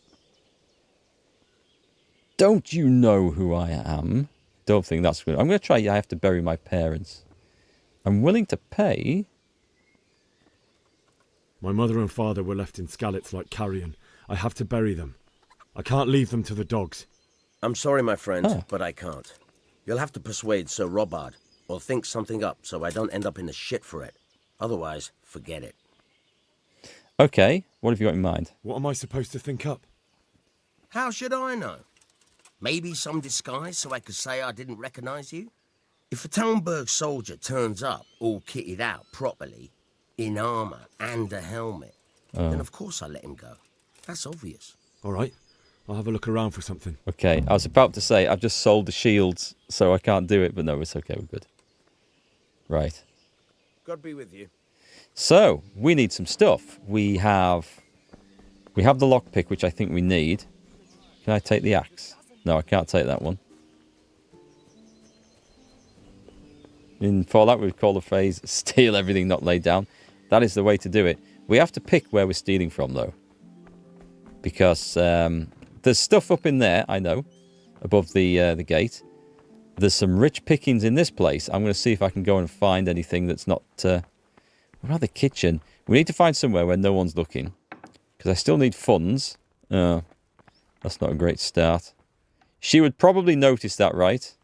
Don't you know who I am? Don't think that's good. I'm going to try. I have to bury my parents. I'm willing to pay. My mother and father were left in Skalitz like carrion. I have to bury them. I can't leave them to the dogs. I'm sorry, my friend, but I can't. You'll have to persuade Sir Robard, or think something up so I don't end up in the shit for it. Otherwise, forget it. Okay, what have you got in mind? What am I supposed to think up? How should I know? Maybe some disguise so I could say I didn't recognize you? If a Talmberg soldier turns up all kitted out properly, in armor and a helmet, then of course I let him go. That's obvious. All right, I'll have a look around for something. Okay, I was about to say I've just sold the shields, so I can't do it, but no, it's okay, we're good. Right. God be with you. So, we need some stuff. We have the lockpick, which I think we need. Can I take the axe? No, I can't take that one. In Fallout, we call the phrase, steal everything not laid down. That is the way to do it. We have to pick where we're stealing from, though. Because there's stuff up in there, I know, above the gate. There's some rich pickings in this place. I'm going to see if I can go and find anything that's not... What about the kitchen? We need to find somewhere where no one's looking. Because I still need funds. Oh, that's not a great start. She would probably notice that, right?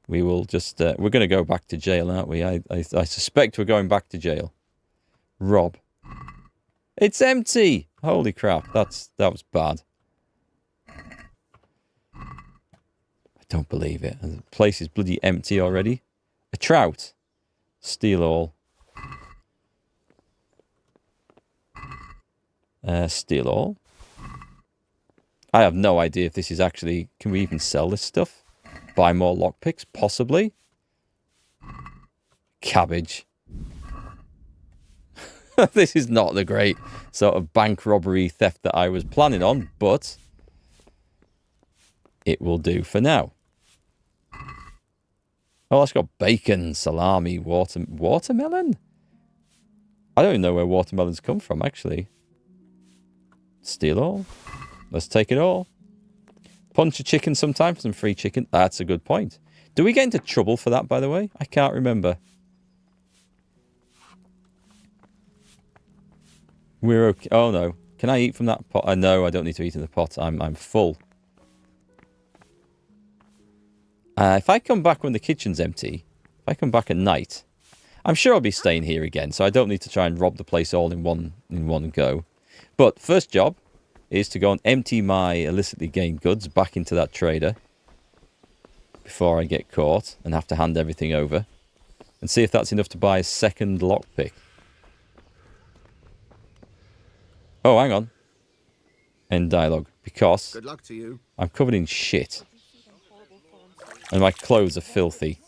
We will just... we're going to go back to jail, aren't we? I suspect we're going back to jail. Rob. It's empty! Holy crap, that was bad. I don't believe it. The place is bloody empty already. A trout. Steal all. Steal all. I have no idea if this is actually... Can we even sell this stuff? Buy more lockpicks? Possibly. Cabbage. This is not the great sort of bank robbery theft that I was planning on, but it will do for now. Oh, that's got bacon, salami, watermelon? I don't even know where watermelons come from, actually. Steal all. Let's take it all. Punch a chicken sometime for some free chicken. That's a good point. Do we get into trouble for that, by the way? I can't remember. We're okay. Oh, no. Can I eat from that pot? No, I don't need to eat in the pot. I'm full. If I come back when the kitchen's empty, if I come back at night, I'm sure I'll be staying here again, so I don't need to try and rob the place all in one go. But first job is to go and empty my illicitly gained goods back into that trader before I get caught and have to hand everything over, and see if that's enough to buy a second lockpick. Oh, hang on. End dialogue. Because good luck to you. I'm covered in shit. And my clothes are filthy.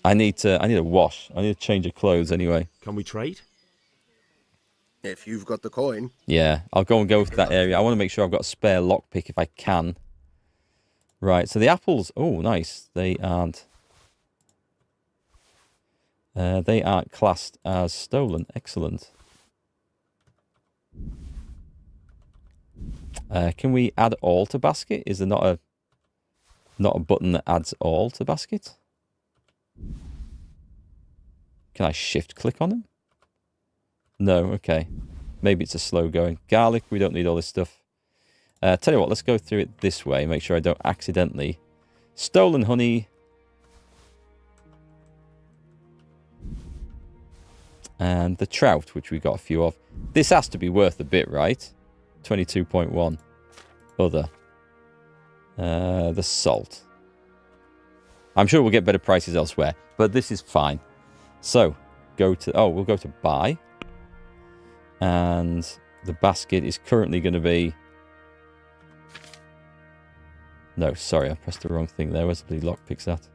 I need a wash. I need a change of clothes anyway. Can we trade? If you've got the coin. Yeah, I'll go to that area. I want to make sure I've got a spare lockpick if I can. Right, so the apples... Oh, nice. They aren't classed as stolen. Excellent. Can we add all to basket? Is there not a button that adds all to basket? Can I shift click on them? No, okay. Maybe it's a slow going. Garlic, we don't need all this stuff. Tell you what, let's go through it this way. Make sure I don't accidentally. Stolen honey. And the trout, which we got a few of. This has to be worth a bit, right? 22.1. Other. The salt. I'm sure we'll get better prices elsewhere, but this is fine. So, we'll go to buy. And the basket is currently going to be... No, sorry, I pressed the wrong thing there. Where's the lockpicks at?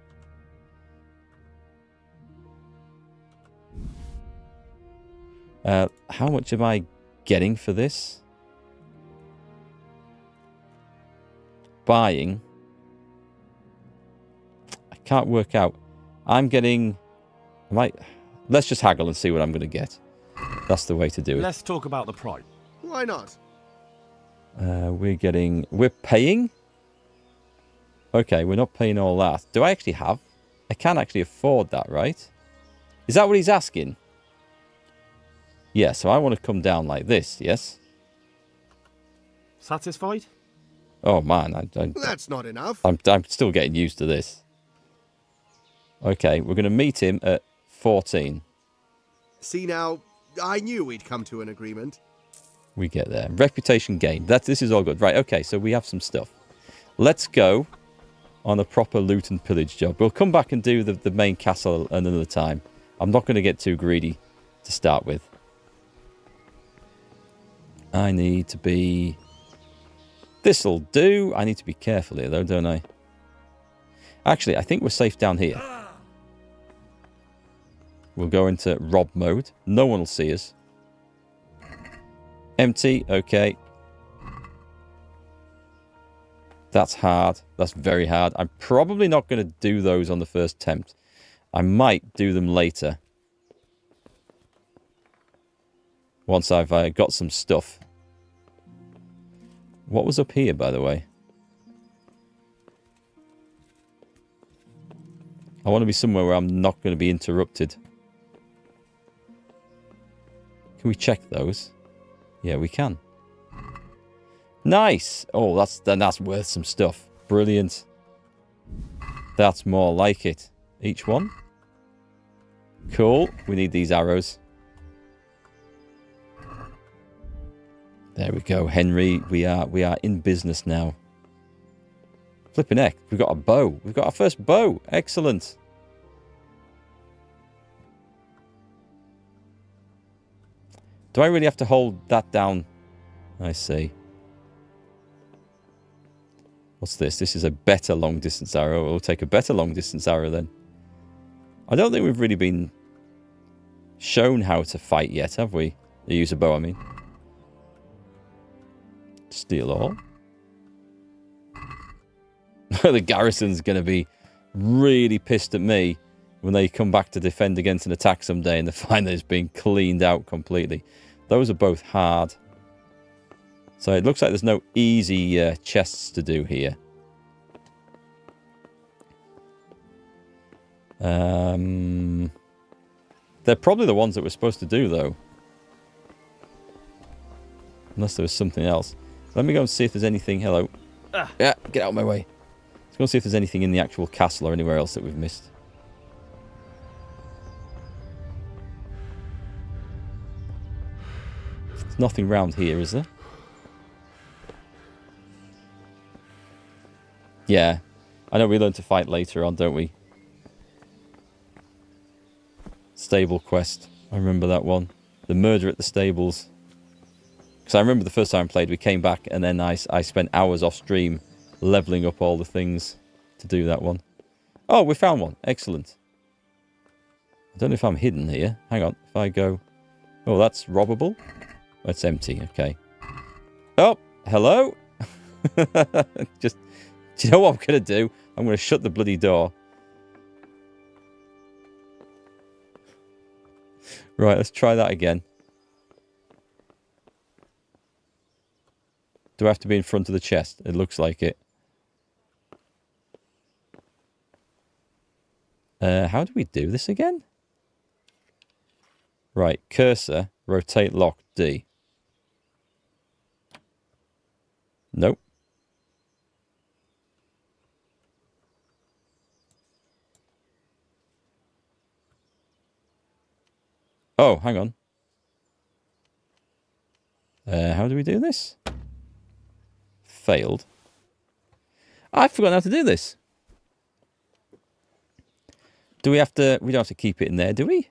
How much am I getting for this? Buying. I can't work out. I'm getting... Let's just haggle and see what I'm going to get. That's the way to do it. Let's talk about the price. Why not? We're paying? Okay, we're not paying all that. Do I actually have? I can actually afford that, right? Is that what he's asking? Yeah, so I want to come down like this, yes? Satisfied? Oh, man. That's not enough. I'm still getting used to this. Okay, we're going to meet him at 14. See now, I knew we'd come to an agreement. We get there. Reputation gain. This is all good. Right, okay, so we have some stuff. Let's go on a proper loot and pillage job. We'll come back and do the main castle another time. I'm not going to get too greedy to start with. I need to be... This'll do. I need to be careful here, though, don't I? Actually, I think we're safe down here. We'll go into rob mode. No one will see us. Empty. Okay. That's hard. That's very hard. I'm probably not going to do those on the first attempt. I might do them later. Once I've got some stuff. What was up here, by the way? I want to be somewhere where I'm not going to be interrupted. Can we check those? Yeah, we can. Nice! Oh, that's worth some stuff. Brilliant. That's more like it. Each one. Cool. We need these arrows. There we go, Henry. We are in business now. Flipping heck, we've got a bow. We've got our first bow. Excellent. Do I really have to hold that down? I see. What's this? This is a better long distance arrow. We'll take a better long distance arrow then. I don't think we've really been shown how to fight yet, have we? Use a bow, I mean. Steal all. The garrison's going to be really pissed at me when they come back to defend against an attack someday and they find that it's been cleaned out completely. Those are both hard. So it looks like there's no easy chests to do here. They're probably the ones that we're supposed to do, though. Unless there was something else. Let me go and see if there's anything... Hello. Yeah, get out of my way. Let's go and see if there's anything in the actual castle or anywhere else that we've missed. There's nothing round here, is there? Yeah. I know we learn to fight later on, don't we? Stable quest. I remember that one. The murder at the stables. Because I remember the first time I played, we came back and then I spent hours off stream leveling up all the things to do that one. Oh, we found one. Excellent. I don't know if I'm hidden here. Hang on. If I go... Oh, that's robbable. That's empty. Okay. Oh, hello. Just... Do you know what I'm going to do? I'm going to shut the bloody door. Right, let's try that again. Do I have to be in front of the chest? It looks like it. How do we do this again? Right, cursor, rotate lock, D. Nope. Oh, hang on. How do we do this? Failed. I've forgotten how to do this. Do we have to... We don't have to keep it in there, do we?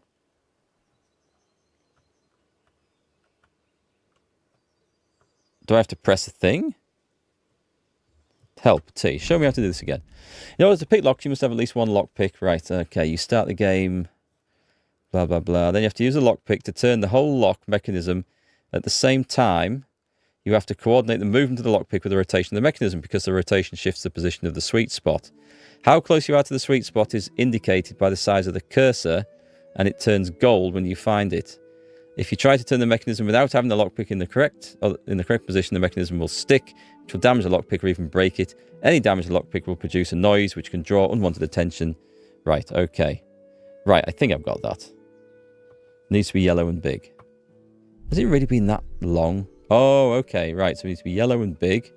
Do I have to press a thing? Help, T. Show me how to do this again. In order to pick locks, you must have at least one lockpick. Right, okay. You start the game... Blah, blah, blah. Then you have to use a lockpick to turn the whole lock mechanism at the same time. You have to coordinate the movement of the lockpick with the rotation of the mechanism because the rotation shifts the position of the sweet spot. How close you are to the sweet spot is indicated by the size of the cursor, and it turns gold when you find it. If you try to turn the mechanism without having the lockpick in the correct position, the mechanism will stick, which will damage the lockpick or even break it. Any damage to the lockpick will produce a noise which can draw unwanted attention. Right, okay. Right, I think I've got that. Needs to be yellow and big. Has it really been that long? Oh, okay, right. So it needs to be yellow and big.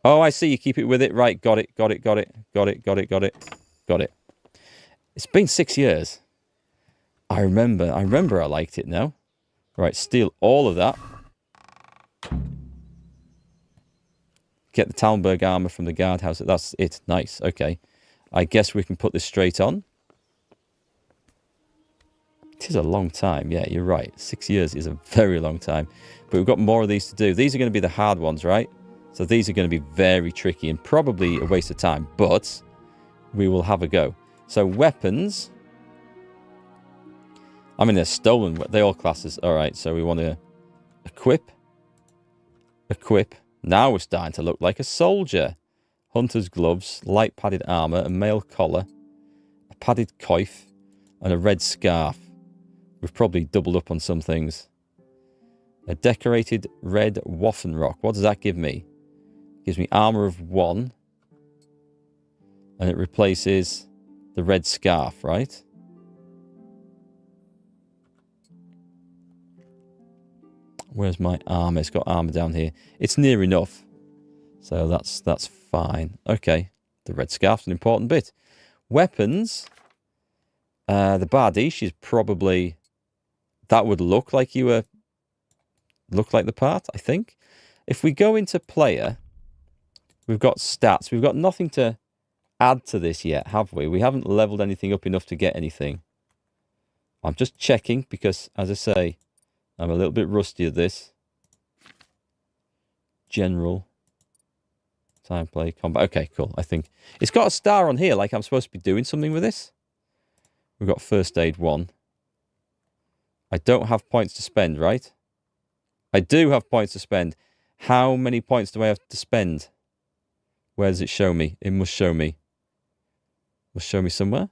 Oh, I see. You keep it with it. Right, got it, got it, got it, got it, got it, got it, got it. It's been 6 years. I remember I liked it now. Right, steal all of that. Get the Talmberg armor from the guardhouse. That's it. Nice. Okay. I guess we can put this straight on. It is a long time. Yeah, you're right. 6 years is a very long time. But we've got more of these to do. These are going to be the hard ones, right? So these are going to be very tricky and probably a waste of time. But we will have a go. So weapons. I mean, they're stolen. They all classes. All right, so we want to equip. Equip. Now we're starting to look like a soldier. Hunter's gloves, light padded armor, a mail collar, a padded coif, and a red scarf. We've probably doubled up on some things. A decorated red waffenrock. What does that give me? It gives me armor of 1. And it replaces the red scarf, right? Where's my armor? It's got armor down here. It's near enough. So that's fine. Okay. The red scarf's an important bit. Weapons. The Bardiche is probably... That would look like you were... Look like the part, I think. If we go into player, we've got stats. We've got nothing to add to this yet, have we? We haven't leveled anything up enough to get anything. I'm just checking because, as I say, I'm a little bit rusty at this. General. Time play, combat. Okay, cool. I think it's got a star on here, like I'm supposed to be doing something with this. We've got first aid 1. I don't have points to spend, right? I do have points to spend. How many points do I have to spend? Where does it show me? It must show me. Must show me somewhere.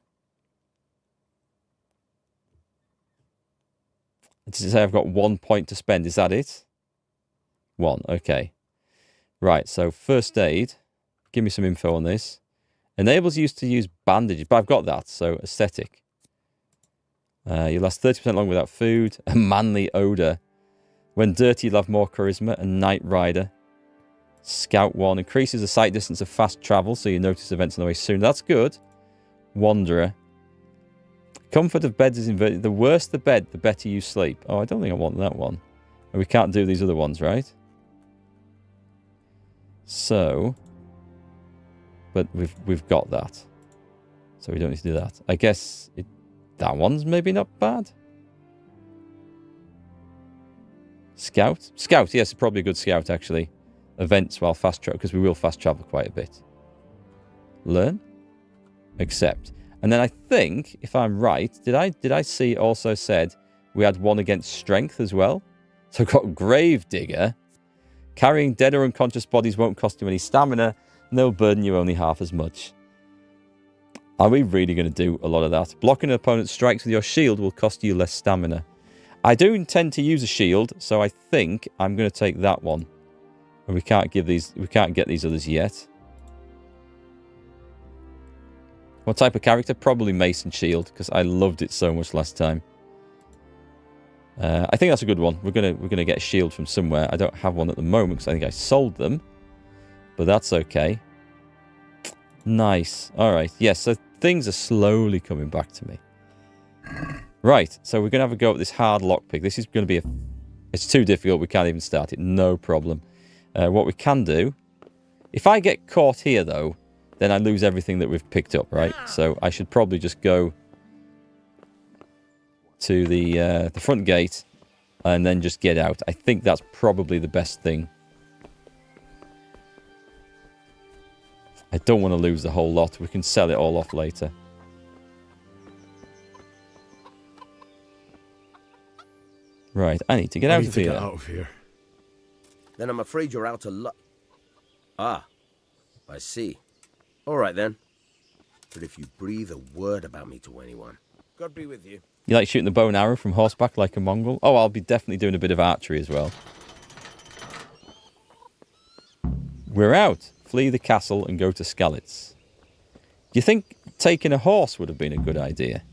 Does it say I've got 1 point to spend? Is that it? 1, okay. Right, so first aid. Give me some info on this. Enables you to use bandages, but I've got that, so aesthetic. You last 30% long without food. A manly odour. When dirty, you'll have more charisma. A night rider. Scout 1. Increases the sight distance of fast travel, so you notice events on the way soon. That's good. Wanderer. Comfort of beds is inverted. The worse the bed, the better you sleep. Oh, I don't think I want that one. And we can't do these other ones, right? So, but we've got that. So we don't need to do that. I guess that one's maybe not bad. Scout? Scout, yes, probably a good scout, actually. Events while fast travel, because we will fast travel quite a bit. Learn? Accept. And then I think, if I'm right, did I see it also said we had 1 against strength as well? So I've got Gravedigger. Carrying dead or unconscious bodies won't cost you any stamina, and they'll burden you only half as much. Are we really going to do a lot of that? Blocking an opponent's strikes with your shield will cost you less stamina. I do intend to use a shield, so I think I'm going to take that one. And we can't get these others yet. What type of character? Probably Mason Shield, because I loved it so much last time. I think that's a good one. We're gonna get a shield from somewhere. I don't have one at the moment because I think I sold them, but that's okay. Nice. All right. Yes. So things are slowly coming back to me. Right. So we're gonna have a go at this hard lockpick. This is gonna be it's too difficult. We can't even start it. No problem. What we can do, if I get caught here though, then I lose everything that we've picked up, right? So I should probably just go to the front gate and then just get out. I think that's probably the best thing. I don't want to lose the whole lot. We can sell it all off later. Right, I need to get out of here. Get out of here. Then I'm afraid you're out of luck. Ah, I see. All right, then. But if you breathe a word about me to anyone... God be with you. You like shooting the bow and arrow from horseback like a Mongol? Oh, I'll be definitely doing a bit of archery as well. We're out. Flee the castle and go to Skalitz. Do you think taking a horse would have been a good idea?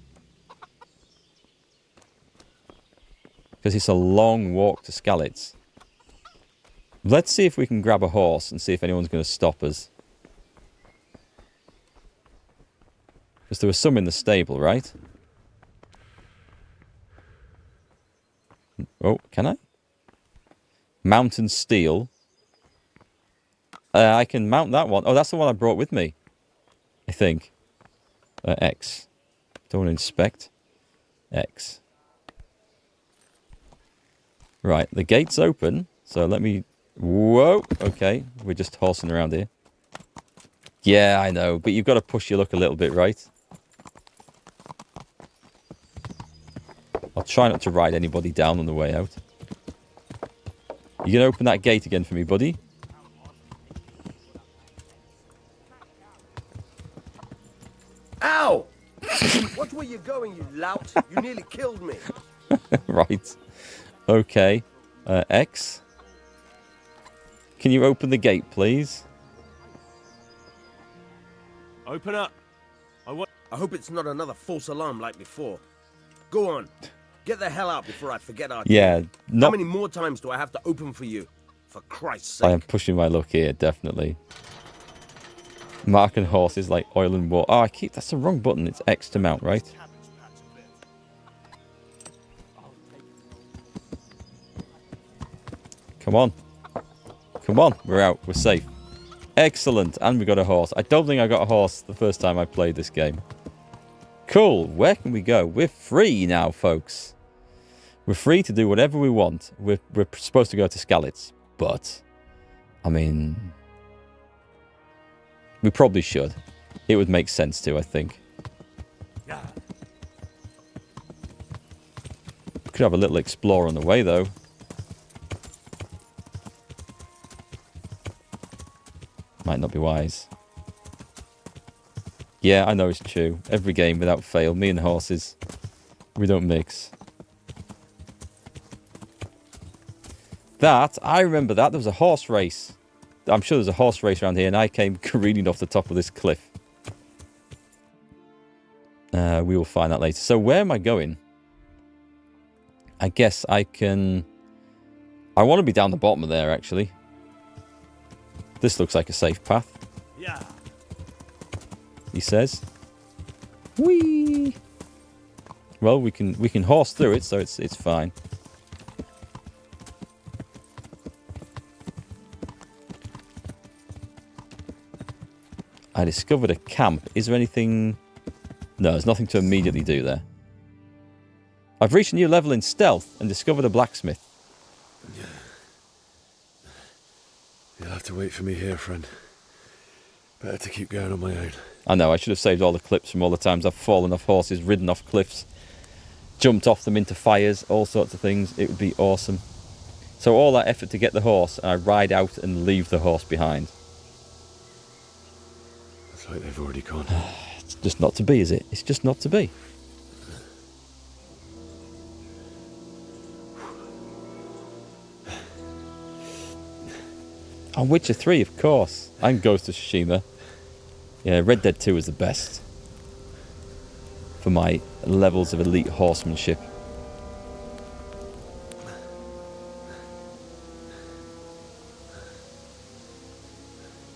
Because it's a long walk to Skalitz. Let's see if we can grab a horse and see if anyone's going to stop us. Because there was some in the stable, right? Oh, can I? Mountain steel. I can mount that one. Oh, that's the one I brought with me. I think. X. Don't want to inspect. X. Right, the gate's open. So let me... Whoa! Okay, we're just horsing around here. Yeah, I know. But you've got to push your luck a little bit, right? I'll try not to ride anybody down on the way out. You gonna open that gate again for me, buddy? Ow! Watch where you're going, you lout. You nearly killed me. Right. Okay. X. Can you open the gate, please? Open up. I hope it's not another false alarm like before. Go on. Get the hell out before I forget our Yeah, deal. not... How many more times do I have to open for you? For Christ's sake. I am pushing my luck here, definitely. Mark and horses like oil and water. Oh, that's the wrong button. It's X to mount, right? Come on. Come on. We're out. We're safe. Excellent. And we got a horse. I don't think I got a horse the first time I played this game. Cool. Where can we go? We're free now, folks. We're free to do whatever we want. We're supposed to go to Skalitz. But, I mean... we probably should. It would make sense to, I think. Could have a little explore on the way, though. Might not be wise. Yeah, I know it's true. Every game, without fail, me and horses, we don't mix. That, I remember that. There was a horse race. I'm sure there's a horse race around here, and I came careening off the top of this cliff. We will find that later. So where am I going? I guess I can... I want to be down the bottom of there, actually. This looks like a safe path. Yeah. He says. Whee! Well, we can horse through it, so it's fine. I discovered a camp. Is there anything... No, there's nothing to immediately do there. I've reached a new level in stealth and discovered a blacksmith. You'll have to wait for me here, friend. Better to keep going on my own. I know, I should have saved all the clips from all the times I've fallen off horses, ridden off cliffs, jumped off them into fires, all sorts of things. It would be awesome. So all that effort to get the horse, and I ride out and leave the horse behind. It's like they've already gone. It's just not to be, is it? It's just not to be. On Witcher 3, of course. And Ghost of Tsushima. Yeah, Red Dead 2 is the best. For my levels of elite horsemanship.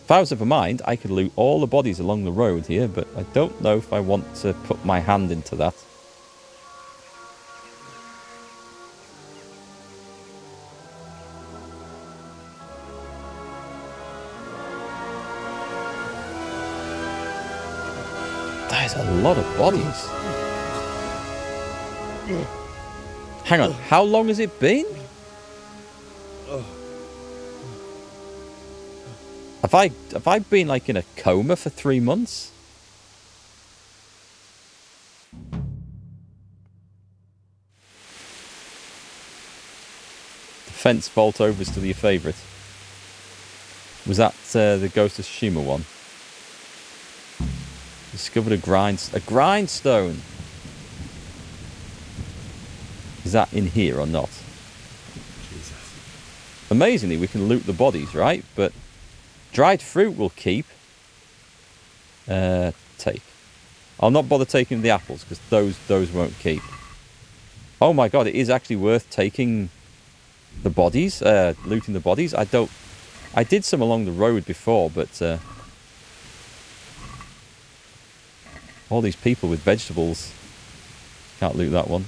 If I was of a mind, I could loot all the bodies along the road here, but I don't know if I want to put my hand into that. There's a lot of bodies. Hang on, how long has it been? Have I been like in a coma for 3 months? Defense vault over is still your favourite. Was that the Ghost of Tsushima one? Discovered a grindstone. Is that in here or not? Jesus. Amazingly, we can loot the bodies, right? But dried fruit will keep. Take. I'll not bother taking the apples because those won't keep. Oh my god, it is actually worth taking the bodies, looting the bodies. I did some along the road before, but all these people with vegetables. Can't loot that one.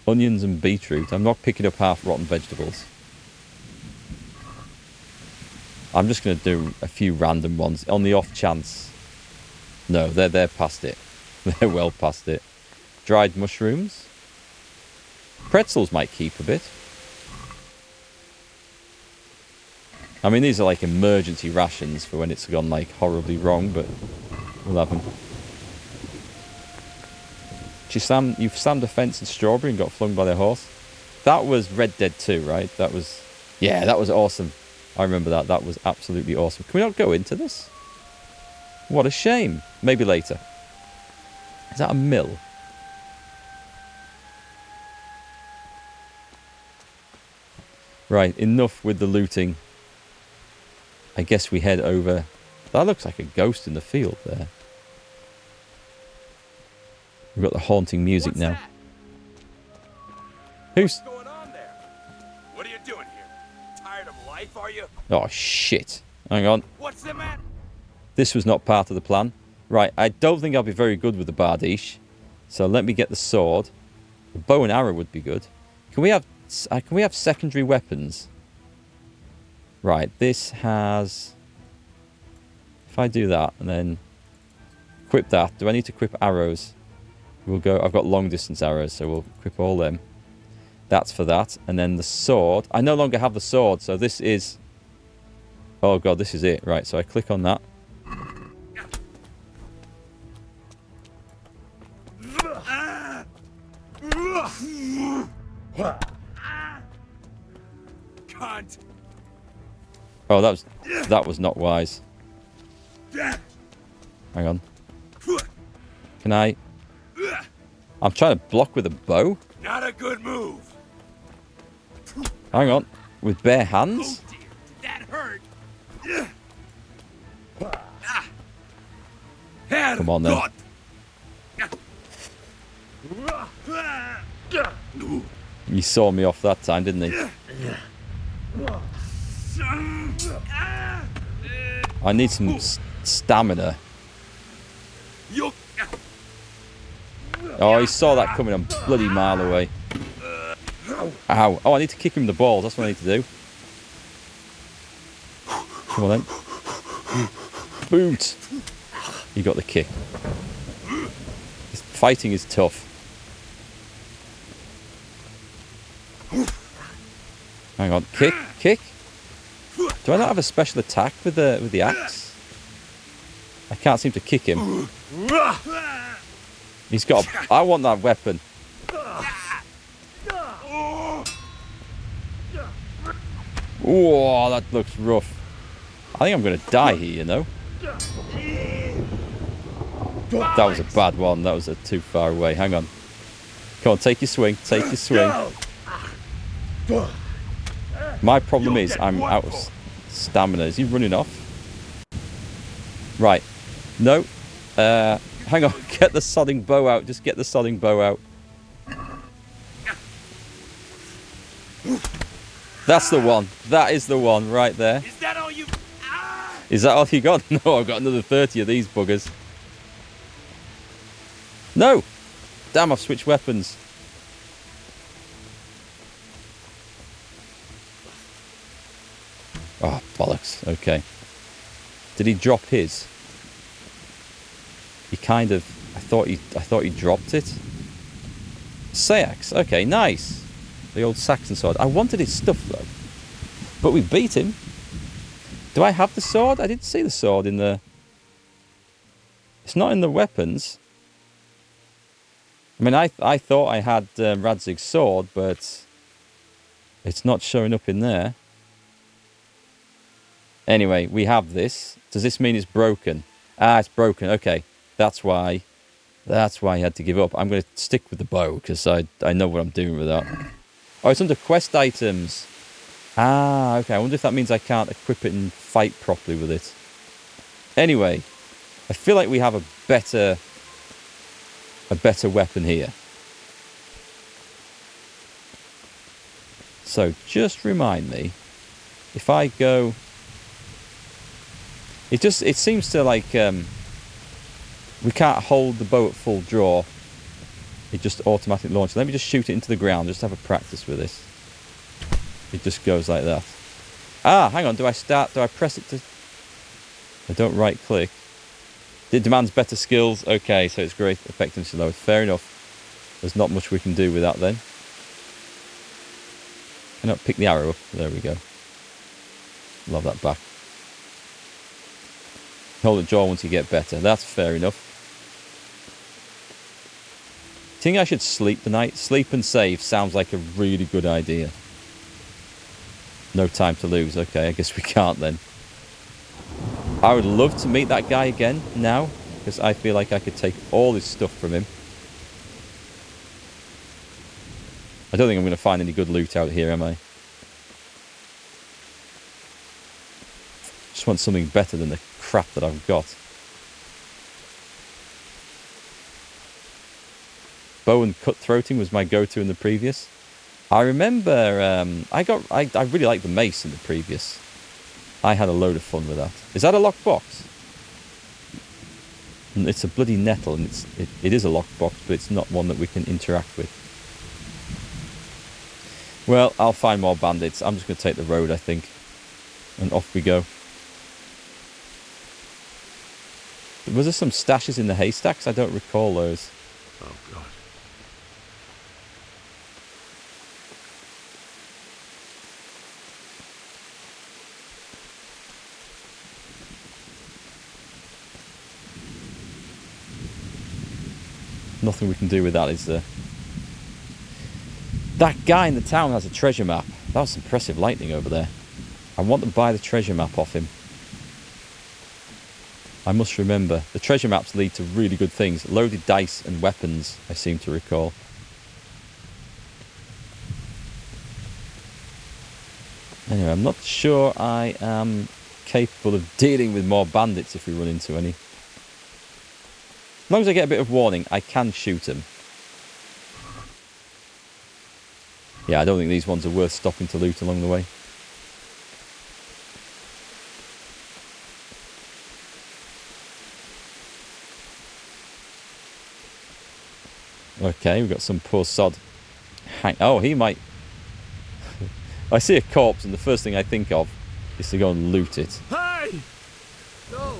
Onions and beetroot. I'm not picking up half-rotten vegetables. I'm just going to do a few random ones on the off chance. No, they're past it. They're well past it. Dried mushrooms. Pretzels might keep a bit. I mean, these are like emergency rations for when it's gone like horribly wrong, but we'll have them. You've slammed a fence in Strawberry and got flung by the horse. That was Red Dead 2, right? That was... Yeah, that was awesome. I remember that. That was absolutely awesome. Can we not go into this? What a shame. Maybe later. Is that a mill? Right, enough with the looting. I guess we head over... That looks like a ghost in the field there. We've got the haunting music now. Who's... What's going on there? What are you doing here? Tired of life, are you? Oh, shit. Hang on. What's the matter? This was not part of the plan. Right, I don't think I'll be very good with the bardiche. So let me get the sword. The bow and arrow would be good. Can we have secondary weapons? Right, this has... If I do that and then equip that, do I need to equip arrows? We'll go... I've got long distance arrows, so we'll equip all them. That's for that. And then the sword. I no longer have the sword, so this is... Oh god, this is it. Right, so I click on that. Cunt. Oh, that was not wise. Hang on. Can I... I'm trying to block with a bow? Not a good move. Hang on. With bare hands? Oh dear, did that hurt? Come on then. He saw me off that time, didn't he? I need some stamina. Oh, he saw that coming a bloody mile away. Ow. Oh, I need to kick him in the balls. That's what I need to do. Come on then. Boot. He got the kick. This fighting is tough. Hang on. Kick. Kick. Do I not have a special attack with the axe? I can't seem to kick him. He's got I want that weapon. Whoa, that looks rough. I think I'm going to die here, you know. That was a bad one. That was too far away. Hang on. Come on, take your swing. Take your swing. My problem is I'm out of stamina. Is he running off? Right. No. Hang on. Get the sodding bow out. Just get the sodding bow out. That's the one. That is the one right there. Is that all you... Is that all you got? No, I've got another 30 of these buggers. No! Damn, I've switched weapons. Oh, bollocks. Okay. Did he drop his? He kind of... I thought he dropped it. Sayax. Okay, nice. The old Saxon sword. I wanted his stuff, though. But we beat him. Do I have the sword? I didn't see the sword in the... It's not in the weapons. I mean, I thought I had Radzig's sword, but... It's not showing up in there. Anyway, we have this. Does this mean it's broken? Ah, it's broken. Okay. That's why I had to give up. I'm going to stick with the bow, because I know what I'm doing with that. Oh, it's under quest items. Ah, okay. I wonder if that means I can't equip it and fight properly with it. Anyway, I feel like we have a better weapon here. So, just remind me, if I go... It seems to like... we can't hold the bow at full draw. It just automatically launches. Let me just shoot it into the ground, just have a practice with this. It just goes like that. Ah, hang on, do I press it to... I don't right click. It demands better skills. Okay, so it's great effectiveness low. Fair enough. There's not much we can do with that then. Can I not pick the arrow up? There we go. Love that back. Hold the jaw once you get better. That's fair enough. Think I should sleep tonight? Sleep and save sounds like a really good idea. No time to lose. Okay, I guess we can't then. I would love to meet that guy again now, because I feel like I could take all his stuff from him. I don't think I'm going to find any good loot out here, am I? Just want something better than the crap that I've got. Bow and cutthroating was my go-to in the previous. I remember I really liked the mace in the previous. I had a load of fun with that. Is that a locked box? It's a bloody nettle, and it is a locked box, but it's not one that we can interact with. Well, I'll find more bandits. I'm just going to take the road, I think. And off we go. Was there some stashes in the haystacks? I don't recall those. Oh, God. Nothing we can do with that, is there? That guy in the town has a treasure map. That was impressive lightning over there. I want to buy the treasure map off him. I must remember. The treasure maps lead to really good things. Loaded dice and weapons, I seem to recall. Anyway, I'm not sure I am capable of dealing with more bandits if we run into any. As long as I get a bit of warning, I can shoot them. Yeah, I don't think these ones are worth stopping to loot along the way. Okay, we've got some poor sod. Oh, he might... I see a corpse and the first thing I think of is to go and loot it. Hey! No!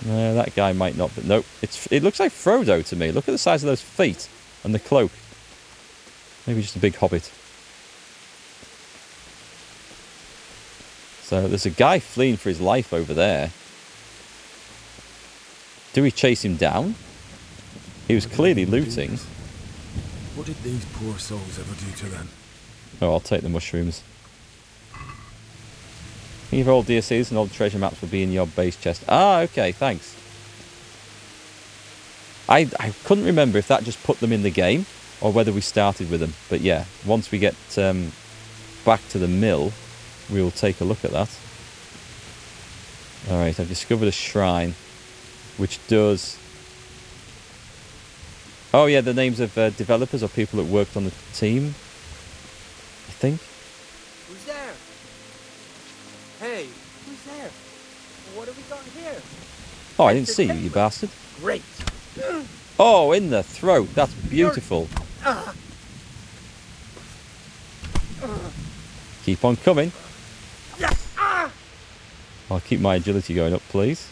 No, that guy might not, but nope. It looks like Frodo to me. Look at the size of those feet and the cloak. Maybe just a big hobbit. So there's a guy fleeing for his life over there. Do we chase him down? He was clearly looting. What did these poor souls ever do to them? Oh, I'll take the mushrooms. Think of old DSCs and old treasure maps will be in your base chest. Ah, okay, thanks. I couldn't remember if that just put them in the game or whether we started with them. But yeah, once we get back to the mill, we will take a look at that. Alright, I've discovered a shrine which does... Oh yeah, the names of developers or people that worked on the team, I think. Who's there? Hey, who's there? What have we got here? Oh, I didn't see you, you bastard. Great. Oh, in the throat. That's beautiful. Keep on coming. I'll keep my agility going up, please.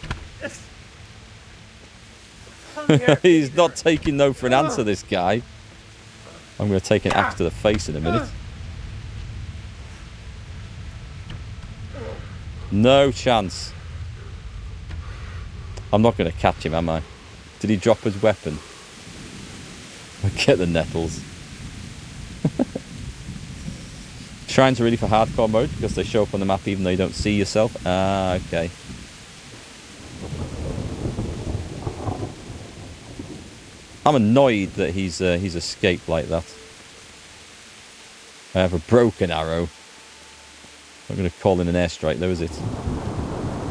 He's not taking no for an answer, this guy. I'm going to take an axe to the face in a minute. No chance. I'm not going to catch him, am I? Did he drop his weapon? I'll get the nettles. Shrines are really for hardcore mode because they show up on the map even though you don't see yourself. Ah, okay. I'm annoyed that he's escaped like that. I have a broken arrow. I'm not going to call in an airstrike though, is it?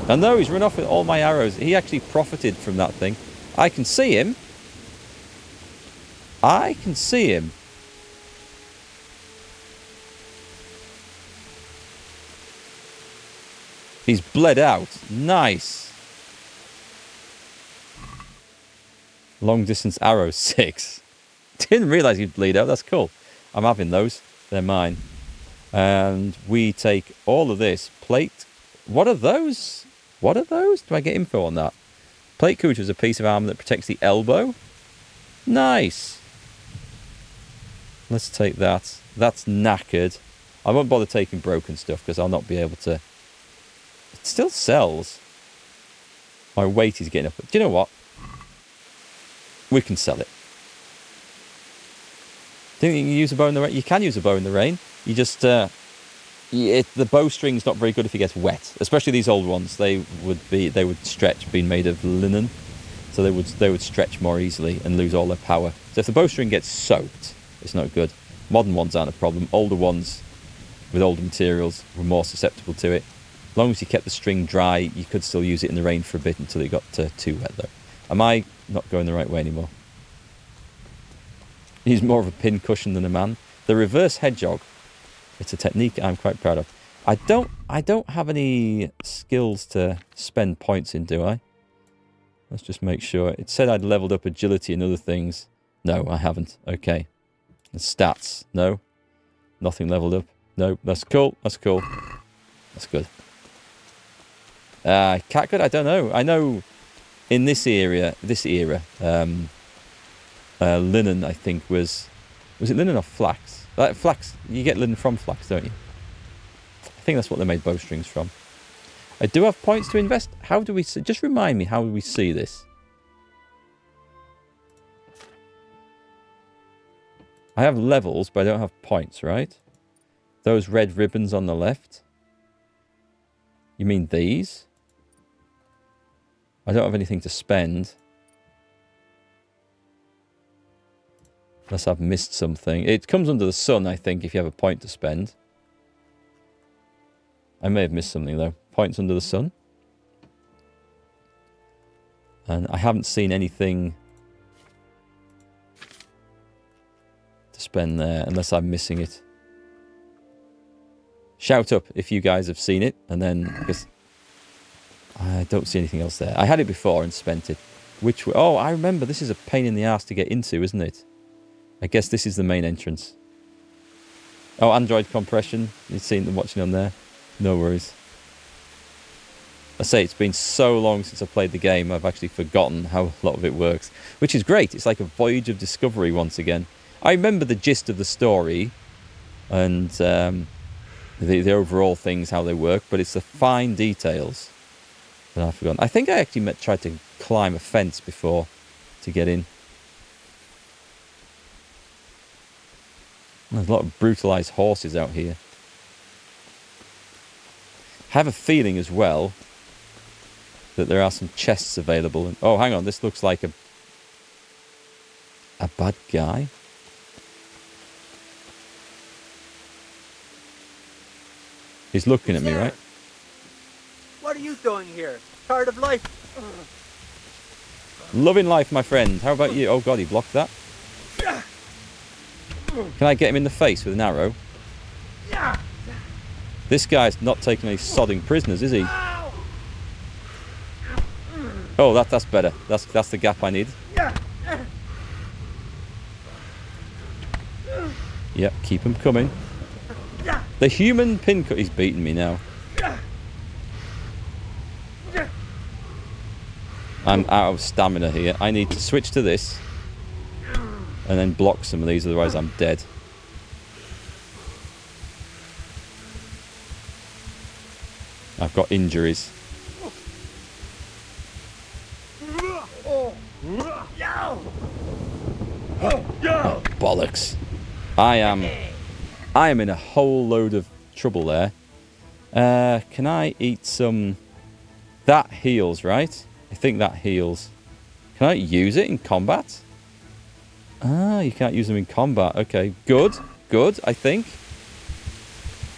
And no, he's run off with all my arrows. He actually profited from that thing. I can see him. I can see him. He's bled out. Nice. Long distance arrow 6. Didn't realise he'd bleed out. That's cool. I'm having those. They're mine. And we take all of this. Plate. What are those? What are those? Do I get info on that? Plate couture is a piece of armour that protects the elbow. Nice. Let's take that. That's knackered. I won't bother taking broken stuff because I'll not be able to... It still sells. My weight is getting up. Do you know what? We can sell it. Think you can use a bow in the rain? You can use a bow in the rain. You just... the bowstring's not very good if it gets wet. Especially these old ones. They would stretch, being made of linen. So they would stretch more easily and lose all their power. So if the bowstring gets soaked, it's not good. Modern ones aren't a problem. Older ones with older materials were more susceptible to it. As long as you kept the string dry, you could still use it in the rain for a bit until it got too wet, though. Am I not going the right way anymore? He's more of a pin cushion than a man. The reverse hedgehog. It's a technique I'm quite proud of. I don't have any skills to spend points in, do I? Let's just make sure. It said I'd leveled up agility and other things. No, I haven't. Okay. And stats. No. Nothing leveled up. No. That's cool. That's cool. That's good. Cat good? I don't know. I know in this era, linen, I think, was it linen or flax? Flax, you get linen from flax, don't you? I think that's what they made bowstrings from. I do have points to invest. How do we see? Just remind me, how do we see this? I have levels, but I don't have points, right? Those red ribbons on the left. You mean these? I don't have anything to spend. Unless I've missed something. It comes under the sun, I think, if you have a point to spend. I may have missed something, though. Points under the sun. And I haven't seen anything to spend there, unless I'm missing it. Shout up if you guys have seen it, and then, because I don't see anything else there. I had it before and spent it. Which way? Oh, I remember, this is a pain in the ass to get into, isn't it? I guess this is the main entrance. Oh, Android compression. You've seen them watching on there. No worries. I say it's been so long since I played the game, I've actually forgotten how a lot of it works. Which is great. It's like a voyage of discovery once again. I remember the gist of the story and the overall things, how they work, but it's the fine details that I've forgotten. I think I actually tried to climb a fence before to get in. There's a lot of brutalised horses out here. I have a feeling as well that there are some chests available. And, oh, hang on, this looks like a bad guy. He's looking at me, right? What are you doing here? Tired of life? Loving life, my friend. How about you? Oh, God, he blocked that. Can I get him in the face with an arrow? This guy's not taking any sodding prisoners, is he? Oh, that's better. That's the gap I need. Yep, keep him coming. The human pin cut. He's beating me now. I'm out of stamina here. I need to switch to this and then block some of these, otherwise I'm dead. I've got injuries. Oh, bollocks. I am in a whole load of trouble there. Can I eat some... That heals, right? I think that heals. Can I use it in combat? Ah, you can't use them in combat. Okay, good, I think.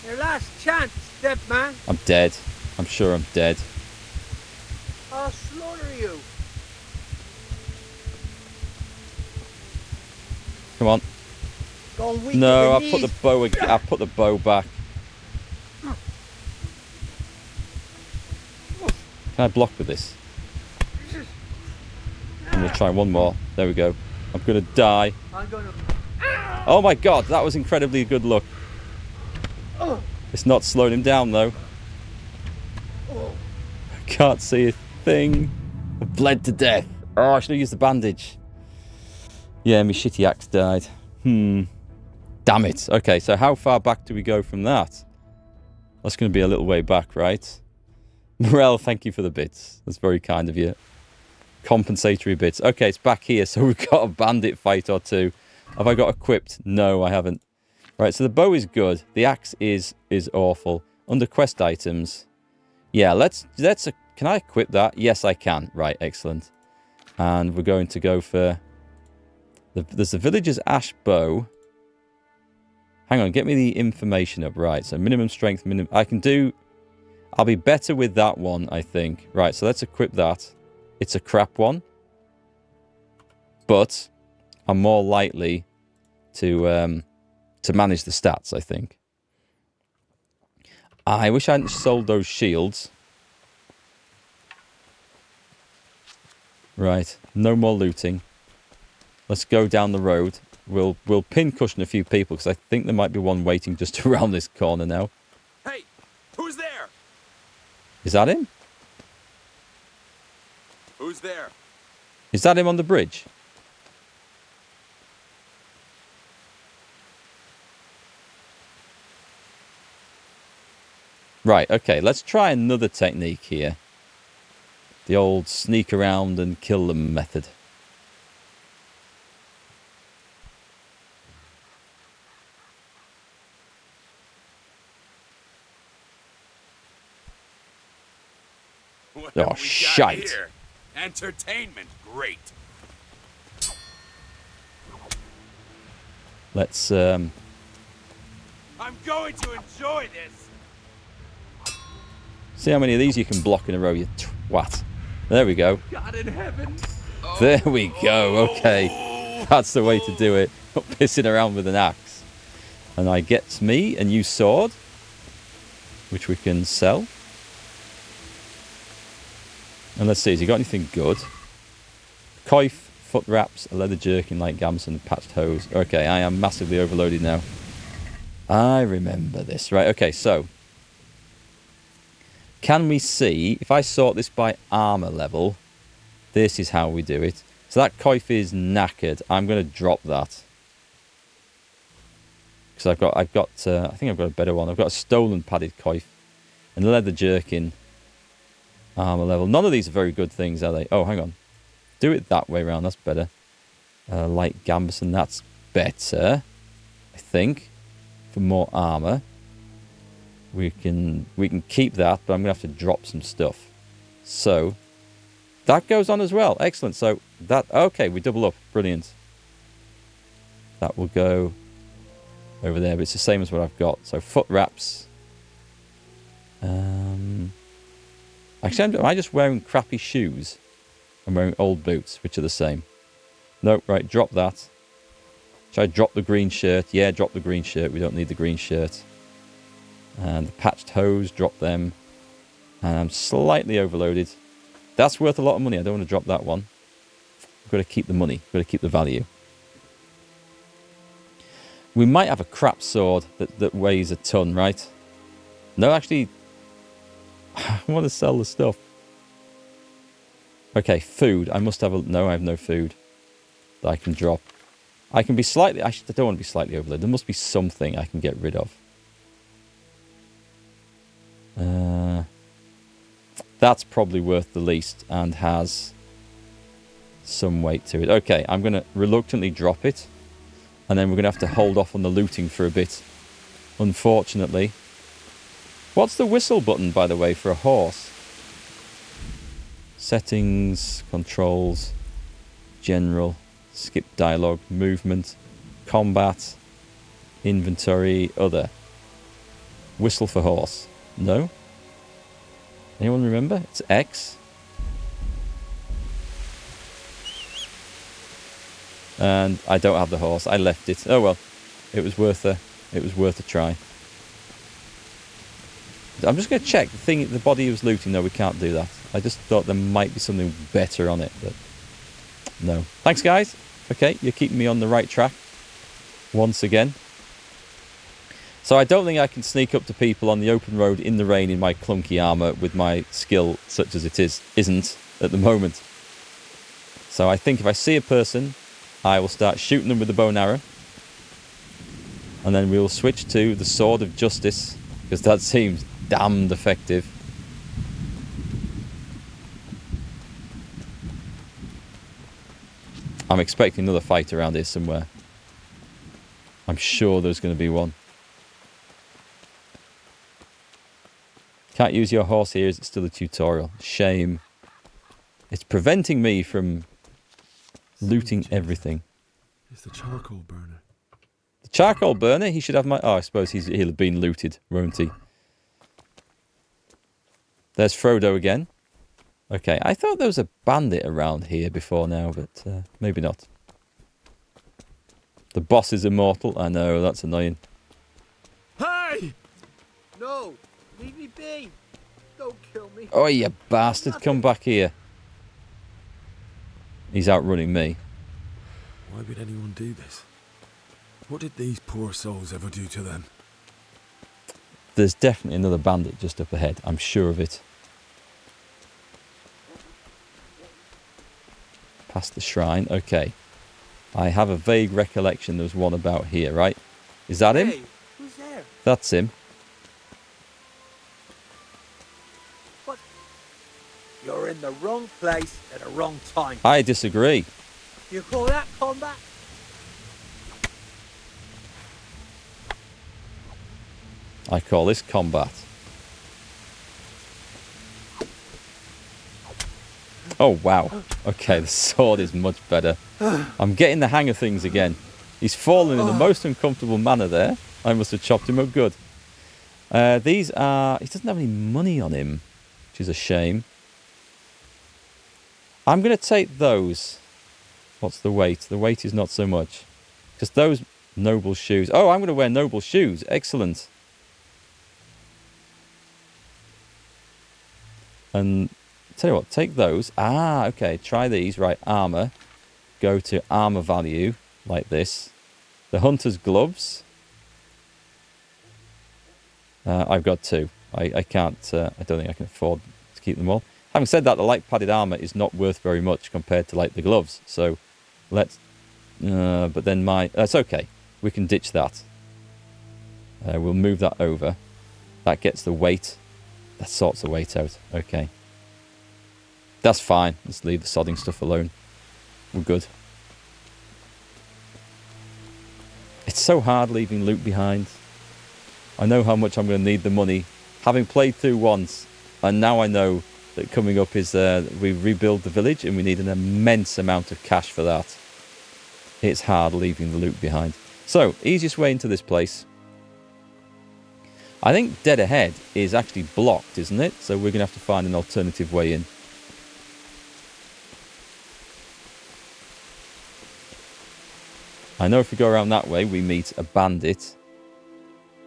Your last chance, dead man. I'm dead. I'm sure I'm dead. I'll slaughter you. Come on. No, I put the bow. I put the bow back. Can I block with this? I'm gonna try one more. There we go. I'm gonna die. Oh my God, that was incredibly good luck. It's not slowing him down though. I can't see a thing. I bled to death. Oh, I should have used the bandage. Yeah, my shitty axe died. Damn it. Okay, so how far back do we go from that? That's going to be a little way back, right? Morel, thank you for the bits. That's very kind of you. compensatory bits. Okay, it's back here, so we've got a bandit fight or two. Have I got equipped? No, I haven't. Right, so the bow is good. The axe is awful. Under quest items, yeah, can I equip that? Yes, I can. Right, excellent. And we're going to go for there's the villager's ash bow. Hang on, get me the information up. Right, so minimum strength, I'll be better with that one, I think. Right, so let's equip that. It's a crap one, but I'm more likely to manage the stats, I think. I wish I hadn't sold those shields. Right, no more looting. Let's go down the road. We'll pin cushion a few people, because I think there might be one waiting just around this corner now. Hey, who's there? Is that him? Who's there? Is that him on the bridge? Right, okay, let's try another technique here. The old sneak around and kill them method. What Oh, have we got shite. here? Entertainment, great. Let's, I'm going to enjoy this. see how many of these you can block in a row, you twat. There we go. God in heaven. There we go, okay. That's the way to do it. Not pissing around with an axe. And I get me a new sword, which we can sell. And let's see, has he got anything good? Coif, foot wraps, a leather jerkin like gamson, patched hose. Okay, I am massively overloaded now. I remember this. Right, okay, so. Can we see, if I sort this by armor level, this is how we do it. So that coif is knackered. I'm going to drop that. Because I think I've got a better one. I've got a stolen padded coif and a leather jerkin. Armor level. None of these are very good things, are they? Oh, hang on. Do it that way around. That's better. Light gambeson. That's better. I think. For more armor. We can keep that, but I'm going to have to drop some stuff. So, that goes on as well. Excellent. So, okay, we double up. Brilliant. That will go over there, but it's the same as what I've got. So, foot wraps. Actually, am I just wearing crappy shoes? I'm wearing old boots, which are the same. Nope, right, drop that. Should I drop the green shirt? Yeah, drop the green shirt. We don't need the green shirt. And the patched hose, drop them. And I'm slightly overloaded. That's worth a lot of money. I don't want to drop that one. I've got to keep the money. I've got to keep the value. We might have a crap sword that weighs a ton, right? No, actually... I want to sell the stuff. Okay, food. I must have no, I have no food that I can drop. I can be slightly... I don't want to be slightly overloaded. There must be something I can get rid of. That's probably worth the least and has some weight to it. Okay, I'm going to reluctantly drop it. And then we're going to have to hold off on the looting for a bit. Unfortunately. What's the whistle button, by the way, for a horse? Settings, controls, general, skip dialogue, movement, combat, inventory, other. Whistle for horse. No? Anyone remember? It's X. And I don't have the horse. I left it. Oh well. It was worth a try. I'm just going to check the body he was looting. No, we can't do that. I just thought there might be something better on it, but no. Thanks, guys. Okay, you're keeping me on the right track once again. So I don't think I can sneak up to people on the open road in the rain in my clunky armor with my skill such as it isn't at the moment. So I think if I see a person, I will start shooting them with the bow and arrow. And then we will switch to the sword of justice, because that seems damned effective. I'm expecting another fight around here somewhere. I'm sure there's going to be one. Can't use your horse here. Is it still a tutorial? Shame. It's preventing me from looting everything. It's the charcoal burner. The charcoal burner? He should have my... Oh, I suppose he'll have been looted, won't he? There's Frodo again. Okay, I thought there was a bandit around here before now, but maybe not. The boss is immortal. I know, that's annoying. Hey! No! Leave me be! Don't kill me! Oh, you bastard, come back here. He's outrunning me. Why would anyone do this? What did these poor souls ever do to them? There's definitely another bandit just up ahead. I'm sure of it. Past the shrine. Okay. I have a vague recollection there was one about here, right? Is that him? Hey, who's there? That's him. What? You're in the wrong place at the wrong time. I disagree. You call that combat? I call this combat. Oh, wow. Okay, the sword is much better. I'm getting the hang of things again. He's fallen in the most uncomfortable manner there. I must have chopped him up good. These are... He doesn't have any money on him, which is a shame. I'm going to take those. What's the weight? The weight is not so much. Because those noble shoes... Oh, I'm going to wear noble shoes. Excellent. And... Tell you what, take those. Ah, okay, try these. Right, armour. Go to armour value, like this. The hunter's gloves. I've got two. I can't, I don't think I can afford to keep them all. Having said that, the light padded armour is not worth very much compared to, like, the gloves. So, let's... but then it's okay. We can ditch that. We'll move that over. That gets the weight. That sorts the weight out. Okay. That's fine. Let's leave the sodding stuff alone. We're good. It's so hard leaving loot behind. I know how much I'm going to need the money. Having played through once, and now I know that coming up is we rebuild the village and we need an immense amount of cash for that. It's hard leaving the loot behind. So, easiest way into this place. I think dead ahead is actually blocked, isn't it? So we're going to have to find an alternative way in. I know if we go around that way, we meet a bandit.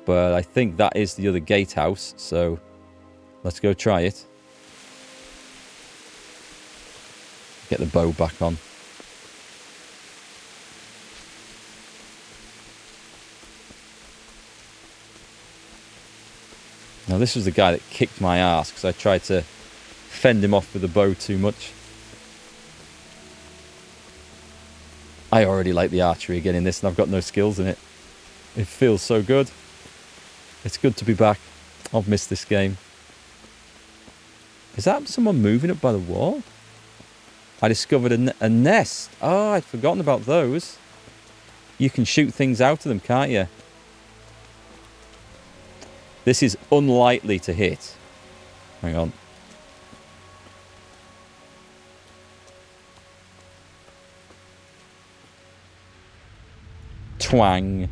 But I think that is the other gatehouse, so let's go try it. Get the bow back on. Now this was the guy that kicked my ass because I tried to fend him off with the bow too much. I already like the archery again in this, and I've got no skills in it. It feels so good. It's good to be back. I've missed this game. Is that someone moving up by the wall? I discovered a nest. Oh, I'd forgotten about those. You can shoot things out of them, can't you? This is unlikely to hit. Hang on. Twang.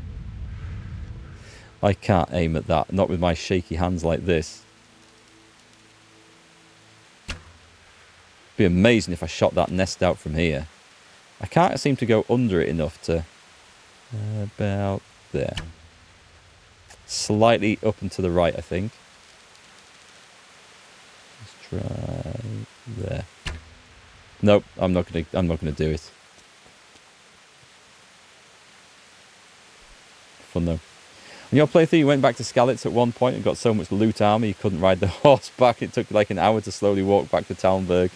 I can't aim at that, not with my shaky hands like this. Be amazing if I shot that nest out from here. I can't seem to go under it enough to... about there. Slightly up and to the right, I think. Let's try there. Nope, I'm not gonna do it. Fun though. In your playthrough, you went back to Skalitz at one point and got so much loot armor you couldn't ride the horse back. It took like an hour to slowly walk back to Talmberg.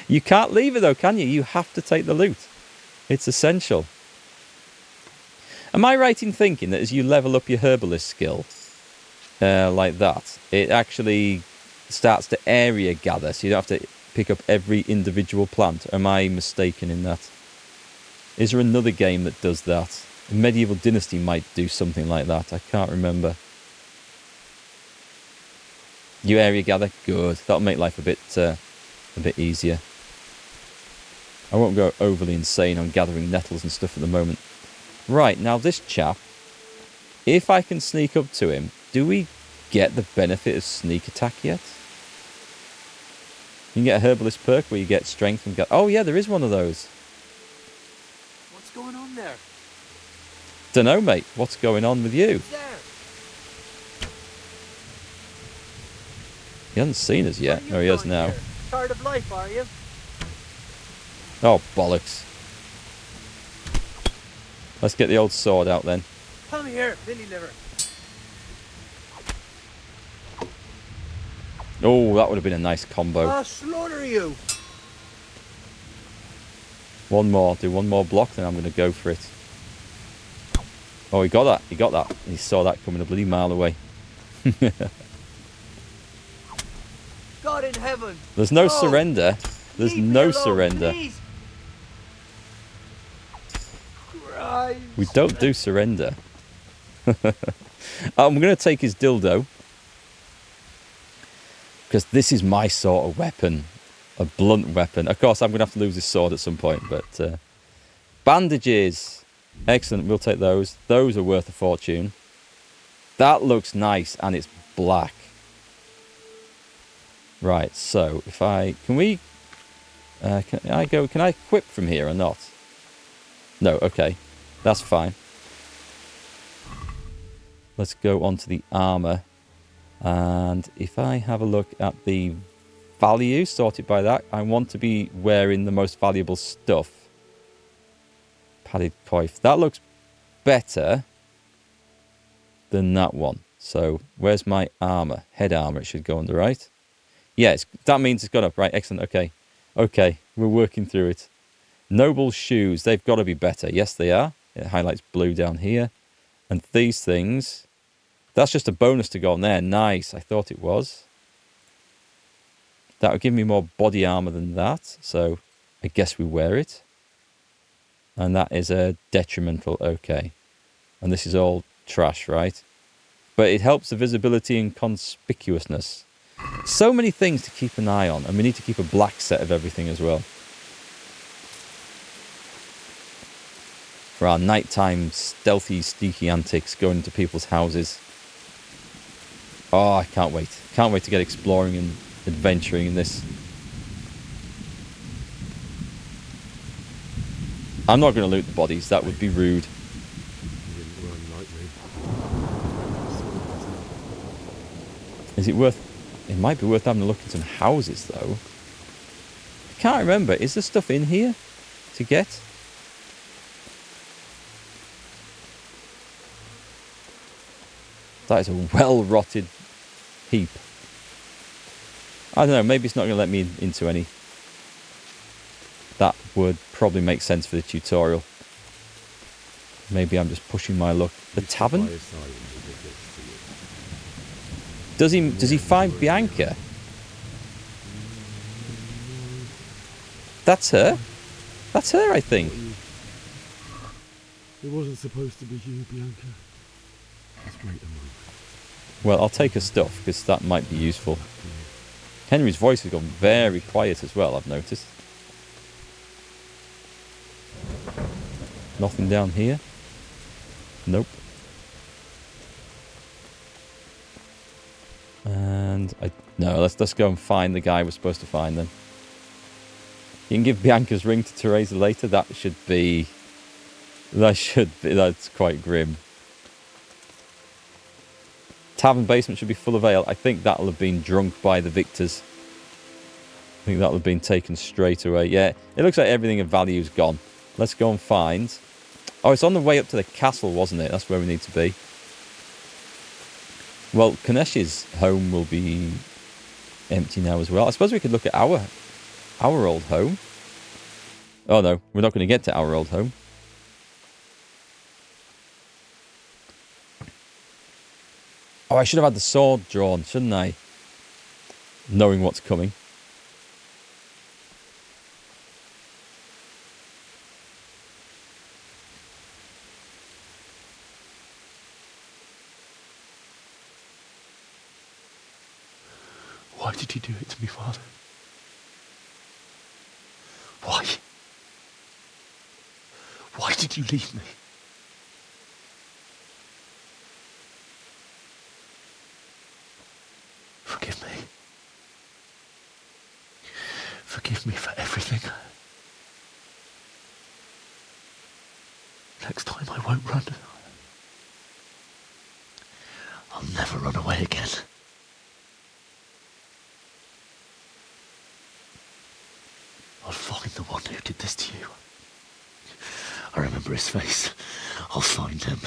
You can't leave it though, can you? You have to take the loot. It's essential. Am I right in thinking that as you level up your herbalist skill, like that, it actually starts to area gather, so you don't have to pick up every individual plant? Am I mistaken in that? Is there another game that does that? Medieval Dynasty might do something like that. I can't remember. You area gather? Good. That'll make life a bit easier. I won't go overly insane on gathering nettles and stuff at the moment. Right, now this chap, if I can sneak up to him, do we get the benefit of sneak attack yet? You can get a herbalist perk where you get strength and oh yeah, there is one of those. What's going on there? Dunno, mate. What's going on with you? Who's there? He hasn't seen us yet. No, he has now. Here? Tired of life, are you? Oh, bollocks. Let's get the old sword out then. Come here, Billy Liver. Oh, that would have been a nice combo. I'll slaughter you. One more. Do one more block, then I'm going to go for it. Oh, he got that. He got that. He saw that coming a bloody mile away. God in heaven. There's no surrender. There's no surrender. Please. Christ. We don't do surrender. I'm going to take his dildo. Because this is my sort of weapon. A blunt weapon. Of course, I'm going to have to lose his sword at some point. But bandages. Excellent. We'll take those. Those are worth a fortune. That looks nice. And it's black. Right. So, if I... Can we... can I equip from here or not? No. Okay. That's fine. Let's go on to the armour. And if I have a look at the value sorted by that, I want to be wearing the most valuable stuff. Padded coif. That looks better than that one. So where's my armour? Head armour. It should go on the right. Yes, that means it's gone up. Right, excellent. Okay. Okay, we're working through it. Noble shoes. They've got to be better. Yes, they are. It highlights blue down here. And these things... That's just a bonus to go on there. Nice. I thought it was. That would give me more body armor than that. So I guess we wear it. And that is a detrimental. Okay. And this is all trash, right? But it helps the visibility and conspicuousness. So many things to keep an eye on. And we need to keep a black set of everything as well. For our nighttime stealthy, sneaky antics going into people's houses. Oh, I can't wait. Can't wait to get exploring and adventuring in this. I'm not going to loot the bodies. That would be rude. Is it worth... It might be worth having a look at some houses, though. I can't remember. Is there stuff in here to get? That is a well-rotted heap. I don't know, maybe it's not going to let me into any. That would probably make sense for the tutorial. Maybe I'm just pushing my luck. The tavern? Does he find Bianca? That's her? That's her, I think. It wasn't supposed to be you, Bianca. Let's wait a moment. Well, I'll take her stuff, because that might be useful. Henry's voice has gone very quiet as well, I've noticed. Nothing down here? Nope. And no, let's go and find the guy we're supposed to find then. You can give Bianca's ring to Teresa later. That's quite grim. Tavern basement should be full of ale. I think that'll have been drunk by the victors. I think that'll have been taken straight away. Yeah, it looks like everything of value is gone. Let's go and find... Oh, it's on the way up to the castle, wasn't it? That's where we need to be. Well, Kanesh's home will be empty now as well. I suppose we could look at our old home. Oh no, we're not going to get to our old home. Oh, I should have had the sword drawn, shouldn't I? Knowing what's coming. Why did you do it to me, Father? Why? Why did you leave me? Forgive me. Forgive me for everything. Next time I won't run. I'll never run away again. I'll find the one who did this to you. I remember his face. I'll find him.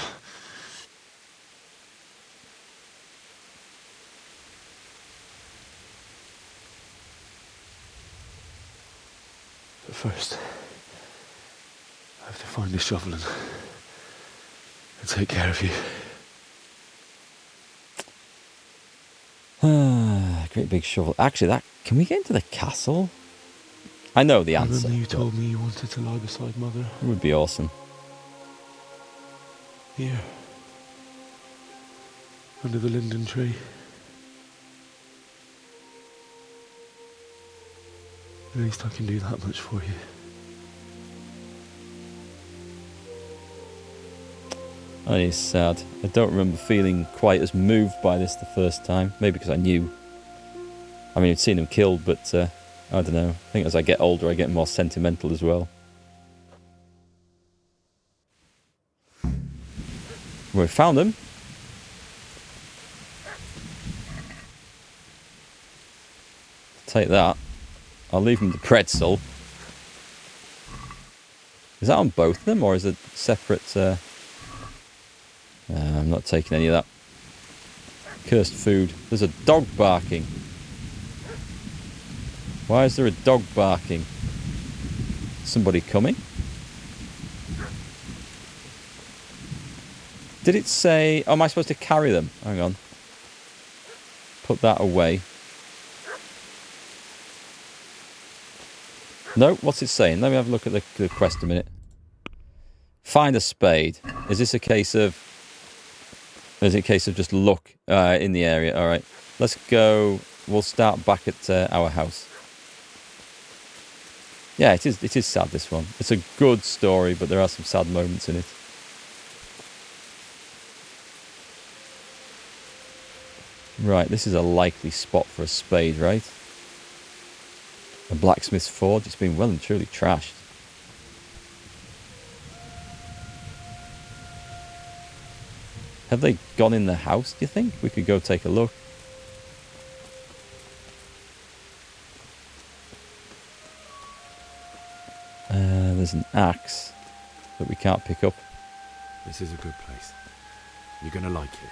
But first, I have to find a shovel and take care of you. Great big shovel. Actually, can we get into the castle? I know the answer. Remember you told me you wanted to lie beside Mother? It would be awesome. Here. Under the linden tree. At least I can do that much for you. That is sad. I don't remember feeling quite as moved by this the first time. Maybe because I knew. I mean, I'd seen him killed, but I don't know. I think as I get older, I get more sentimental as well. We found him. Take that. I'll leave him the pretzel. Is that on both of them, or is it separate? I'm not taking any of that. Cursed food. There's a dog barking. Why is there a dog barking? Somebody coming? Did it say... Oh, am I supposed to carry them? Hang on. Put that away. No, what's it saying? Let me have a look at the quest a minute. Find a spade. Is this a case of... Is it a case of just look in the area? Alright. Let's go... We'll start back at our house. Yeah, it is sad, this one. It's a good story, but there are some sad moments in it. Right, this is a likely spot for a spade, right? A blacksmith's forge. It's been well and truly trashed. Have they gone in the house, do you think? We could go take a look. There's an axe that we can't pick up. This is a good place. You're going to like it here.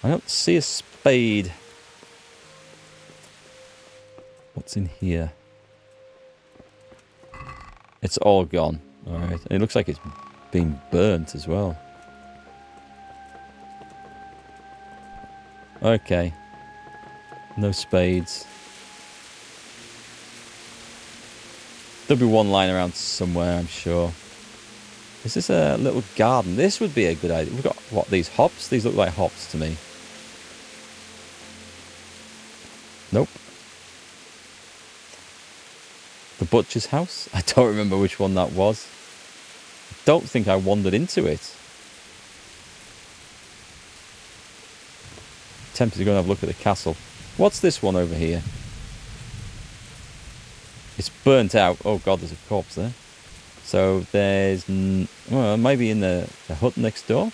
I don't see a spade. What's in here? It's all gone. Alright. It looks like it's been burnt as well. Okay. No spades. There'll be one lying around somewhere, I'm sure. Is this a little garden? This would be a good idea. We've got, what, these hops? These look like hops to me. Nope. The butcher's house? I don't remember which one that was. I don't think I wandered into it. Tempted to go and have a look at the castle. What's this one over here? It's burnt out. Oh god, there's a corpse there. So there's... well, maybe in the hut next door?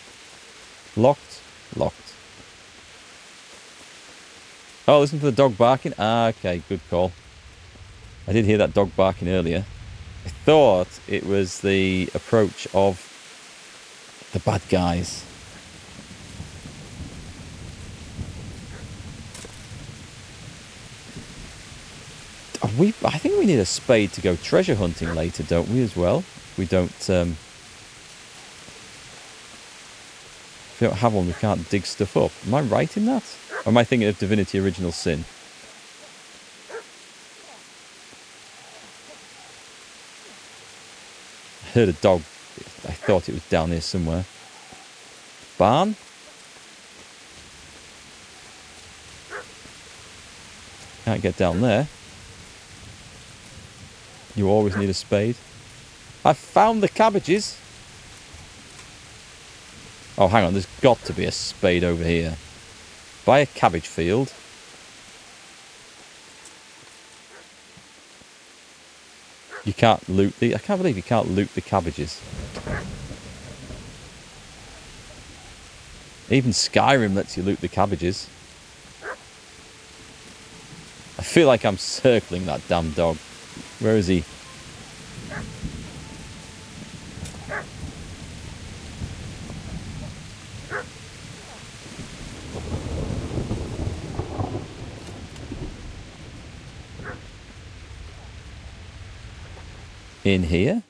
Locked? Locked. Oh, listen to the dog barking. Ah, okay, good call. I did hear that dog barking earlier. I thought it was the approach of the bad guys. I think we need a spade to go treasure hunting later, don't we, as well? We don't... if we don't have one, we can't dig stuff up. Am I right in that? Or am I thinking of Divinity Original Sin? I heard a dog. I thought it was down here somewhere. Barn? Can't get down there. You always need a spade. I found the cabbages. Oh, hang on. There's got to be a spade over here. By a cabbage field. You can't loot the... I can't believe you can't loot the cabbages. Even Skyrim lets you loot the cabbages. I feel like I'm circling that damn dog. Where is he? In here?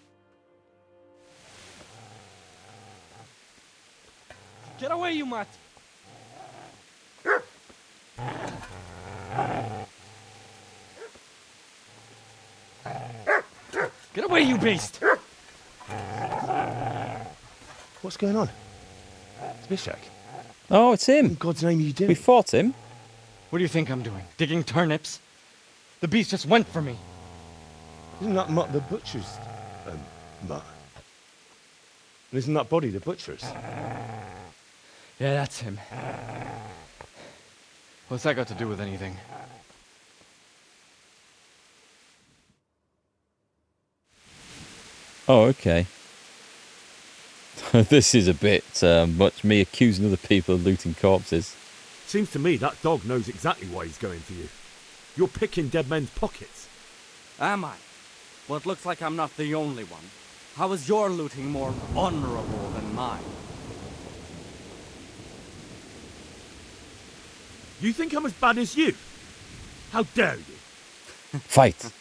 Get away, you mutt! Get away, you beast! What's going on? It's Mishak. Oh, it's him. In God's name, you doing? We fought him. What do you think I'm doing? Digging turnips? The beast just went for me. Isn't that Mutt the butcher's Mutt? And isn't that body the butcher's? Yeah, that's him. What's that got to do with anything? Oh, okay. This is a bit much, me accusing other people of looting corpses. Seems to me that dog knows exactly why he's going for you. You're picking dead men's pockets. Am I? Well, it looks like I'm not the only one. How is your looting more honorable than mine? You think I'm as bad as you? How dare you? Fight.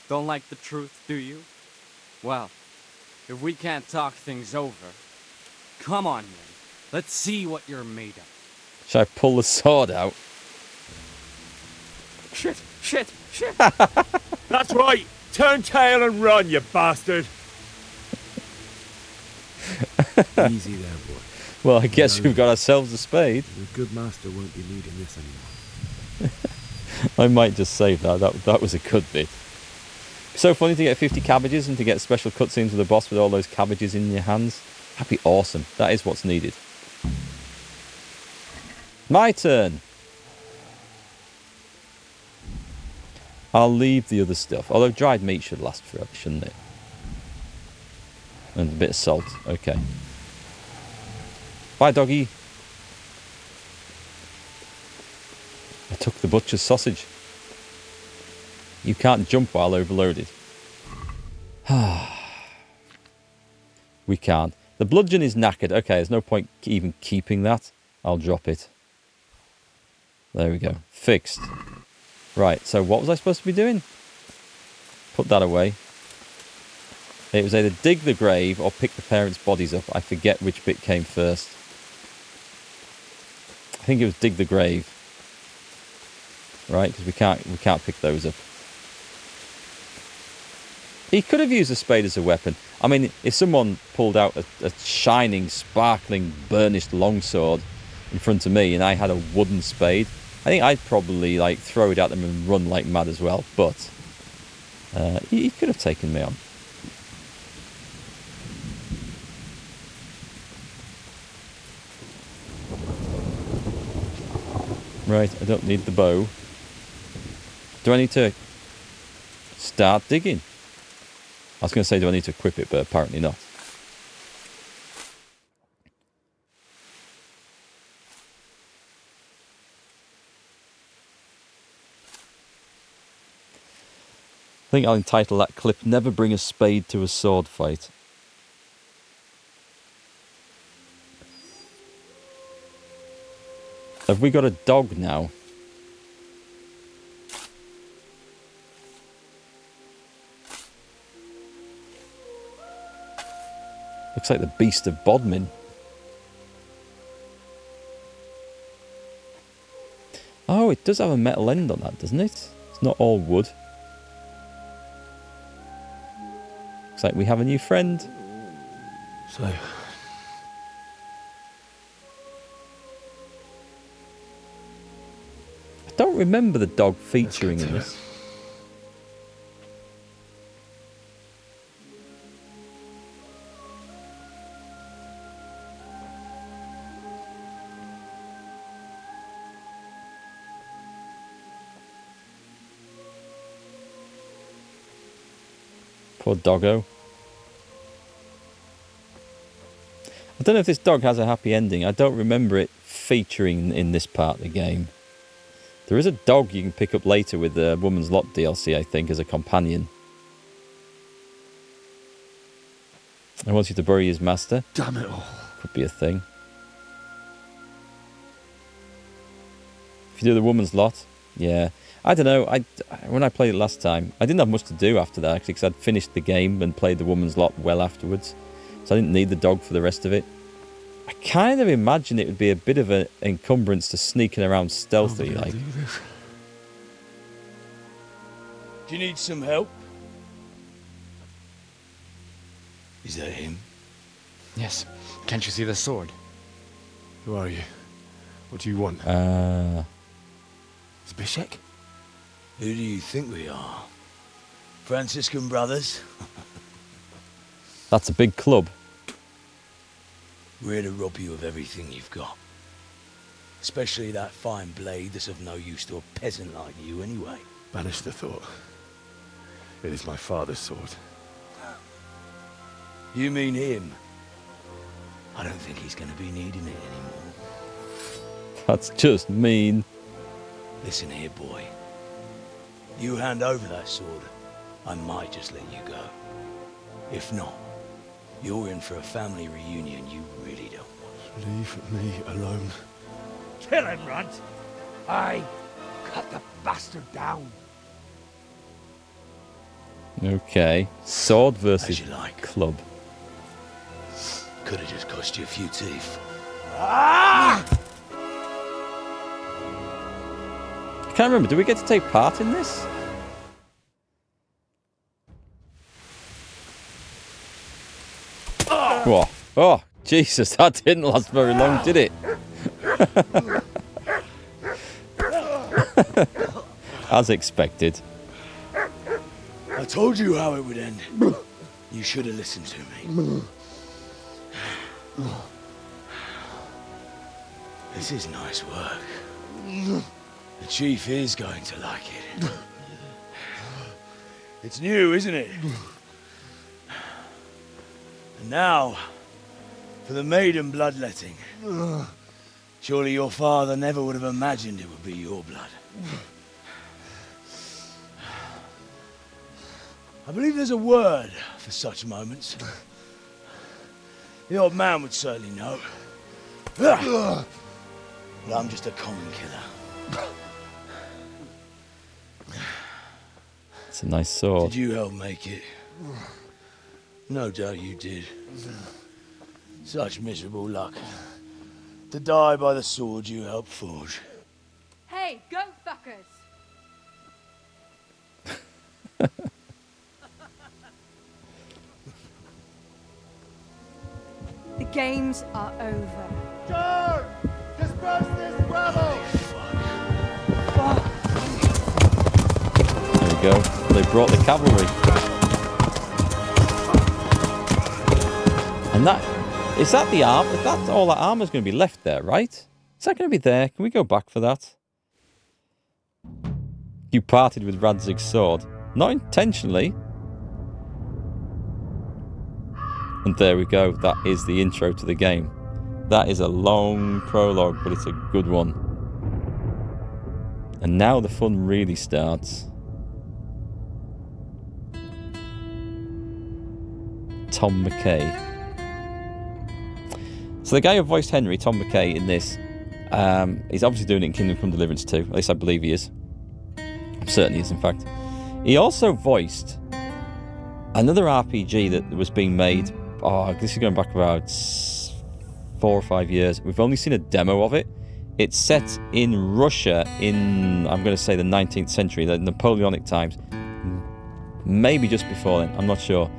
Don't like the truth, do you? Well, if we can't talk things over, come on then. Let's see what you're made of. Should I pull the sword out? Shit! That's right! Turn tail and run, you bastard! Easy there, boy. Well, I guess we've got ourselves a spade. The good master won't be needing this anymore. I might just save that. That was a good bit. So funny to get 50 cabbages and to get special cutscenes with the boss with all those cabbages in your hands. That'd be awesome. That is what's needed. My turn. I'll leave the other stuff. Although dried meat should last forever, shouldn't it? And a bit of salt. Okay. Bye, doggy. I took the butcher's sausage. You can't jump while overloaded. We can't. The bludgeon is knackered. Okay, there's no point even keeping that. I'll drop it. There we go. Fixed. Right, so what was I supposed to be doing? Put that away. It was either dig the grave or pick the parents' bodies up. I forget which bit came first. I think it was dig the grave. Right, because we can't pick those up. He could have used a spade as a weapon. I mean, if someone pulled out a shining, sparkling, burnished longsword in front of me and I had a wooden spade, I think I'd probably like throw it at them and run like mad as well. But he could have taken me on. Right, I don't need the bow. Do I need to start digging? I was going to say, do I need to equip it, but apparently not. I think I'll entitle that clip, Never Bring a Spade to a Sword Fight. Have we got a dog now? Looks like the Beast of Bodmin. Oh, it does have a metal end on that, doesn't it? It's not all wood. Looks like we have a new friend. So, I don't remember the dog featuring in this. Poor doggo. I don't know if this dog has a happy ending. I don't remember it featuring in this part of the game. There is a dog you can pick up later with the Woman's Lot DLC, I think, as a companion. I want you to bury his master. Damn it all. Could be a thing. If you do the Woman's Lot, yeah. I don't know. When I played it last time, I didn't have much to do after that, actually, because I'd finished the game and played the Woman's Lot well afterwards. So I didn't need the dog for the rest of it. I kind of imagine it would be a bit of an encumbrance to sneaking around stealthy, like. Do you need some help? Is that him? Yes. Can't you see the sword? Who are you? What do you want? Zbyszek? Who do you think we are? Franciscan brothers? That's a big club. We're here to rob you of everything you've got. Especially that fine blade that's of no use to a peasant like you anyway. Banish the thought. It is my father's sword. You mean him? I don't think he's going to be needing it anymore. That's just mean. Listen here, boy. You hand over that sword, I might just let you go. If not, you're in for a family reunion you really don't want. Leave me alone. Kill him, Runt. Aye, cut the bastard down. Okay. Sword versus club. Could have just cost you a few teeth. Ah! I can't remember. Do we get to take part in this? Whoa. Oh, Jesus. That didn't last very long, did it? As expected. I told you how it would end. You should have listened to me. This is nice work. The chief is going to like it. It's new, isn't it? And now, for the maiden bloodletting. Surely your father never would have imagined it would be your blood. I believe there's a word for such moments. The old man would certainly know. But I'm just a common killer. It's a nice sword. Did you help make it? No doubt you did. Such miserable luck. To die by the sword you helped forge. Hey, go fuckers! The games are over. George! Disperse this rebel! There we go. They brought the cavalry. And that... Is that the arm? That's all that armor's going to be left there, right? Is that going to be there? Can we go back for that? You parted with Radzig's sword. Not intentionally. And there we go. That is the intro to the game. That is a long prologue, but it's a good one. And now the fun really starts. Tom McKay. So the guy who voiced Henry, Tom McKay, in this, he's obviously doing it in Kingdom Come Deliverance 2. At least I believe he is. I'm certain he is, in fact. He also voiced another RPG that was being made. Oh, this is going back about 4 or 5 years. We've only seen a demo of it. It's set in Russia in, I'm going to say, the 19th century, the Napoleonic times. Maybe just before then, I'm not sure.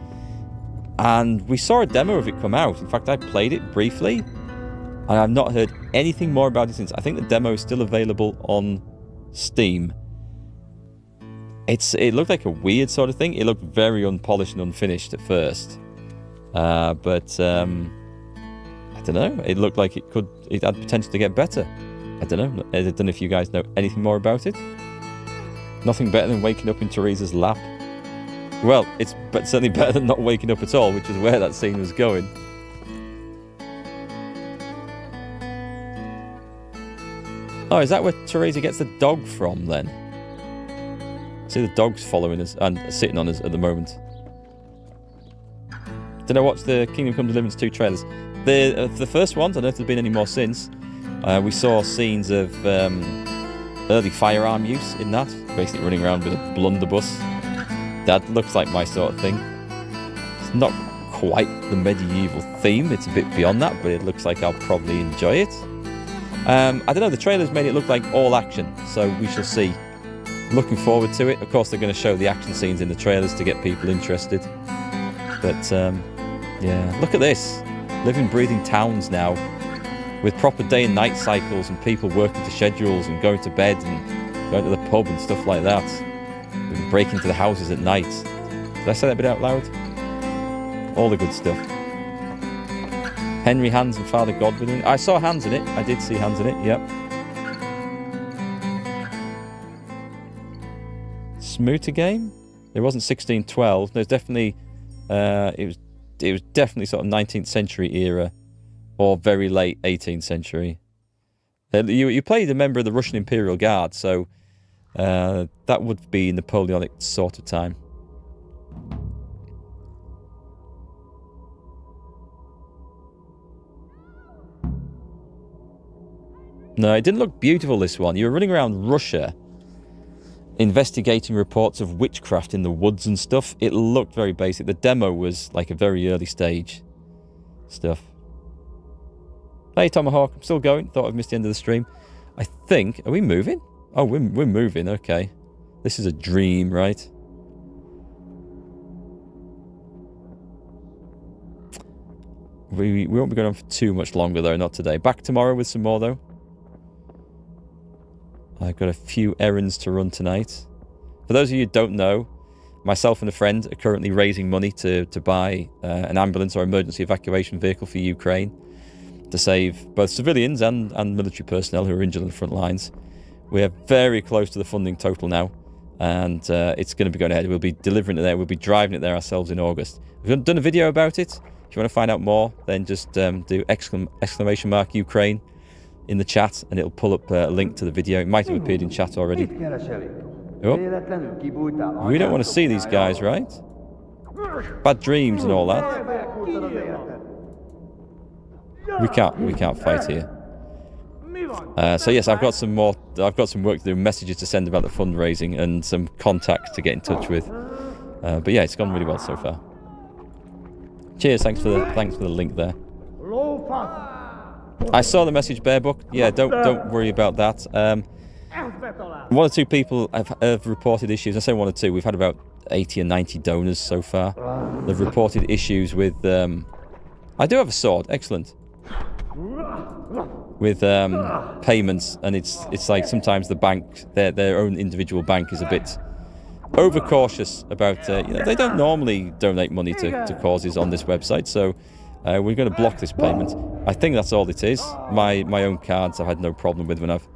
And we saw a demo of it come out. In fact, I played it briefly, and I've not heard anything more about it since. I think the demo is still available on Steam. It looked like a weird sort of thing. It looked very unpolished and unfinished at first. But I don't know. It looked like it had potential to get better. I don't know. I don't know if you guys know anything more about it. Nothing better than waking up in Teresa's lap. Well, it's certainly better than not waking up at all, which is where that scene was going. Oh, is that where Teresa gets the dog from, then? See, the dog's following us and sitting on us at the moment. Did I watch the Kingdom Come Deliverance 2 trailers? The first ones, I don't know if there's been any more since. We saw scenes of early firearm use in that. Basically running around with a blunderbuss. That looks like my sort of thing. It's not quite the medieval theme. It's a bit beyond that, but it looks like I'll probably enjoy it. I don't know, the trailers made it look like all action, so we shall see. Looking forward to it. Of course, they're going to show the action scenes in the trailers to get people interested. But, yeah, look at this. Living, breathing towns now, with proper day and night cycles and people working to schedules and going to bed and going to the pub and stuff like that. And breaking into the houses at night. Did I say that bit out loud? All the good stuff. Henry Hans and Father Godwin. I saw Hans in it. I did see Hans in it, yep. Smoota game? It wasn't 1612. There's definitely it was definitely sort of 19th century era or very late 18th century. You played a member of the Russian Imperial Guard, so that would be Napoleonic sort of time. No, it didn't look beautiful, this one. You were running around Russia investigating reports of witchcraft in the woods and stuff. It looked very basic. The demo was like a very early stage stuff. Hey, Tomahawk, I'm still going. Thought I've missed the end of the stream. I think... Are we moving? Oh, we're moving, okay. This is a dream, right? We won't be going on for too much longer, though. Not today. Back tomorrow with some more, though. I've got a few errands to run tonight. For those of you who don't know, myself and a friend are currently raising money to buy an ambulance or emergency evacuation vehicle for Ukraine to save both civilians and military personnel who are injured on the front lines. We are very close to the funding total now, and it's going to be going ahead. We'll be delivering it there. We'll be driving it there ourselves in August. We've done a video about it. If you want to find out more, then just do exclamation mark Ukraine in the chat, and it'll pull up a link to the video. It might have appeared in chat already. Oh. We don't want to see these guys, right? Bad dreams and all that. We can't fight here. So yes, I've got some work to do, messages to send about the fundraising and some contacts to get in touch with. But yeah, it's gone really well so far. Cheers, thanks for the link there. I saw the message, Bear Book. Yeah, don't worry about that. One or two people have reported issues. I say one or two. We've had about 80 or 90 donors so far. They've reported issues with... I do have a sword. Excellent. With payments, and it's like sometimes the bank, their own individual bank is a bit overcautious about... they don't normally donate money to causes on this website, so... we're going to block this payment. I think that's all it is. My own cards I've had no problem with when I've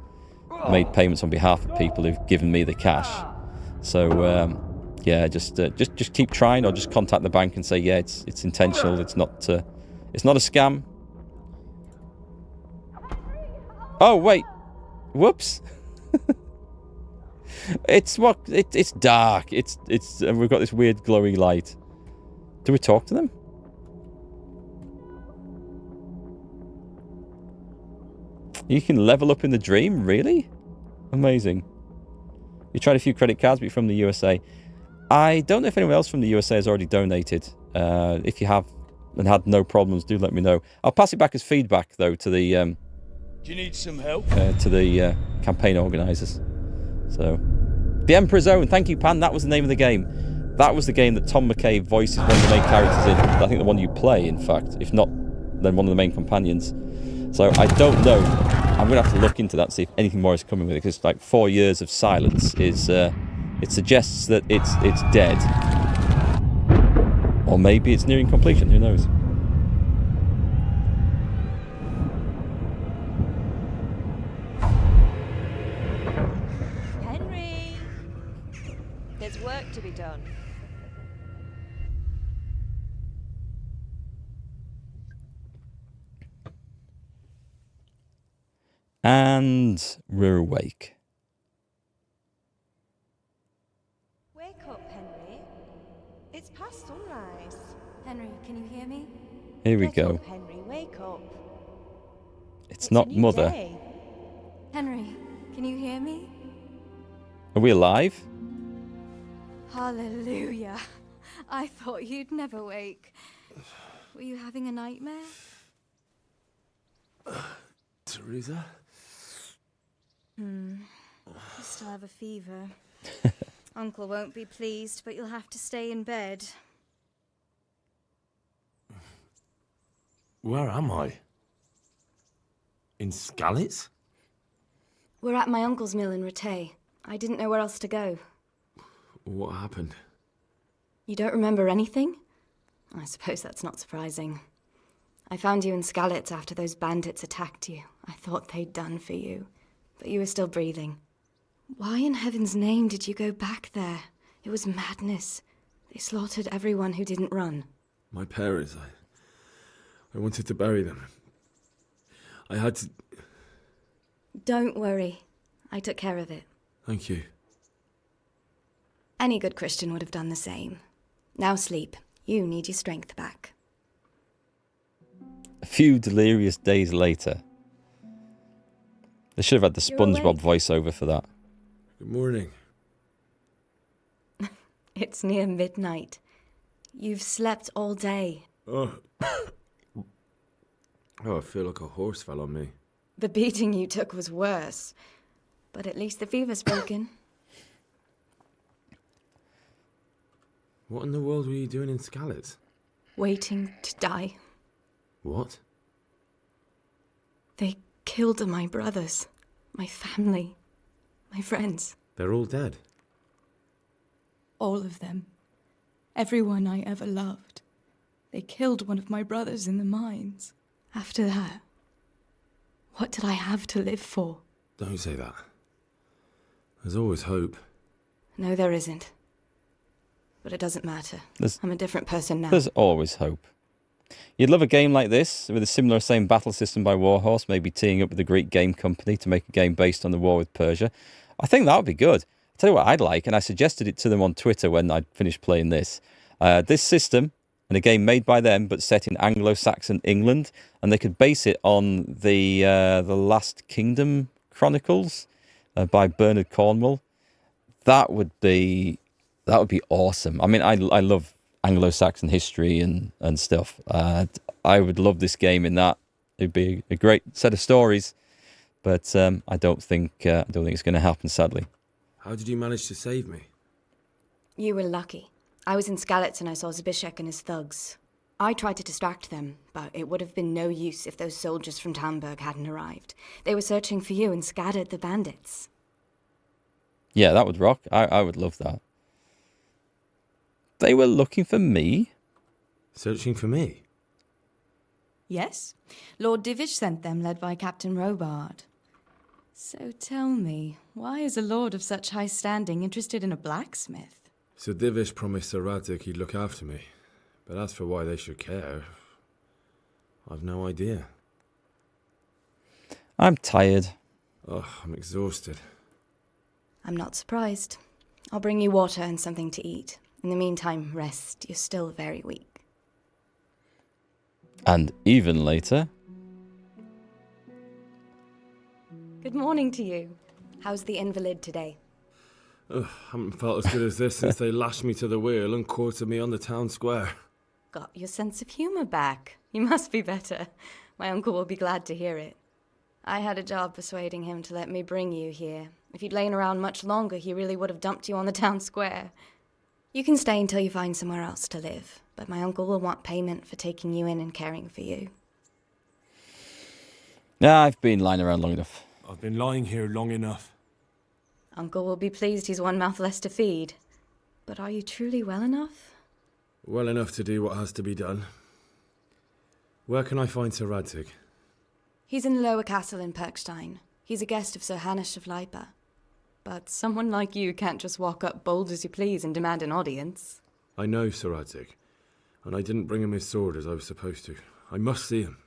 made payments on behalf of people who've given me the cash. So yeah, just keep trying, or just contact the bank and say, yeah, it's intentional. It's not a scam. Oh wait, whoops. It's dark. It's we've got this weird glowing light. Do we talk to them? You can level up in the dream? Really? Amazing. You tried a few credit cards, but you're from the USA. I don't know if anyone else from the USA has already donated. If you have and had no problems, do let me know. I'll pass it back as feedback, though, to the... Do you need some help? To the campaign organisers. So... The Emperor's Own. Thank you, Pan. That was the name of the game. That was the game that Tom McKay voices one of the main characters in. I think the one you play, in fact. If not, then one of the main companions. So I don't know I'm going to have to look into that, see if anything more is coming with it, because like 4 years of silence is, it suggests that it's dead. Or maybe it's nearing completion, who knows? Henry! There's work to be done. And we're awake. Wake up, Henry. It's past sunrise. Henry, can you hear me? Here we Get go. up, Henry, wake up. It's not a new Mother. day. Henry, can you hear me? Are we alive? Hallelujah. I thought you'd never wake. Were you having a nightmare? Teresa? You still have a fever. Uncle won't be pleased, but you'll have to stay in bed. Where am I? In Skalitz? We're at my uncle's mill in Rattay. I didn't know where else to go. What happened? You don't remember anything? I suppose that's not surprising. I found you in Skalitz after those bandits attacked you. I thought they'd done for you, but you were still breathing. Why in heaven's name did you go back there? It was madness. They slaughtered everyone who didn't run. My parents, I wanted to bury them. I had to... Don't worry. I took care of it. Thank you. Any good Christian would have done the same. Now sleep. You need your strength back. A few delirious days later. They should have had the SpongeBob voiceover for that. Good morning. It's near midnight. You've slept all day. Oh, I feel like a horse fell on me. The beating you took was worse. But at least the fever's broken. What in the world were you doing in Skalitz? Waiting to die. What? They killed my brothers, my family, my friends. They're all dead. All of them. Everyone I ever loved. They killed one of my brothers in the mines. After that, what did I have to live for? Don't say that. There's always hope. No, there isn't. But it doesn't matter. I'm a different person now. There's always hope. You'd love a game like this, with a similar same battle system by Warhorse, maybe teaming up with the Greek game company to make a game based on the war with Persia. I think that would be good. I'll tell you what I'd like, and I suggested it to them on Twitter when I'd finished playing this. This system, and a game made by them, but set in Anglo-Saxon England, and they could base it on the Last Kingdom Chronicles by Bernard Cornwell. That would be awesome. I mean, I love Anglo-Saxon history and stuff. I would love this game in that. It'd be a great set of stories, but I don't think it's going to happen, sadly. How did you manage to save me? You were lucky. I was in Skalitz and I saw Zbyszek and his thugs. I tried to distract them, but it would have been no use if those soldiers from Talmberg hadn't arrived. They were searching for you and scattered the bandits. Yeah, that would rock. I would love that. They were looking for me? Searching for me? Yes. Lord Divish sent them, led by Captain Robard. So tell me, why is a lord of such high standing interested in a blacksmith? So Divish promised Sir Radzig he'd look after me. But as for why they should care, I've no idea. I'm tired. Oh, I'm exhausted. I'm not surprised. I'll bring you water and something to eat. In the meantime, rest. You're still very weak. And even later. Good morning to you. How's the invalid today? Haven't felt as good as this since they lashed me to the wheel and quartered me on the town square. Got your sense of humour back. You must be better. My uncle will be glad to hear it. I had a job persuading him to let me bring you here. If you'd lain around much longer, he really would have dumped you on the town square. You can stay until you find somewhere else to live, but my uncle will want payment for taking you in and caring for you. Yeah, I've been lying around long enough. I've been lying here long enough. Uncle will be pleased he's one mouth less to feed. But are you truly well enough? Well enough to do what has to be done. Where can I find Sir Radzig? He's in the lower castle in Perkstein. He's a guest of Sir Hanush of Leipa. But someone like you can't just walk up bold as you please and demand an audience. I know Sir Radzig, and I didn't bring him his sword as I was supposed to. I must see him.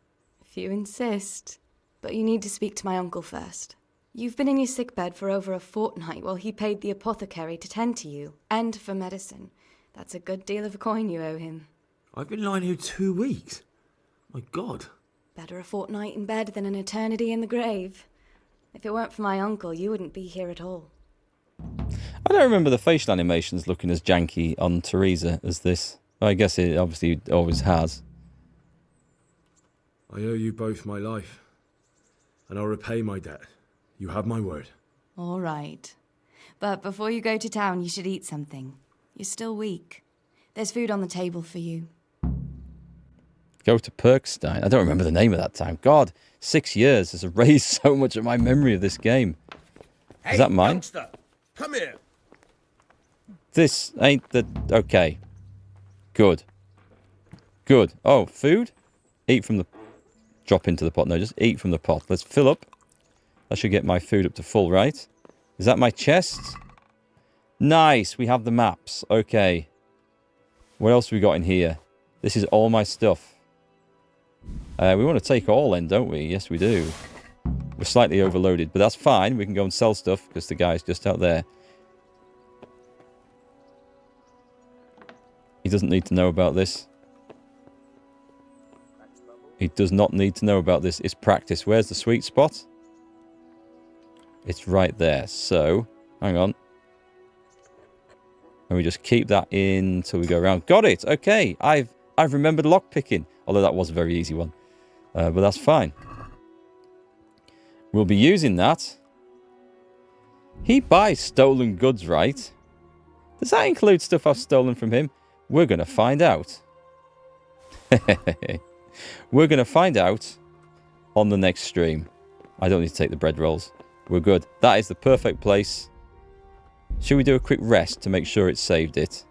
If you insist. But you need to speak to my uncle first. You've been in your sickbed for over a fortnight while he paid the apothecary to tend to you, and for medicine. That's a good deal of a coin you owe him. I've been lying here 2 weeks. My God. Better a fortnight in bed than an eternity in the grave. If it weren't for my uncle, you wouldn't be here at all. I don't remember the facial animations looking as janky on Teresa as this. I guess it obviously always has. I owe you both my life, and I'll repay my debt. You have my word. All right. But before you go to town, you should eat something. You're still weak. There's food on the table for you. Go to Perkstein. I don't remember the name of that town. God, 6 years has erased so much of my memory of this game. Hey, is that mine? Youngster, come here. This ain't the... Okay. Good. Good. Oh, food? Eat from the... Drop into the pot. No, just eat from the pot. Let's fill up. I should get my food up to full, right? Is that my chest? Nice. We have the maps. Okay. What else have we got in here? This is all my stuff. We want to take all in, don't we? Yes, we do. We're slightly overloaded, but that's fine. We can go and sell stuff because the guy's just out there. He doesn't need to know about this. He does not need to know about this. It's practice. Where's the sweet spot? It's right there. So, hang on. And we just keep that in until we go around. Got it. Okay. I've remembered lockpicking. Although that was a very easy one. But that's fine. We'll be using that. He buys stolen goods, right? Does that include stuff I've stolen from him? We're going to find out. We're going to find out on the next stream. I don't need to take the bread rolls. We're good. That is the perfect place. Should we do a quick rest to make sure it saved it?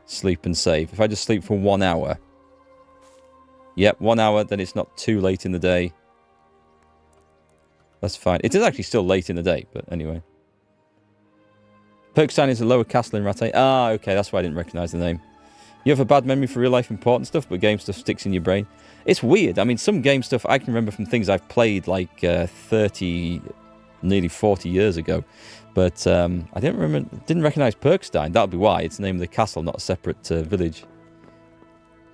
Sleep and save. If I just sleep for 1 hour. Yep, 1 hour, then it's not too late in the day. That's fine. It is actually still late in the day, but anyway. Perkstein is a lower castle in Rattay. Ah, okay, that's why I didn't recognise the name. You have a bad memory for real life important stuff, but game stuff sticks in your brain. It's weird. I mean, some game stuff I can remember from things I've played like 30, nearly 40 years ago. But I didn't recognise Perkstein. That'll be why. It's the name of the castle, not a separate village.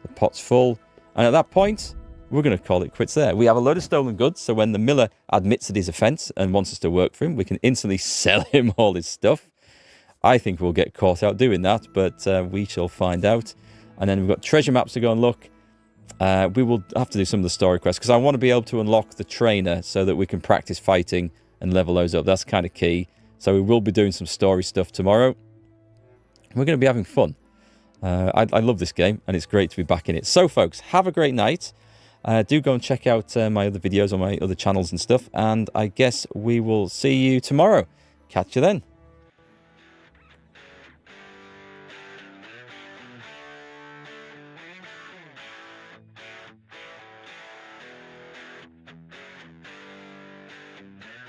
The pot's full. And at that point, we're going to call it quits there. We have a load of stolen goods, so when the miller admits to his offence and wants us to work for him, we can instantly sell him all his stuff. I think we'll get caught out doing that, but we shall find out. And then we've got treasure maps to go and look. We will have to do some of the story quests, because I want to be able to unlock the trainer so that we can practice fighting and level those up. That's kind of key. So we will be doing some story stuff tomorrow. We're going to be having fun. I love this game, and it's great to be back in it. So, folks, have a great night. Do go and check out my other videos on my other channels and stuff. And I guess we will see you tomorrow. Catch you then.